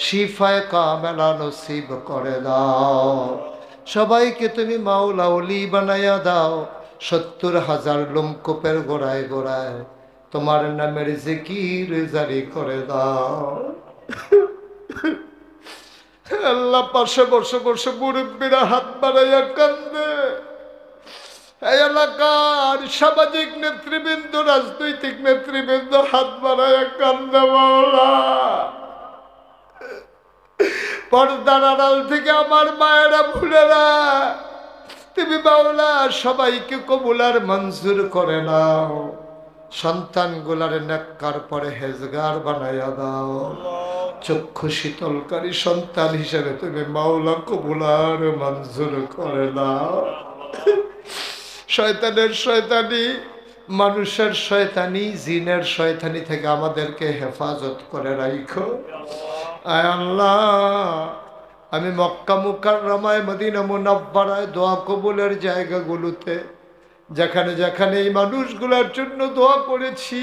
শিফায়ে কামেলা নসিব করে দাও। সবাইকে তুমি মাওলা ওলি বানাইয়া দাও। ৭০,০০০ লোমকূপের গোড়ায় গোড়ায় তোমার নামের জিকির জারি করে দাও। আল্লাহ পাশে বসে বসে মুরব্বীরা হাত বাড়াইয়া কান্দে। এই এলাকার সামাজিক নেতৃবৃন্দ রাজনৈতিক নেতৃবৃন্দ হাত বাড়াইয়া কান্দে। মাওলা পর্দার আড়াল থেকে আমার মায়েরা ভুলেরা তুমি মাওলা সবাইকে কবুল আর মঞ্জুর করে নাও। সন্তানগুলার নেককার পরে হেজগার বানাইয়া দাও। চক্ষু শীতলকারী সন্তান হিসেবে তুমি মাওলা কবুল আর মঞ্জুর করে নাও। শয়তানের শয়তানি, মানুষের শয়তানি, জিনের শয়তানি থেকে আমাদেরকে হেফাজত করে রাখো। আয় আল্লাহ আমি মক্কা মুকাররমায় মদিনা মুনাব্বারায় দোয়া কবুলের জায়গাগুলোতে যেখানে যেখানে এই মানুষগুলোর জন্য দোয়া করেছি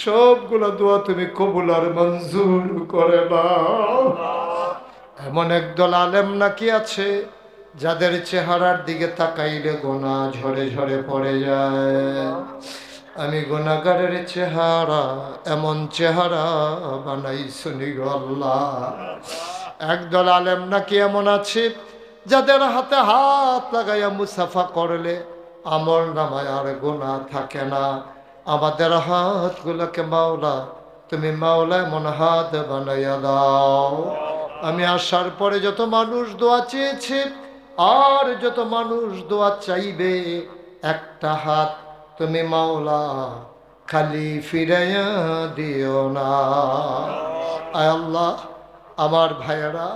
সবগুলো দোয়া তুমি কবুল আর মঞ্জুর করে নাও। এমন একদল আলেম নাকি আছে যাদের চেহারার দিকে তাকাইলে গোনা ঝরে ঝরে পড়ে যায়। আমি গুনাহগারের চেহারা এমন চেহারা বানাই শুনি গো আল্লাহ। একদল আলেম নাকি এমন আছে যাদের হাতে হাত লাগাইয়া মুসাফা করলে আমল নামায় আর গুনাহ থাকে না। আমাদের হাতগুলোকে মাওলা তুমি মাওলা এমন হাত বানাইয়া দাও। আমি আসার পরে যত মানুষ দোয়া চেয়েছে আর যত মানুষ দোয়া চাইবে একটা হাত তুমি মাওলা খালি ফিরাইয়া দিও না। আয় আল্লাহ আমার ভাইয়েরা,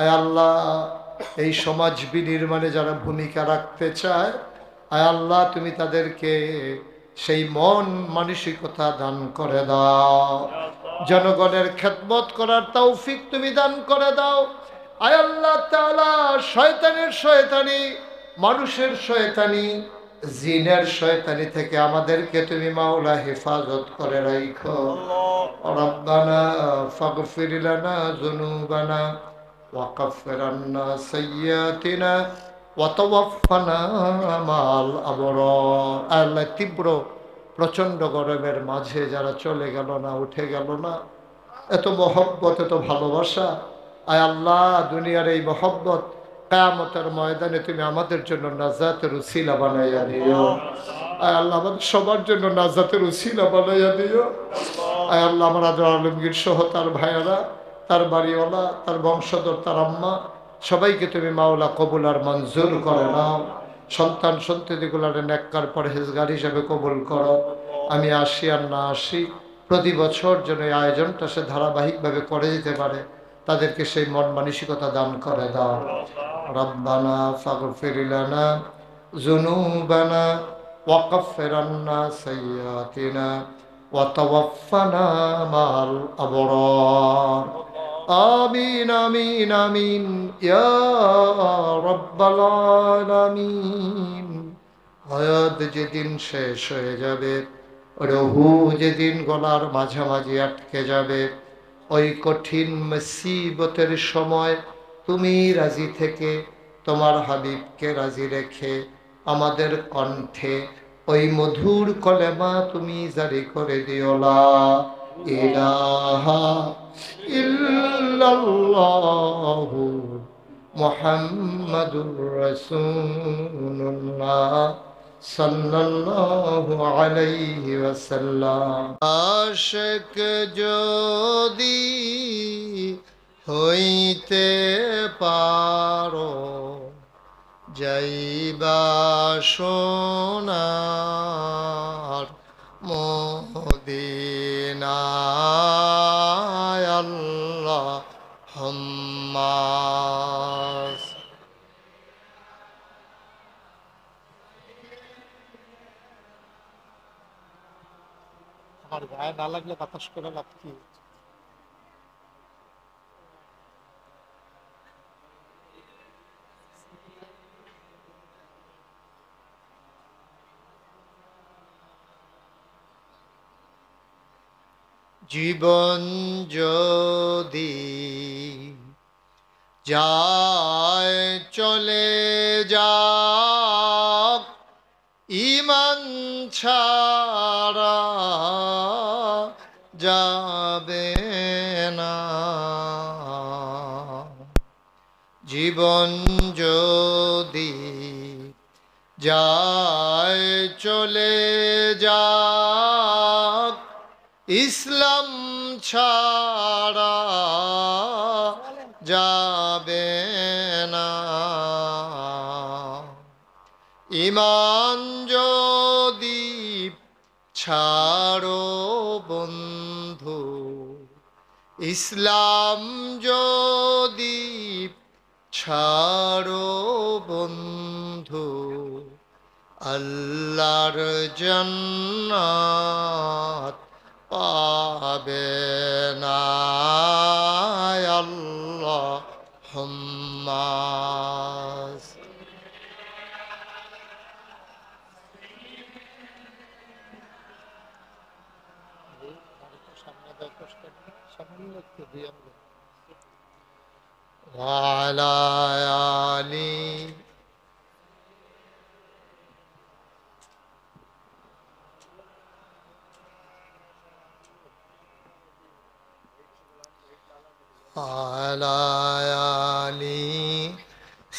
আয় আল্লাহ এই সমাজ বিনির্মাণে যারা ভূমিকা রাখতে চায় আয় আল্লাহ তুমি তাদেরকে সেই মন মানসিকতা দান করে দাও। জনগণের খেদমত করার তৌফিক তুমি দান করে দাও। আয় আল্লাহ তাআলা শয়তানের শয়তানি মানুষের শয়তানি, জিনের শয়তানি থেকে আমাদেরকে তুমি মাওলা হেফাজত করে রাখো। রব্বানা ফাগফির লানা যুনুবানা ওয়া কাফফির আন্না সাইয়্যাতিনা ওয়া তাওয়াফফানা মা'আল আবরার। আল্লাহ, তীব্র প্রচন্ড গরমের মাঝে যারা চলে গেল না, উঠে গেল না, এত মহব্বত, এত ভালোবাসা, আয় আল্লাহ, দুনিয়ার এই মহব্বত কিয়ামতের ময়দানে তুমি আমাদের জন্য নাজাতের উসিলা বানাইয়া দিও। আয় আল্লাহ, আমাদের সবার জন্য নাজাতের উসিলা বানাইয়া দিও। আয় আল্লাহ, আমার আজর আলমগীর সহ তার ভাইয়েরা, তার বাড়িওয়ালা, তার বংশধর, তার আম্মা, সবাইকে তুমি মাওলা কবুল আর মঞ্জুর করে নাও। সন্তান সন্ততিগুলার নেককার পরহেজগার হিসেবে কবুল করো। আমি আসি আর না আসি, প্রতি বছর যেন এই আয়োজনটা সে ধারাবাহিকভাবে করে যেতে পারে, তাদেরকে সেই মন মানসিকতা দান করে দাও। রব্বানা ফাগফির লানা যুনুবানা ওয়া কাফফির আন্না সাইয়্যাতিনা ওয়া তাওয়াফফানা মা'আল আবরার। আমিন আমিন আমিন ইয়া রাব্বাল আলামিন। হায়াত যেদিন শেষ হয়ে যাবে, রহু যেদিন গলার মাঝামাঝি আটকে যাবে, ওই কঠিন মুসিবতের সময় তুমি রাজি থেকে তোমার হাবিবকে রাজি রেখে আমাদের কণ্ঠে ওই মধুর কলেমা তুমি জারি করে দিও, লা ইলাহা ইল্লাল্লাহু মুহাম্মাদুর রাসূলুল্লাহ সাল্লাল্লাহু আলাইহি ওয়াসাল্লাম। আশিক যদি হইতে পারো, যাইবা সোনার মদিনায়, আল্লাহুম্মা। আমার গায়ে না লাগলে বাতাস করে লাভ কি? জীবন যদি যায় চলে যাক, ঈমান ছাড়া যাবে না। জীবন যদি যায় চলে যাক, ইসলাম ছাড়া যাবে না। ঈমান যদি ছাড়ো বন্ধু, ইসলাম যদি ছাড়ো বন্ধু, আল্লাহর জান্নাত পাবে না, আল্লাহুম্মা। ওয়ালা আলি وعلى آل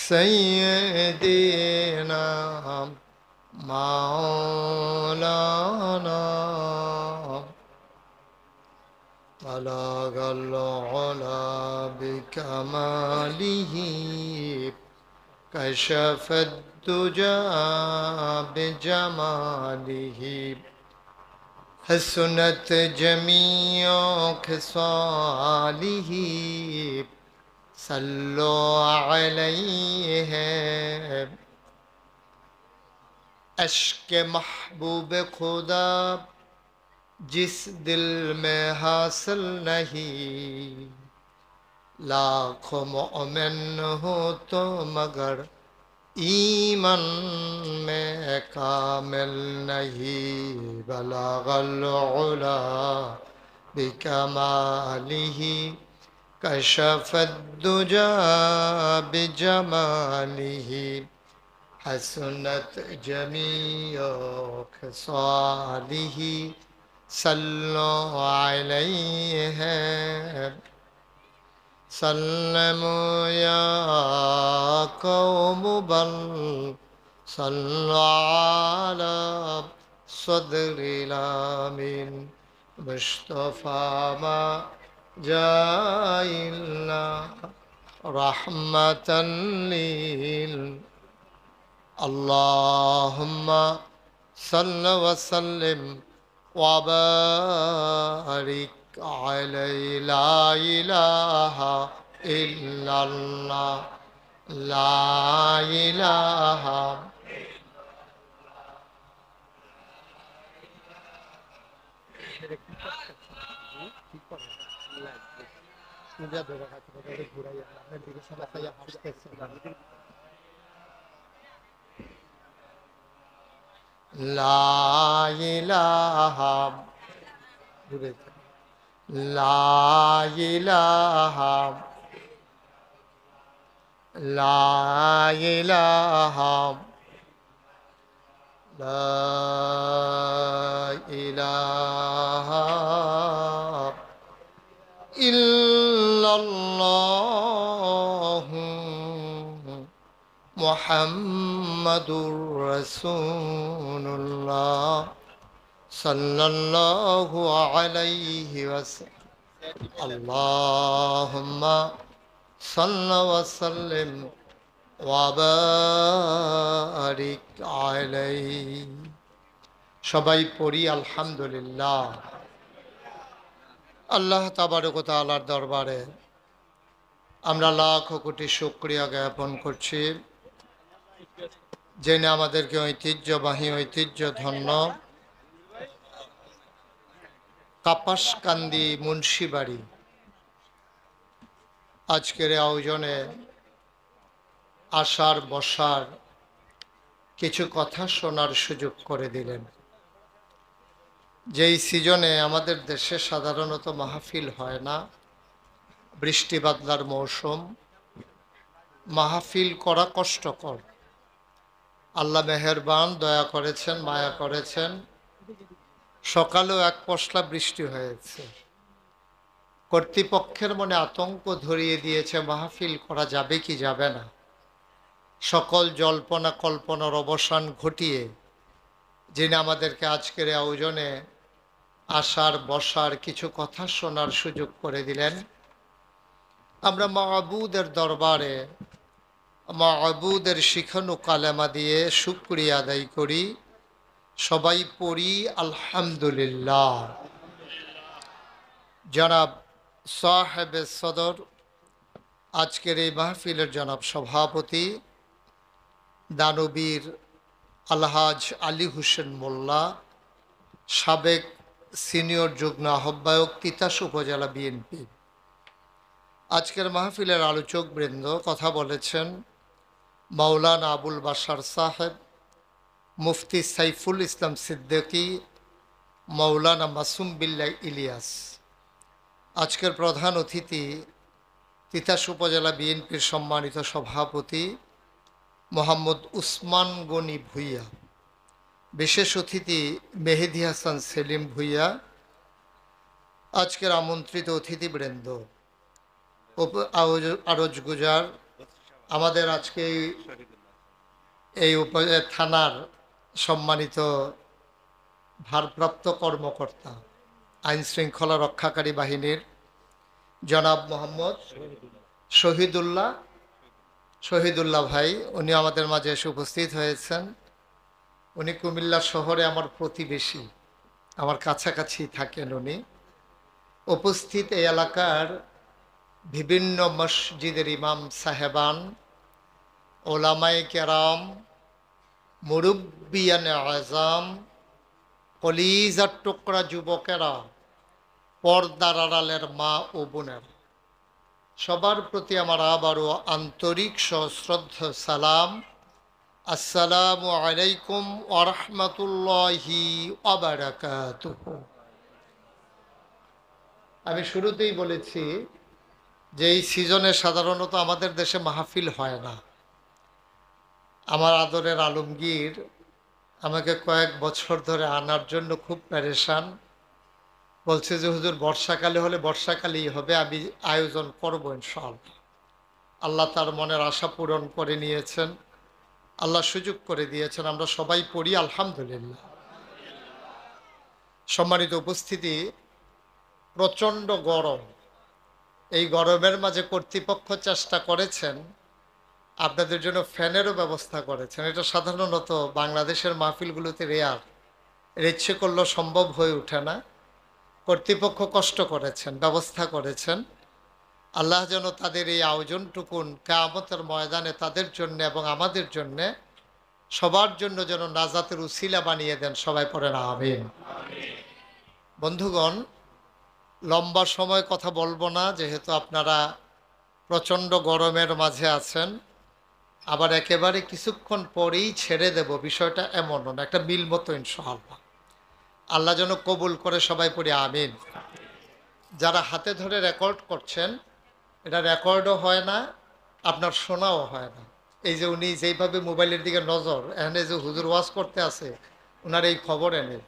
سيدنا مولانا بلغ العلا بكماله كشف الدجى بجماله حسنت جميع خصاله صلوا عليه عشق محبوب خدا जिस दिल में हासिल नहीं, लाखों मोमिन हो तो मगर ईमन में कामिल नहीं बलगल उला बिकमालिही कशफद दुजा बिजमालिही हसनत जमीओ खसालिही सल्लो अलैहि सल्लमु या कौम बल सल्लु अला सदरिल आमीन मुस्तफा मा जाइल्ला रहमतन लिल अल्लाहुम्मा सल्लि व सल्लिम व बारिक अलैहि ला इलाहा इल्लल्लाह ला इलाहा ला इलाहा ला इलाहा ला इलाहा ला इलाहा इल्लल्लाहु मुहम्मदुर रसूलुल्लाह सल्लल्लाहु अलैहि वसल्लम अल्लाहुम्मा सल्लि व सल्लिम व बारिक अलैहि সবাই পড়ি আলহামদুলিল্লাহ। আল্লাহ তাবারক ওয়া তাআলার দরবারে আমরা লাখ কোটি শুকরিয়া জ্ঞাপন করছি, যিনি আমাদেরকে ঐতিহ্যবাহী ঐতিহ্যধন্য কাপাসকান্দি মুন্সিবাড়ি আজকের আয়োজনে আসার বসার কিছু কথা শোনার সুযোগ করে দিলেন। যেই সিজনে আমাদের দেশে সাধারণত মাহফিল হয় না, বৃষ্টি বাদলার মৌসুম, মাহফিল করা কষ্টকর। আল্লাহ মেহেরবান, দয়া করেছেন, মায়া করেছেন, সকালেও এক পশলা বৃষ্টি হয়েছে। কর্তৃপক্ষের মনে আতঙ্ক ধরিয়ে দিয়েছে মাহফিল করা যাবে কি যাবে না। সকল জল্পনা কল্পনার অবসান ঘটিয়ে যিনি আমাদেরকে আজকের আয়োজনে আসার বসার কিছু কথা শোনার সুযোগ করে দিলেন, আমরা মাহবুদের দরবারে মাহবুদের শিখানো কালেমা দিয়ে শুকরিয়া আদায় করি। সবাই পড়ি আলহামদুলিল্লাহ। জনাব সাহেবে সদর, আজকের এই মাহফিলের জনাব সভাপতি দানবীর আলহাজ আলী হোসেন মোল্লা, সাবেক সিনিয়র যুগ্ম আহ্বায়ক তিতাস উপজেলা বিএনপি, আজকের মাহফিলের আলোচক বৃন্দ কথা বলেছেন মাওলানা আবুল বাশার সাহেব, মুফতি সাইফুল ইসলাম সিদ্দিকী, মাওলানা মাসুম বিল্লাহ ইলিয়াস। আজকের প্রধান অতিথি তিতাস উপজেলা বিএনপির সম্মানিত সভাপতি মোহাম্মদ উসমান গনি ভূঁইয়া, বিশেষ অতিথি মেহেদি হাসান সেলিম ভূঁইয়া, আজকের আমন্ত্রিত অতিথিবৃন্দ, আরজগুজার আমাদের আজকে এই থানার সম্মানিত ভারপ্রাপ্ত কর্মকর্তা, আইন শৃঙ্খলা রক্ষাকারী বাহিনীর জনাব মোহাম্মদ শহীদুল্লাহ ভাই, উনি আমাদের মাঝে এসে উপস্থিত হয়েছেন। উনি কুমিল্লা শহরে আমার প্রতিবেশী, আমার কাছাকাছি থাকেন উনি। উপস্থিত এই এলাকার বিভিন্ন মসজিদের ইমাম সাহেবান, ওলামায়ে কেরাম, মুরব্বিয়ানে আযম, কলিজার টুকরা যুবকেরা, পর্দার আড়ালের মা ও বোনের, সবার প্রতি আমার আবারও আন্তরিক সশ্রদ্ধ সালাম আসসালামু আলাইকুম ওয়া রাহমাতুল্লাহি ওয়া বারাকাতুহু। আমি শুরুতেই বলেছি যে এই সিজনে সাধারণত আমাদের দেশে মাহফিল হয় না। আমার আদরের আলমগীর আমাকে কয়েক বছর ধরে আনার জন্য খুব পেরেশান, বলছে যে হুজুর বর্ষাকালে হলে বর্ষাকালেই হবে, আমি আয়োজন করব ইনশাআল্লাহ। আল্লাহ তার মনের আশা পূরণ করে নিয়েছেন, আল্লাহ সুযোগ করে দিয়েছেন, আমরা সবাই পড়ি আলহামদুলিল্লাহ। সম্মানিত উপস্থিতি, প্রচণ্ড গরম। এই গরমের মাঝে কর্তৃপক্ষ চেষ্টা করেছেন, আপনাদের জন্য ফ্যানেরও ব্যবস্থা করেছেন। এটা সাধারণত বাংলাদেশের মাহফিলগুলোতে রেয়ার, এর ইচ্ছে করলেও সম্ভব হয়ে ওঠে না। কর্তৃপক্ষ কষ্ট করেছেন, ব্যবস্থা করেছেন। আল্লাহ যেন তাদের এই আয়োজনটুকুন কিয়ামতের ময়দানে তাদের জন্য এবং আমাদের জন্যে সবার জন্য যেন নাজাতের উসিলা বানিয়ে দেন। সবাই পড়েন আমিন। বন্ধুগণ, লম্বা সময় কথা বলবো না, যেহেতু আপনারা প্রচণ্ড গরমের মাঝে আছেন। আবার একেবারে কিছুক্ষণ পরেই ছেড়ে দেব, বিষয়টা এমনও না, একটা মিল মতো ইনশাআল্লাহ। আল্লাহ যেন কবুল করে, সবাই পড়ি আমিন। যারা হাতে ধরে রেকর্ড করছেন, এটা রেকর্ডও হয় না, আপনার শোনাও হয় না। এই যে উনি যেইভাবে মোবাইলের দিকে নজর, এখানে যে হুজুর ওয়াজ করতে আছে, ওনার এই খবর এনে,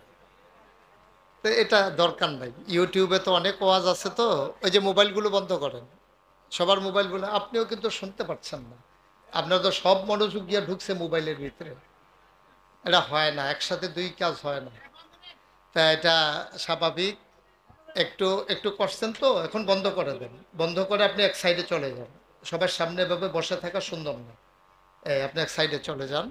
তো এটা দরকার নাই। ইউটিউবে তো অনেক ওয়াজ আছে, তো ওই যে মোবাইলগুলো বন্ধ করেন, সবার মোবাইলগুলো। আপনিও কিন্তু শুনতে পাচ্ছেন না, আপনার তো সব মনোযোগ গিয়ে ঢুকছে মোবাইলের ভিতরে। এটা হয় না, একসাথে দুই কাজ হয় না। তা এটা স্বাভাবিক। একটু একটু করছেন তো, এখন বন্ধ করে দেন। বন্ধ করে আপনি এক সাইডে চলে যান। সবার সামনে এভাবে বসে থাকা সুন্দর না, এই আপনি এক সাইডে চলে যান।